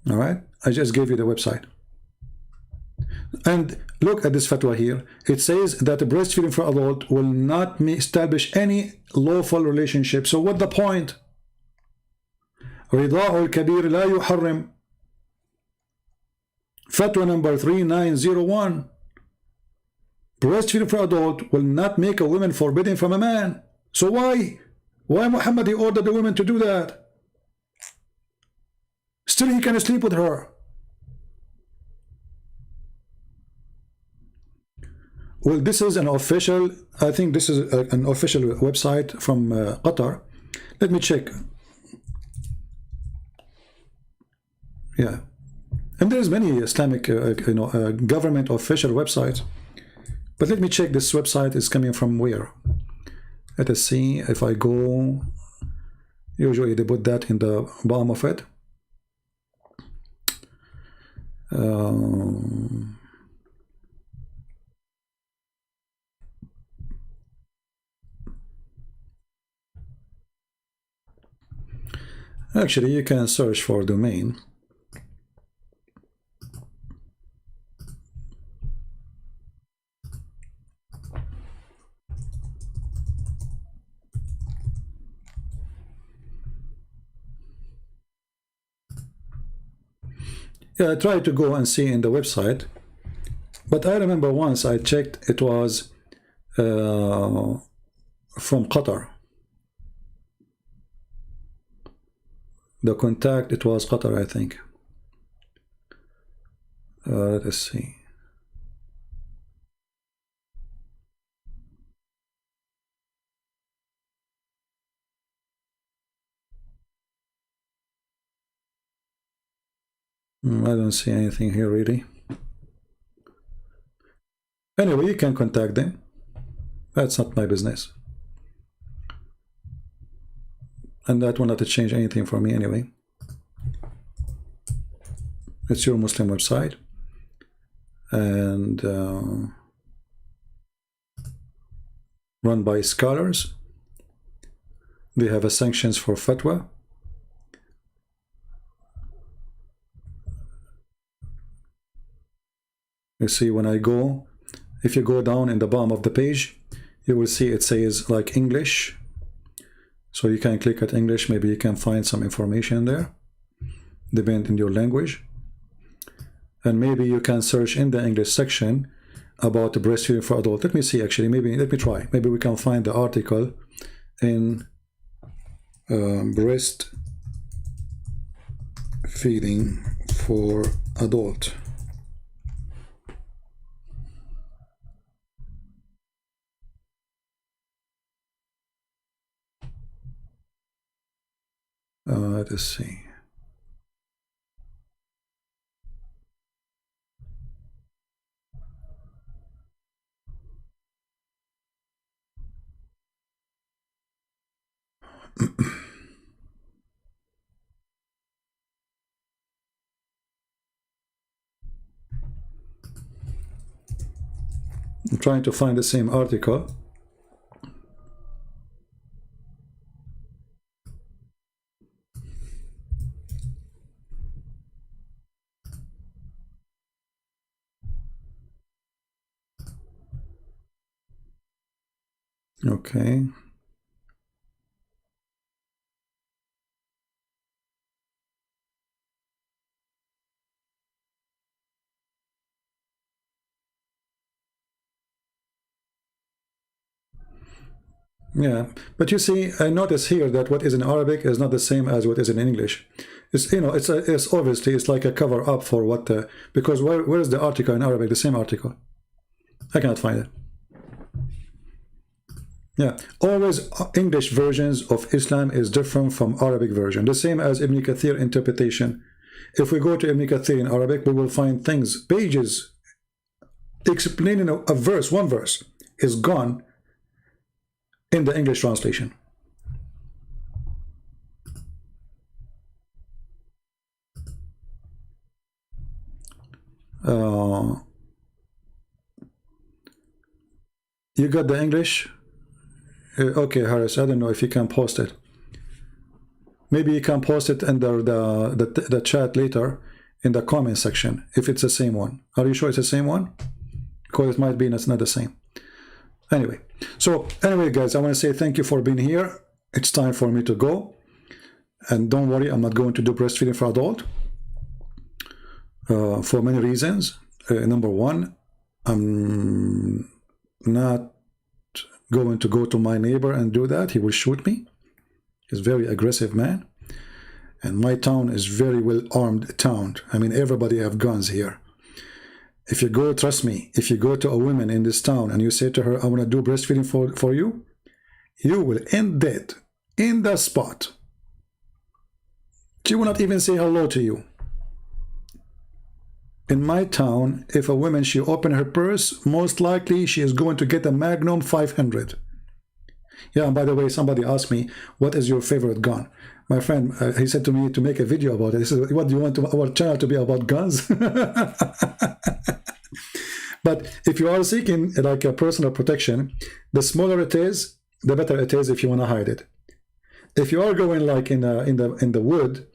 [SPEAKER 1] All right, I just gave you the website, and look at this fatwa here. It says that breastfeeding for adult will not establish any lawful relationship. So what the point? رضاع الكبير لا يحرم. Fatwa number 3901. Breastfeeding for adult will not make a woman forbidden from a man. So why Muhammad, he ordered the women to do that? Still he can sleep with her. Well, this is an official, I think this is an official website from Qatar. Let me check. Yeah, and there's many Islamic government official websites, but let me check this website is coming from where. Let us see. If I go, usually they put that in the bottom of it. Actually, you can search for domain. Yeah, I tried to go and see in the website, but I remember once I checked, it was from Qatar. The contact, it was Qatar, I think. Let us see. I don't see anything here really. Anyway, you can contact them. That's not my business. And that will not change anything for me anyway. It's your Muslim website. And run by scholars. They have a sanctions for fatwa. You see, when I go, if you go down in the bottom of the page, you will see it says like English. So you can click at English, maybe you can find some information there, depending on your language. And maybe you can search in the English section about breastfeeding for adults. Let me see, actually, let me try. Maybe we can find the article in breastfeeding for adult. Let us see. I'm trying to find the same article. Okay. Yeah, but you see, I notice here that what is in Arabic is not the same as what is in English. It's, you know, it's obviously it's like a cover up for what because where is the article in Arabic? The same article. I cannot find it. Yeah, always English versions of Islam is different from Arabic version. The same as Ibn Kathir interpretation. If we go to Ibn Kathir in Arabic, we will find things, pages explaining a verse, one verse is gone in the English translation. You got the English? Okay, Harris, I don't know if you can post it. Maybe you can post it under the chat later in the comment section if it's the same one. Are you sure it's the same one? Because it might be it's not the same. Anyway, guys, I want to say thank you for being here. It's time for me to go. And don't worry, I'm not going to do breastfeeding for adult for many reasons. Number one, I'm not going to go to my neighbor and do that. He will shoot me. He's a very aggressive man. And my town is very well armed town. I mean, everybody have guns here. If you go, trust me, if you go to a woman in this town and you say to her, I want to do breastfeeding for you, you will end dead in the spot. She will not even say hello to you. In my town, if a woman, she open her purse, most likely she is going to get a Magnum 500. Yeah, and by the way, somebody asked me, what is your favorite gun? My friend, he said to me to make a video about it. He said, what do you want our channel to be about, guns? But if you are seeking like a personal protection, the smaller it is, the better it is if you want to hide it. If you are going like in the wood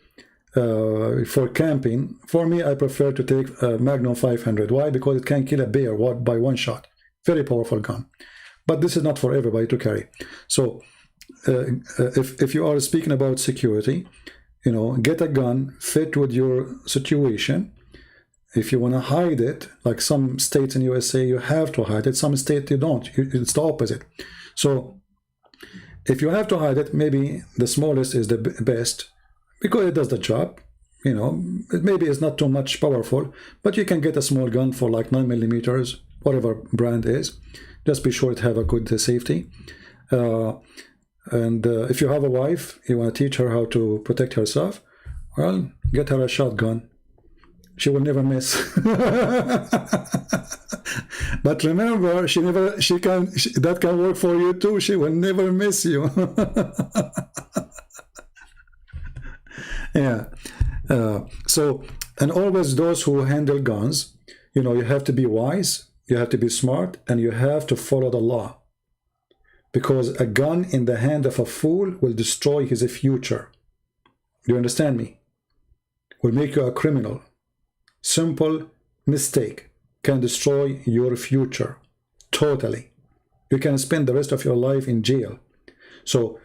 [SPEAKER 1] for camping, for me, I prefer to take a Magnum 500. Why? Because it can kill a bear by one shot. Very powerful gun. But this is not for everybody to carry. So if you are speaking about security, you know, get a gun fit with your situation. If you want to hide it, like some states in USA, you have to hide it. Some states you don't. It's the opposite. So if you have to hide it, maybe the smallest is the best because it does the job. You know, maybe it's not too much powerful, but you can get a small gun for like 9mm, whatever brand is. Just be sure to have a good safety. And if you have a wife, you want to teach her how to protect herself, well, get her a shotgun. she will never miss. But remember, that can work for you too. She will never miss you. Yeah. So, and always those who handle guns, you know, you have to be wise, you have to be smart, and you have to follow the law. Because a gun in the hand of a fool will destroy his future. Do you understand me? Will make you a criminal. Simple mistake can destroy your future totally. You can spend the rest of your life in jail. So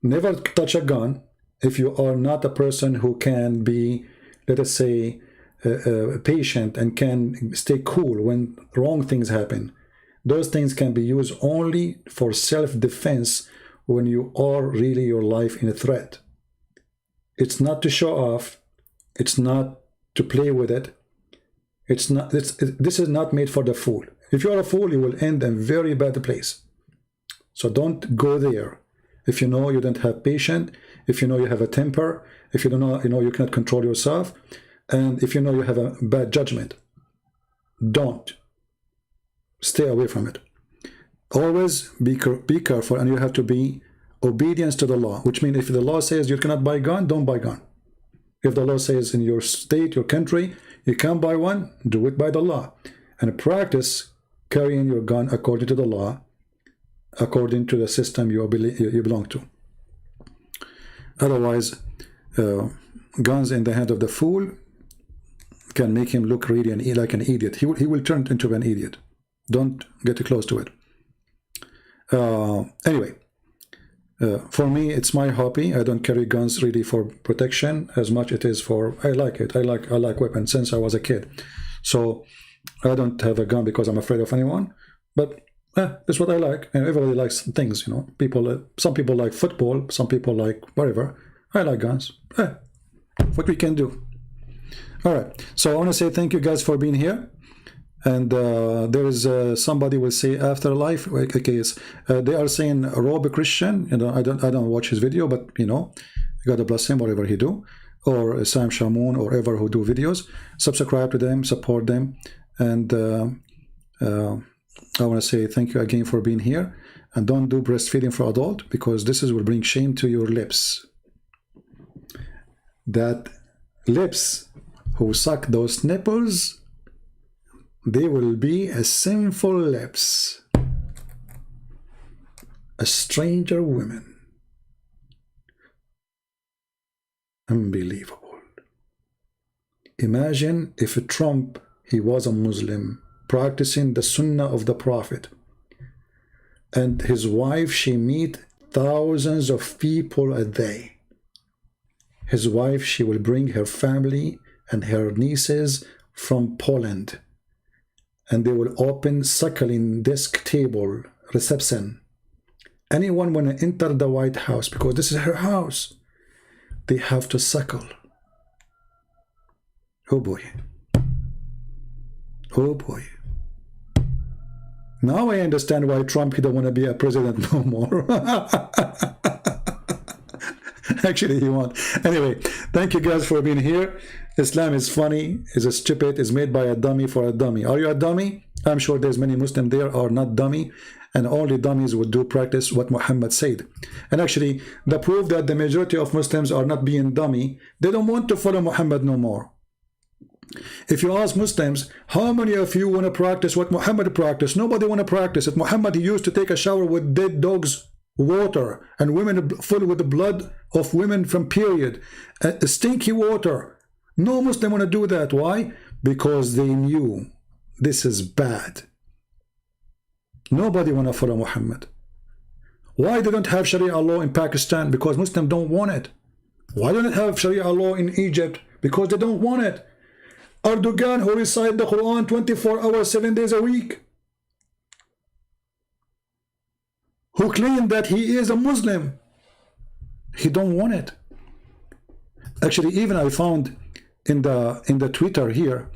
[SPEAKER 1] never touch a gun if you are not a person who can be, let us say, patient and can stay cool when wrong things happen. Those things can be used only for self-defense when you are really your life in a threat. It's not to show off. It's not to play with it. It's not. This is not made for the fool. If you are a fool, you will end in a very bad place. So don't go there. If you know you don't have patience, if you know you have a temper, if you don't know, you know you cannot control yourself, and if you know you have a bad judgment, don't. Stay away from it. Always be careful, and you have to be obedience to the law, which means if the law says you cannot buy gun, don't buy gun. If the law says in your state, your country, you can't buy one, do it by the law. And practice carrying your gun according to the law, according to the system you belong to. Otherwise, guns in the hand of the fool can make him look really like an idiot. He will turn into an idiot. Don't get too close to it. Anyway, for me, it's my hobby. I don't carry guns really for protection as much it is for, I like it. I like weapons since I was a kid. So I don't have a gun because I'm afraid of anyone, but that's what I like. And everybody likes things, you know. Some people like football, some people like whatever. I like guns. What we can do. All right. So I want to say thank you guys for being here. And there is somebody will say afterlife. Okay, they are saying Rob Christian. You know, I don't watch his video, but you know, God bless him, whatever he do, or Sam Shamoun, or ever who do videos. Subscribe to them, support them, and I want to say thank you again for being here. And don't do breastfeeding for adult, because this will bring shame to your lips. That lips who suck those nipples, they will be a sinful lips, a stranger woman. Unbelievable. Imagine if Trump, he was a Muslim, practicing the Sunnah of the Prophet, and his wife, she meet thousands of people a day. His wife, she will bring her family and her nieces from Poland, and they will open suckling desk table reception. Anyone want to enter the White House, because this is her house, they have to suckle. Oh boy. Oh boy. Now I understand why Trump, he don't want to be a president no more. Actually, he won't. Anyway, thank you guys for being here. Islam is funny, is stupid, is made by a dummy for a dummy. Are you a dummy? I'm sure there's many Muslims there are not dummy, and only dummies would do practice what Muhammad said. And actually, the proof that the majority of Muslims are not being dummy, they don't want to follow Muhammad no more. If you ask Muslims, how many of you want to practice what Muhammad practiced? Nobody want to practice it. Muhammad, he used to take a shower with dead dogs' water, and women full with the blood of women from period, stinky water. No Muslim want to do that. Why? Because they knew this is bad. Nobody want to follow Muhammad. Why they don't have Sharia law in Pakistan? Because Muslims don't want it. Why don't they have Sharia law in Egypt? Because they don't want it. Erdogan, who recite the Quran 24 hours, 7 days a week, who claimed that he is a Muslim, he don't want it. Actually, even I found in the Twitter here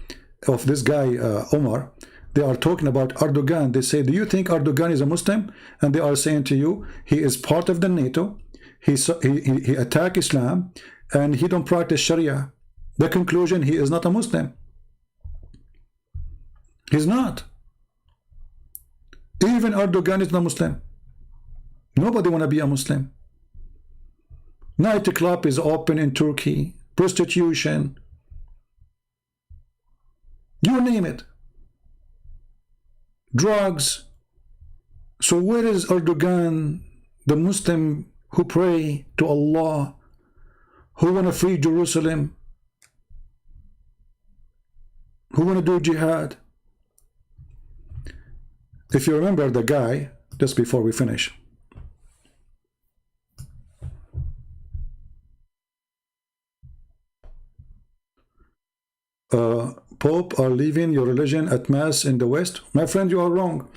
[SPEAKER 1] of this guy Omar, they are talking about Erdogan. They say, do you think Erdogan is a Muslim? And they are saying to you, he is part of the NATO, he attack Islam, and he don't practice Sharia. The conclusion, he is not a Muslim. He's not. Even Erdogan is not Muslim. Nobody want to be a Muslim. Nightclub is open in Turkey. Prostitution. You name it. Drugs. So where is Erdogan, the Muslim who pray to Allah, who want to free Jerusalem, who want to do jihad? If you remember the guy, just before we finish, Pope are leaving your religion at mass in the West. My friend, you are wrong.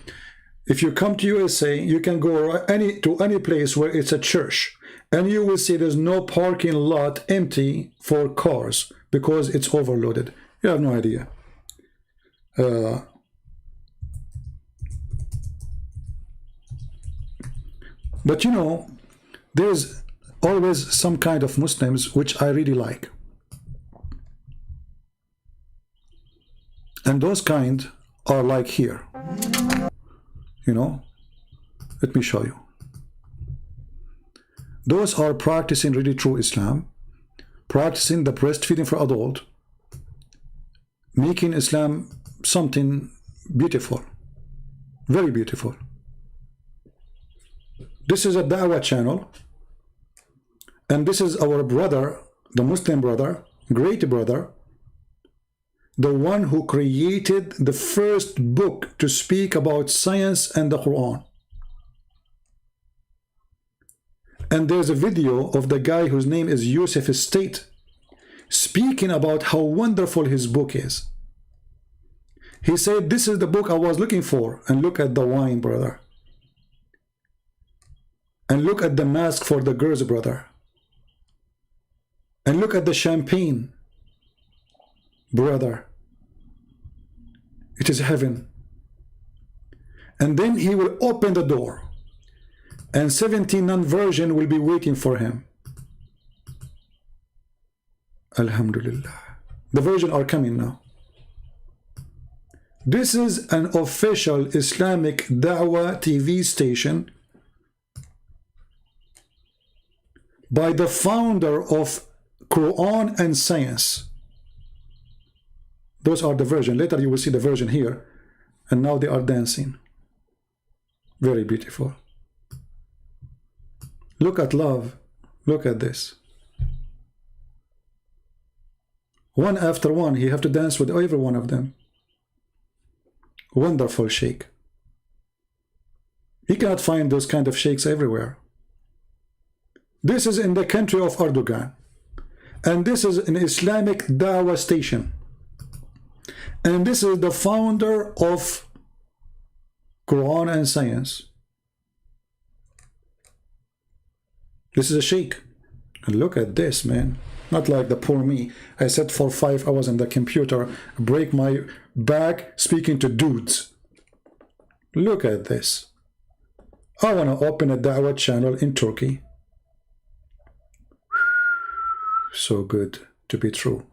[SPEAKER 1] If you come to USA, you can go to any place where it's a church, and you will see there's no parking lot empty for cars because it's overloaded. You have no idea. But you know, there's always some kind of Muslims which I really like. And those kind are like here. You know, let me show you. Those are practicing really true Islam, practicing the breastfeeding for adult, making Islam something beautiful, very beautiful. This is a Dawah channel, and this is our brother, the Muslim brother, great brother, the one who created the first book to speak about science and the Quran. And there's a video of the guy whose name is Yusuf State speaking about how wonderful his book is. He said, this is the book I was looking for. And look at the wine, brother. And look at the mask for the girls, brother. And look at the champagne, brother. It is heaven. And then he will open the door, and 17 non-virgin will be waiting for him. Alhamdulillah. The virgin are coming now. This is an official Islamic Dawah TV station by the founder of Quran and Science. Those are the version. Later you will see the version here. And now they are dancing. Very beautiful. Look at love. Look at this. One after one, you have to dance with every one of them. Wonderful sheikh. You cannot find those kind of sheikhs everywhere. This is in the country of Erdogan. And this is an Islamic Dawah station. And this is the founder of Quran and Science. This is a sheikh. And look at this, man. Not like the poor me. I sat for 5 hours on the computer, break my back speaking to dudes. Look at this. I want to open a Dawah channel in Turkey. So good to be true.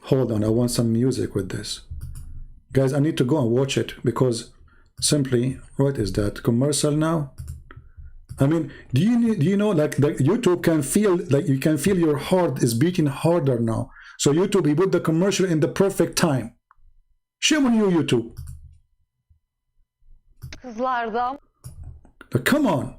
[SPEAKER 1] Hold on, I want some music with this. Guys, I need to go and watch it because simply, what is that? Commercial now? I mean, do you know, like the YouTube can feel, like you can feel your heart is beating harder now. So YouTube, he put the commercial in the perfect time. Shame on you, YouTube. But come on.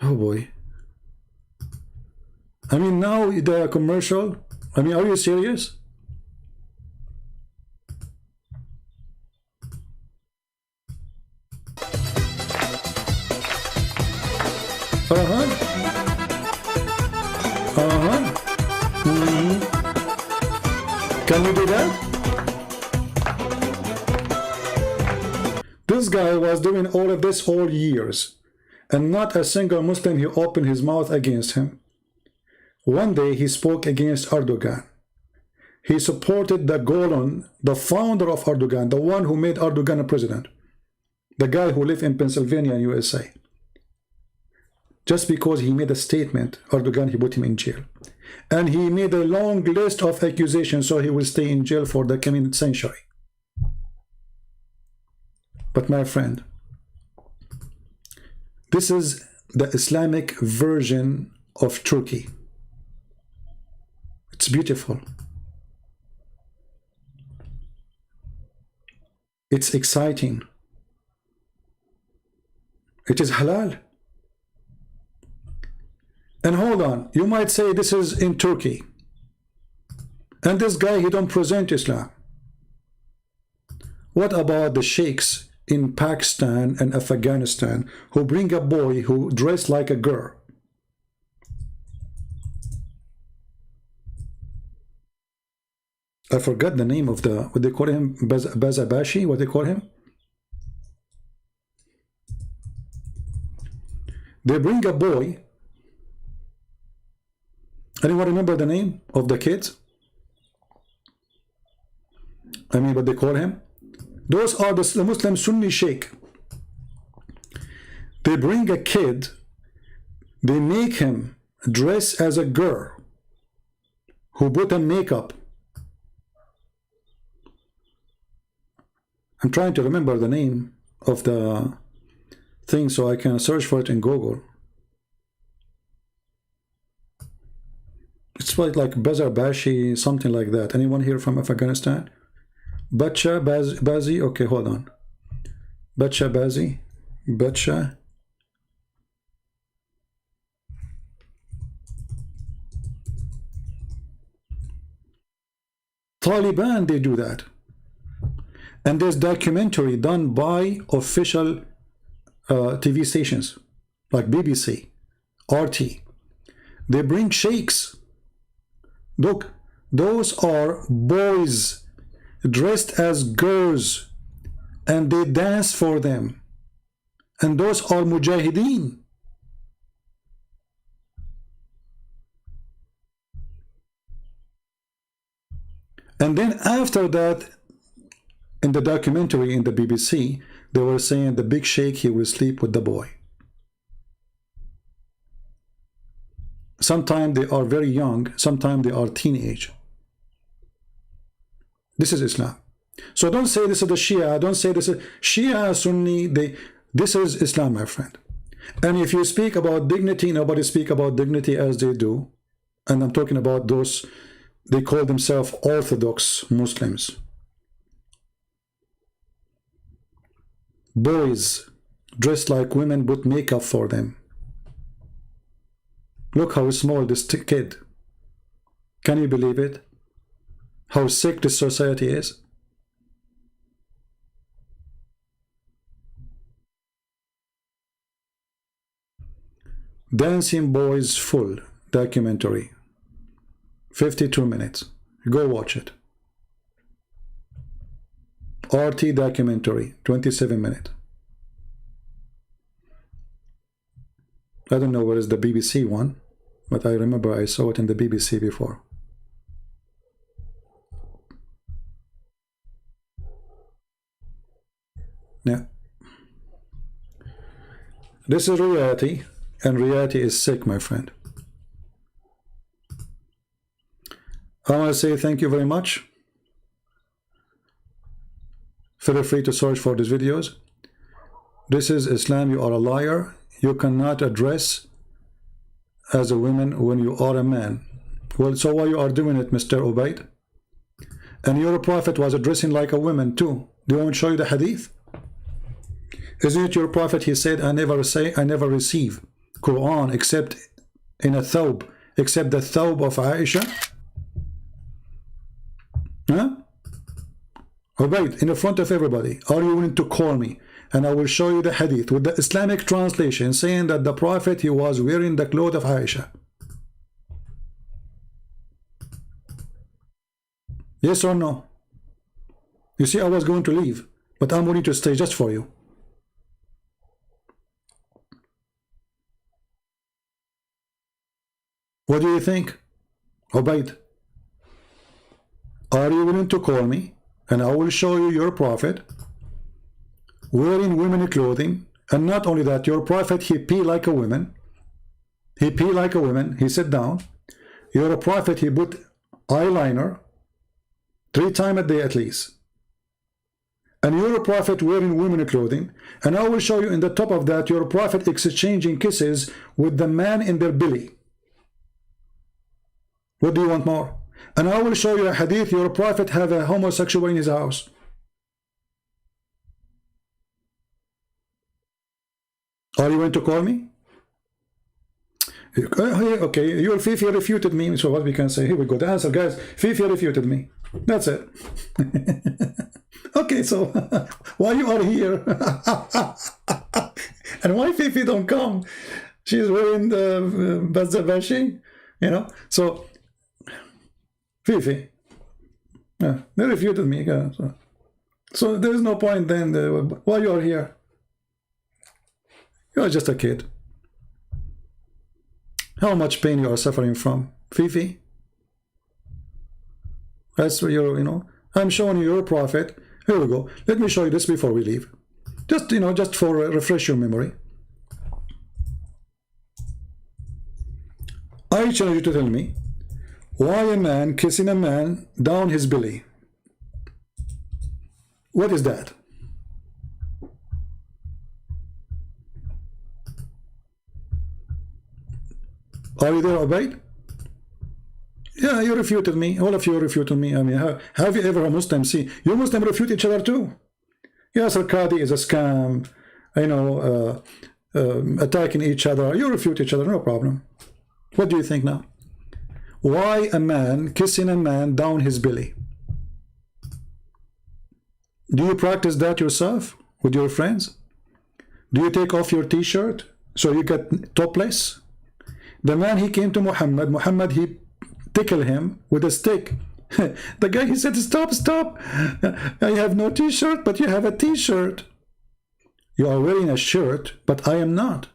[SPEAKER 1] Oh boy. I mean, now the commercial. I mean, are you serious? Can you do that? This guy was doing all of this all years, and not a single Muslim he opened his mouth against him. One day he spoke against Erdogan. He supported the Golan, the founder of Erdogan, the one who made Erdogan a president, the guy who lived in Pennsylvania, USA. just because he made a statement. Erdogan, he put him in jail. And he made a long list of accusations, so he will stay in jail for the coming century. But my friend, this is the Islamic version of Turkey. It's beautiful. It's exciting. It is halal. And hold on, you might say this is in Turkey. And this guy, he don't present Islam. What about the sheikhs in Pakistan and Afghanistan who bring a boy who dressed like a girl? I forgot the name of the, what they call him, Bazabashi, what they call him? They bring a boy. Anyone remember the name of the kids? I mean, what they call him? Those are the Muslim Sunni sheikh. They bring a kid, they make him dress as a girl who put on makeup. I'm trying to remember the name of the thing so I can search for it in Google. It's like Bazarbashi, something like that. Anyone here from Afghanistan? Bacha Bazi. Okay, hold on. Bacha Bazi. Bacha. Taliban, they do that. And there's documentary done by official TV stations like BBC, RT. They bring sheikhs. Look, those are boys dressed as girls and they dance for them. And those are mujahideen. And then after that, in the documentary in the BBC, they were saying the big sheikh, he will sleep with the boy. Sometimes they are very young, sometimes they are teenage. This is Islam. So don't say this is the Shia, don't say this is Shia, Sunni, this is Islam, my friend. And if you speak about dignity, nobody speak about dignity as they do. And I'm talking about those, they call themselves Orthodox Muslims. Boys dressed like women put makeup for them. Look how small this kid. Can you believe it? How sick this society is? Dancing Boys Full documentary. 52 minutes. Go watch it. RT documentary, 27 minutes. I don't know what is the BBC one, but I remember I saw it in the BBC before. Yeah. This is reality, and reality is sick, my friend. I want to say thank you very much. Feel free to search for these videos. This is Islam, you are a liar. You cannot address as a woman when you are a man. Well, so why you are doing it, Mr. Ubaid? And your prophet was addressing like a woman too. Do you want to show you the hadith? Isn't it your prophet? He said, I never receive Quran except in a thawb, except the thawb of Aisha. Huh? Ubaid, in the front of everybody, are you willing to call me? And I will show you the hadith with the Islamic translation saying that the prophet, he was wearing the clothes of Aisha. Yes or no? You see, I was going to leave, but I'm willing to stay just for you. What do you think? Ubaid, are you willing to call me? And I will show you your prophet wearing women clothing, and not only that, your prophet, he pee like a woman, He pee like a woman. He sit down. You're a prophet. He put eyeliner 3 times a day at least. And you're a prophet wearing women clothing. And I will show you in the top of that, you're a prophet exchanging kisses with the man in their belly. What do you want more? And I will show you a hadith, you're a prophet have a homosexual in his house. Are you going to call me? Okay, your Fifi refuted me. So what we can say, here we go, the answer, guys. Fifi refuted me. That's it. Okay, so why you are here? And why Fifi don't come? She's wearing the Bazabashi, you know. So Fifi, yeah, they refuted me. So there is no point then. Why you are here? You are just a kid. How much pain you are suffering from, Fifi? That's what you're, you know. I'm showing you you're a prophet. Here we go. Let me show you this before we leave. Just, you know, just for refresh your memory. I challenge you to tell me why a man kissing a man down his belly. What is that? Are you there, Ubayd? Yeah, you refuted me. All of you refuted me. I mean, have you ever a Muslim see? You Muslim refute each other too. Yes, Al-Qadi is a scam. You know, attacking each other. You refute each other, no problem. What do you think now? Why a man kissing a man down his belly? Do you practice that yourself with your friends? Do you take off your t-shirt so you get topless? The man, he came to Muhammad, he tickled him with a stick. The guy, he said, stop, stop. I have no t-shirt, but you have a t-shirt. You are wearing a shirt, but I am not.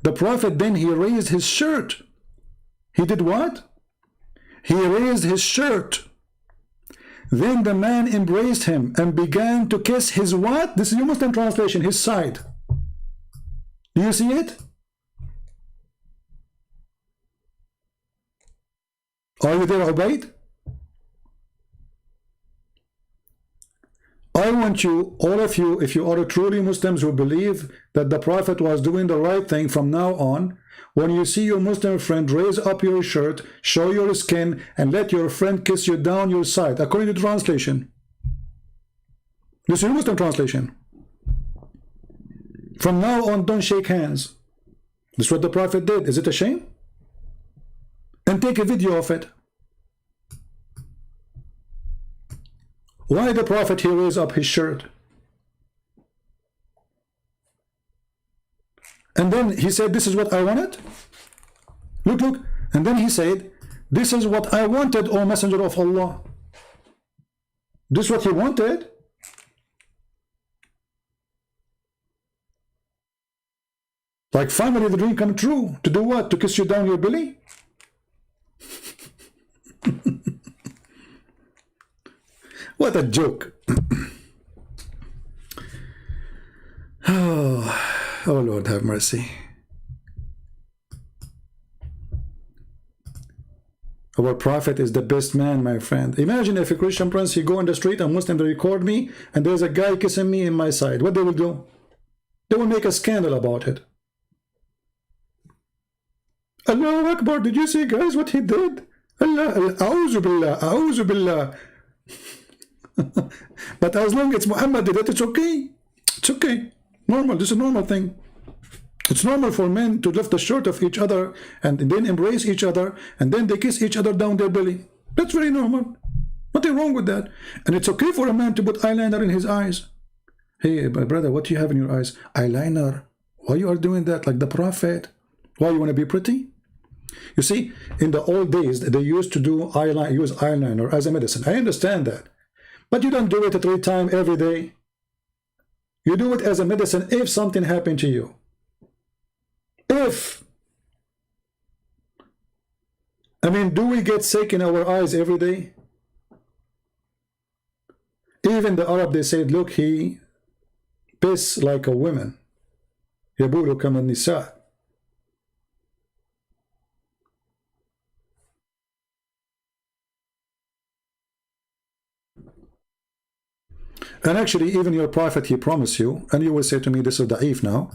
[SPEAKER 1] The Prophet then, he raised his shirt. He did what? He raised his shirt. Then the man embraced him and began to kiss his what? This is your Muslim translation, his side. Do you see it? Are you there, Ubayd? I want you, all of you, if you are truly Muslims who believe that the Prophet was doing the right thing from now on, when you see your Muslim friend, raise up your shirt, show your skin, and let your friend kiss you down your side, according to the translation. This is your Muslim translation. From now on, don't shake hands. This is what the Prophet did. Is it a shame? And take a video of it. Why the Prophet, he raised up his shirt? And then he said, this is what I wanted. Look, look. And then he said, this is what I wanted, O Messenger of Allah. This is what he wanted. Like finally the dream come true. To do what? To kiss you down your belly? What a joke. Oh Lord, have mercy. Our Prophet is the best man, my friend. Imagine if a Christian prince, he go on the street, a Muslim, they record me, and there's a guy kissing me in my side. What they will do? They will make a scandal about it. Allahu Akbar, did you see, guys, what he did? Allah, A'udhu Billah, A'udhu Billah. But as long as Muhammad did it, it's okay. It's okay. Normal. This is a normal thing. It's normal for men to lift the shirt of each other and then embrace each other and then they kiss each other down their belly. That's very normal. Nothing wrong with that. And it's okay for a man to put eyeliner in his eyes. Hey, my brother, what do you have in your eyes? Eyeliner. Why you are doing that like the Prophet? Why you want to be pretty? You see, in the old days, they used to do use eyeliner as a medicine. I understand that. But you don't do it 3 times every day. You do it as a medicine if something happened to you. If. I mean, do we get sick in our eyes every day? Even the Arab, they said, look, he piss like a woman. يبول كما النساء. And actually, even your prophet, he promised you, and you will say to me, this is da'if now.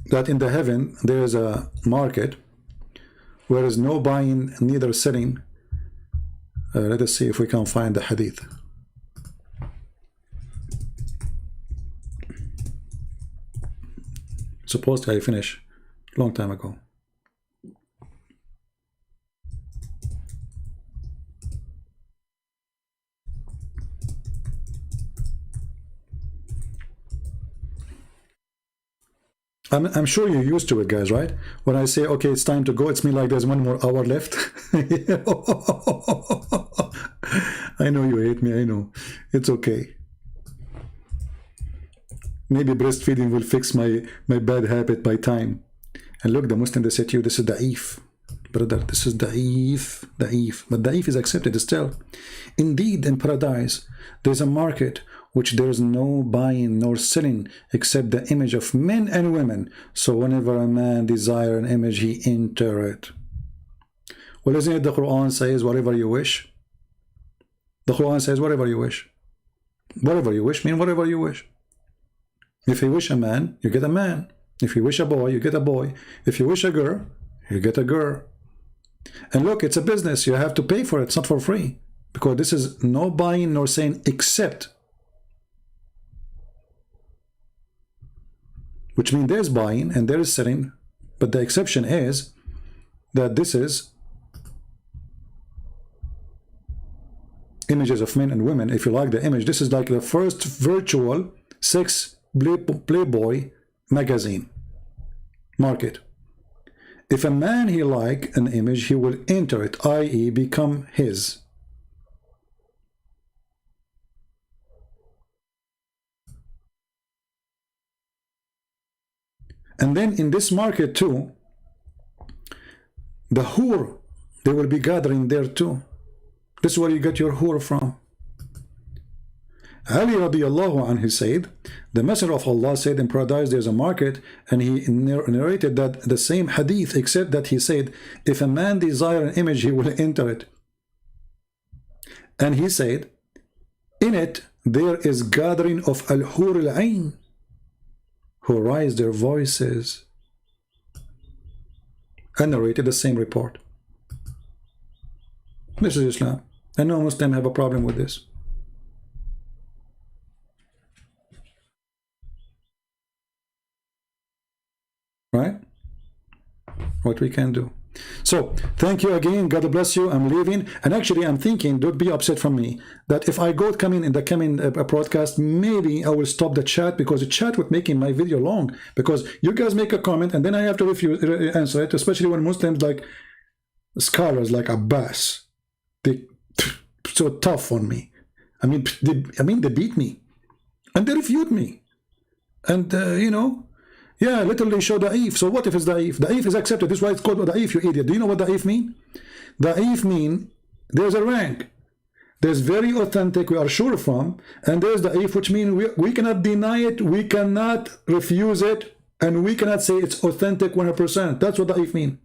[SPEAKER 1] That in the heaven, there is a market where is no buying, neither selling. Let us see if we can find the hadith. Supposed I finished long time ago. I'm sure you're used to it, guys, right? When I say, okay, it's time to go, it's me like there's 1 more hour left. I know you hate me, I know. It's okay. Maybe breastfeeding will fix my bad habit by time. And look, the Muslim, they said to you, this is da'if. Brother, this is da'if. But da'if is accepted still. Indeed, in paradise, there's a market which there is no buying nor selling except the image of men and women. So whenever a man desires an image, he enter it. Well, isn't it the Quran says whatever you wish? The Quran says whatever you wish. Whatever you wish means whatever you wish. If you wish a man, you get a man. If you wish a boy, you get a boy. If you wish a girl, you get a girl. And look, it's a business. You have to pay for it. It's not for free. Because this is no buying nor selling except, which means there's buying and there is selling, but the exception is that this is images of men and women. If you like the image, this is like the first virtual sex Playboy magazine market. If a man he like an image, he will enter it, i.e. become his. And then in this market too, the hur, they will be gathering there too. This is where you get your hur from. Ali radiallahu anhu said, the Messenger of Allah said in paradise there's a market, and he narrated that the same hadith, except that he said, if a man desire an image, he will enter it. And he said, in it there is gathering of al-hur al-ain, who raise their voices, and narrated the same report. This is Islam, and no Muslim have a problem with this. Right? What we can do. So, thank you again. God bless you. I'm leaving. And actually, I'm thinking, don't be upset from me, that if I go in the coming broadcast, maybe I will stop the chat, because the chat would making my video long. Because you guys make a comment, and then I have to answer it, especially when Muslims like scholars like Abbas, they so tough on me. I mean, they beat me. And they refute me. And, you know, yeah, literally show da'if. So what if it's da'if? Da'if is accepted. This is why it's called da'if, you idiot. Do you know what da'if mean? Da'if mean there's a rank. There's very authentic, we are sure from, and there's da'if, which means we cannot deny it, we cannot refuse it, and we cannot say it's authentic 100%. That's what da'if mean.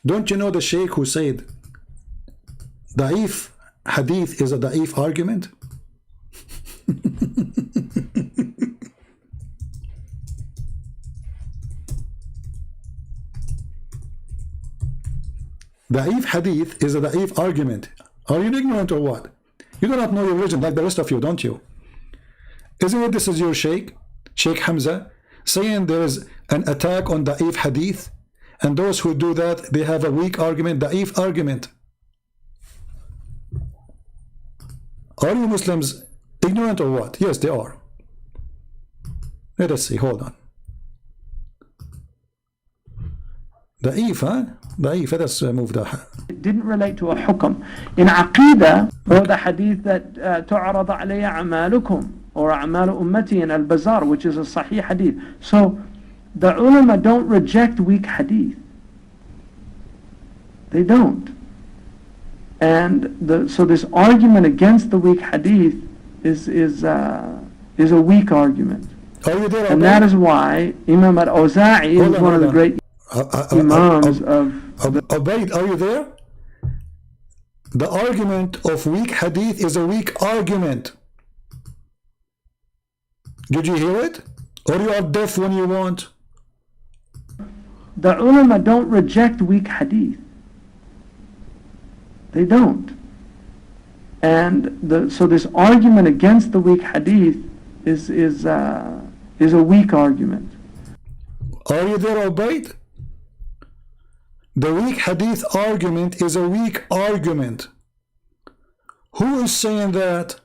[SPEAKER 1] Don't you know the sheikh who said da'if hadith is a da'if argument? Da'if hadith is a da'if argument. Are you ignorant or what? You do not know your religion like the rest of you, don't you? Isn't it this is your Sheikh Hamza, saying there is an attack on da'if hadith, and those who do that, they have a weak argument, da'if argument. Are you Muslims ignorant or what? Yes, they are. Let us see, hold on. Da'if, huh? Da'if, let us move that.
[SPEAKER 10] It didn't relate to a hukm. In Aqidah, or the hadith that tu'arad alayya a'malukum, or a'malu ummati in al-Bazar, which is a sahih hadith. So, the ulama don't reject weak hadith. They don't. And so this argument against the weak hadith is a weak argument.
[SPEAKER 1] Are you there?
[SPEAKER 10] And that is why Imam al-Awza'i is one of the great... Imams of
[SPEAKER 1] Ubaid, are you there? The argument of weak hadith is a weak argument. Did you hear it? Or you are deaf when you want?
[SPEAKER 10] the ulama don't reject weak hadith. They don't. And so this argument against the weak hadith is a weak argument.
[SPEAKER 1] Are you there, Ubaid? The weak hadith argument is a weak argument. Who is saying that?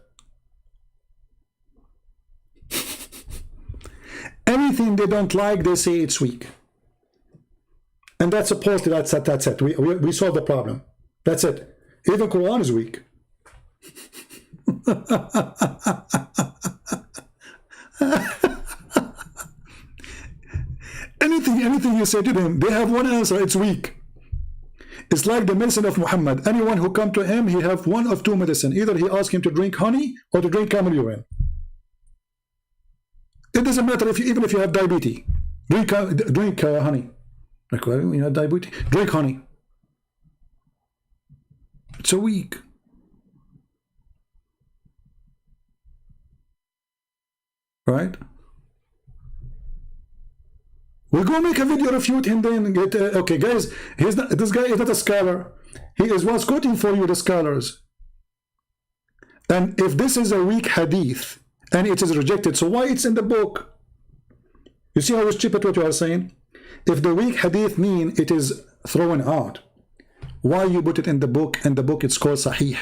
[SPEAKER 1] Anything they don't like, they say it's weak. And that's supposed to, that's it. We solved the problem. That's it. Even Quran is weak. Anything you say to them, they have one answer, it's weak. It's like the medicine of Muhammad. Anyone who come to him, he have one of two medicine. Either he asks him to drink honey or to drink camel urine. It doesn't matter even if you have diabetes. Drink honey. Like, well, you have diabetes. Drink honey. It's so weak. Right? We'll go make a video refute him then get okay guys, this guy is not a scholar. He was quoting for you the scholars. And if this is a weak hadith and it is rejected, so why it's in the book? You see how stupid what you are saying? If the weak hadith mean it is thrown out, why you put it in the book, and the book it's called Sahih?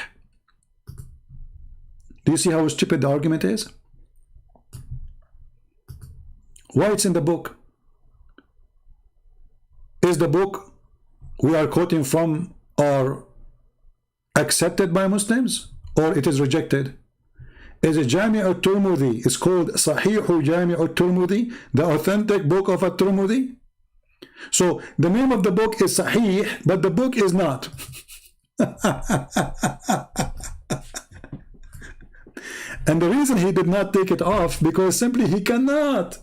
[SPEAKER 1] Do you see how stupid the argument is? Why it's in the book? Is the book we are quoting from are accepted by Muslims, or it is rejected? Is it Jami' al-Tirmidhi? It's called Sahih Jami' al-Tirmidhi, the authentic book of al-Tirmidhi. So the name of the book is Sahih, but the book is not. And the reason he did not take it off, because simply he cannot.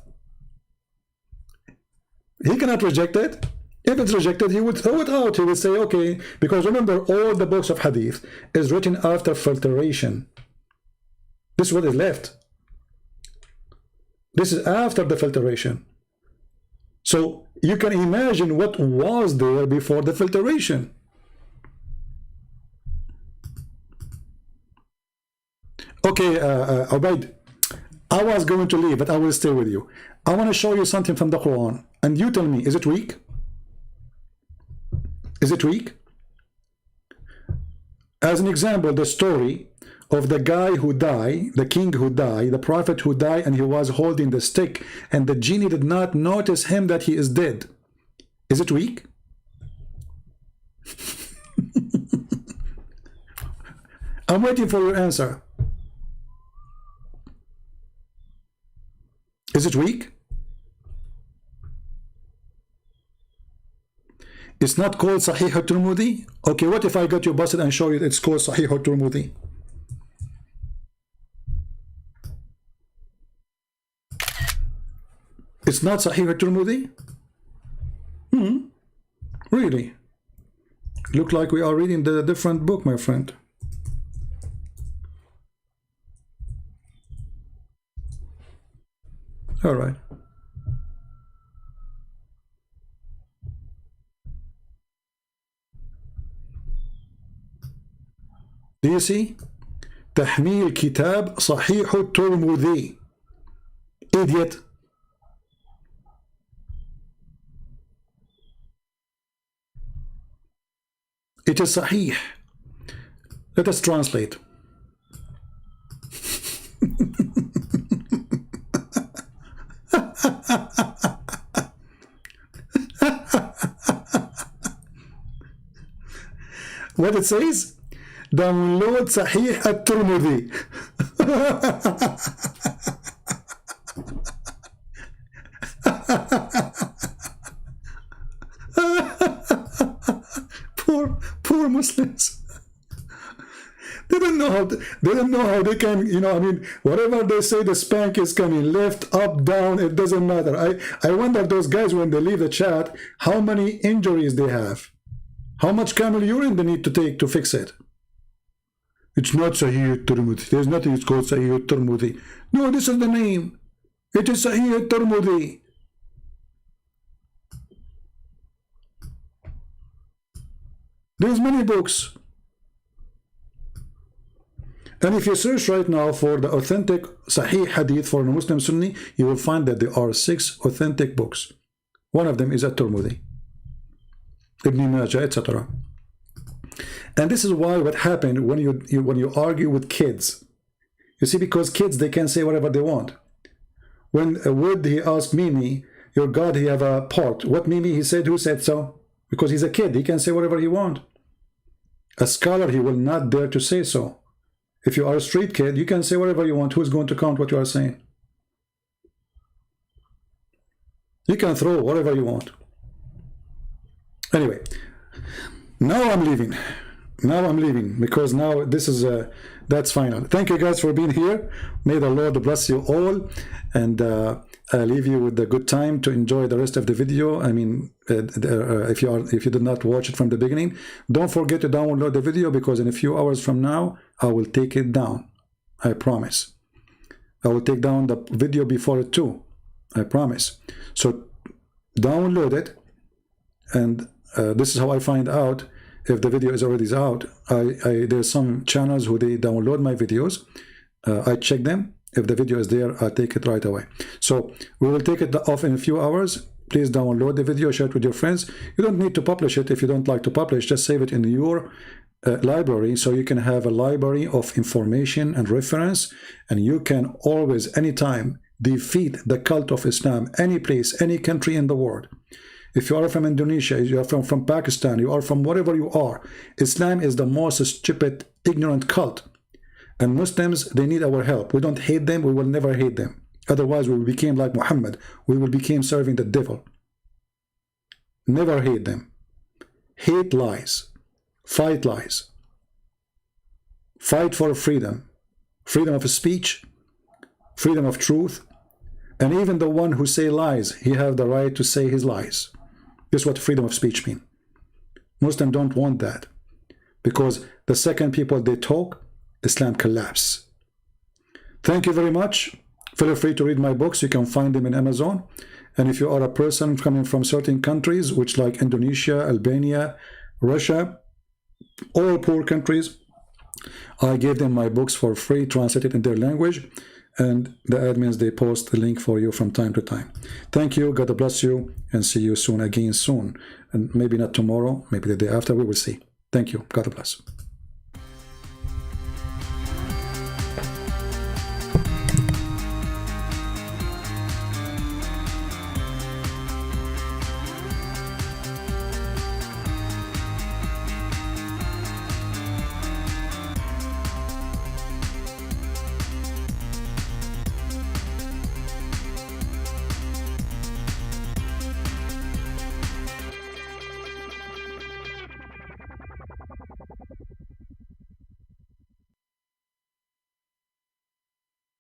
[SPEAKER 1] He cannot reject it. If it's rejected, he would throw it out. He would say, okay, because remember, all the books of hadith is written after filtration. This is what is left. This is after the filtration. So you can imagine what was there before the filtration. Okay, Ubaid, I was going to leave, but I will stay with you. I want to show you something from the Quran, and you tell me, is it weak? Is it weak? As an example, the story of the guy who died, the king who died, the prophet who died, and he was holding the stick, and the genie did not notice him that he is dead. Is it weak? I'm waiting for your answer. Is it weak? It's not called Sahih al-Tirmidhi? Okay, what if I got you busted and show you it's called Sahih al-Tirmidhi? It's not Sahih al-Tirmidhi? Really? Look like we are reading the different book, my friend. All right. Do you see? تحميل كتاب صحيح الترمذي. Idiot. It is Sahih. Let us translate. What it says? Download Sahih al-Tirmidhi. Poor Muslims. They don't know know how they don't know how they can, you know, I mean, whatever they say, the spank is coming left, up, down, it doesn't matter. I wonder those guys when they leave the chat, how many injuries they have, how much camel urine they need to take to fix it. It's not Sahih al-Tirmidhi. There's nothing it's called Sahih al-Tirmidhi. No, this is the name. It is Sahih al-Tirmidhi. There's many books. And if you search right now for the authentic Sahih Hadith for a Muslim Sunni, you will find that there are 6 authentic books. One of them is At-Tirmidhi, Ibn Majah, etc. And this is why what happened when you argue with kids. You see, because kids, they can say whatever they want. When Wood, he asked Mimi, your God, he have a part. What Mimi, he said, who said so? Because he's a kid, he can say whatever he wants. A scholar, he will not dare to say so. If you are a street kid, you can say whatever you want. Who's going to count what you are saying? You can throw whatever you want. Anyway, now I'm leaving. Now I'm leaving because now this is that's final. Thank you guys for being here. May the Lord bless you all, and I leave you with a good time to enjoy the rest of the video. I mean, if you did not watch it from the beginning, don't forget to download the video, because in a few hours from now I will take it down. I promise. I will take down the video before it too. I promise. So download it, and this is how I find out if the video is already out. There's some channels who they download my videos. I check them. If the video is there, I take it right away. So we will take it off in a few hours. Please download the video, share it with your friends. You don't need to publish it if you don't like to publish. Just save it in your library, so you can have a library of information and reference, and you can always, anytime, defeat the cult of Islam, any place, any country in the world. If you are from Indonesia, you are from Pakistan, you are from whatever you are, Islam is the most stupid, ignorant cult. And Muslims, they need our help. We don't hate them, we will never hate them. Otherwise, we will become like Muhammad. We will become serving the devil. Never hate them. Hate lies. Fight lies. Fight for freedom. Freedom of speech, freedom of truth. And even the one who say lies, he have the right to say his lies. This is what freedom of speech means. Muslims don't want that, because the second people they talk, Islam collapse. Thank you very much. Feel free to read my books. You can find them in Amazon. And if you are a person coming from certain countries, which like Indonesia, Albania, Russia, all poor countries, I gave them my books for free, translated in their language. And the admins, they post the link for you from time to time. Thank you. God bless you, and see you soon again soon. And maybe not tomorrow, maybe the day after, we will see. Thank you. God bless.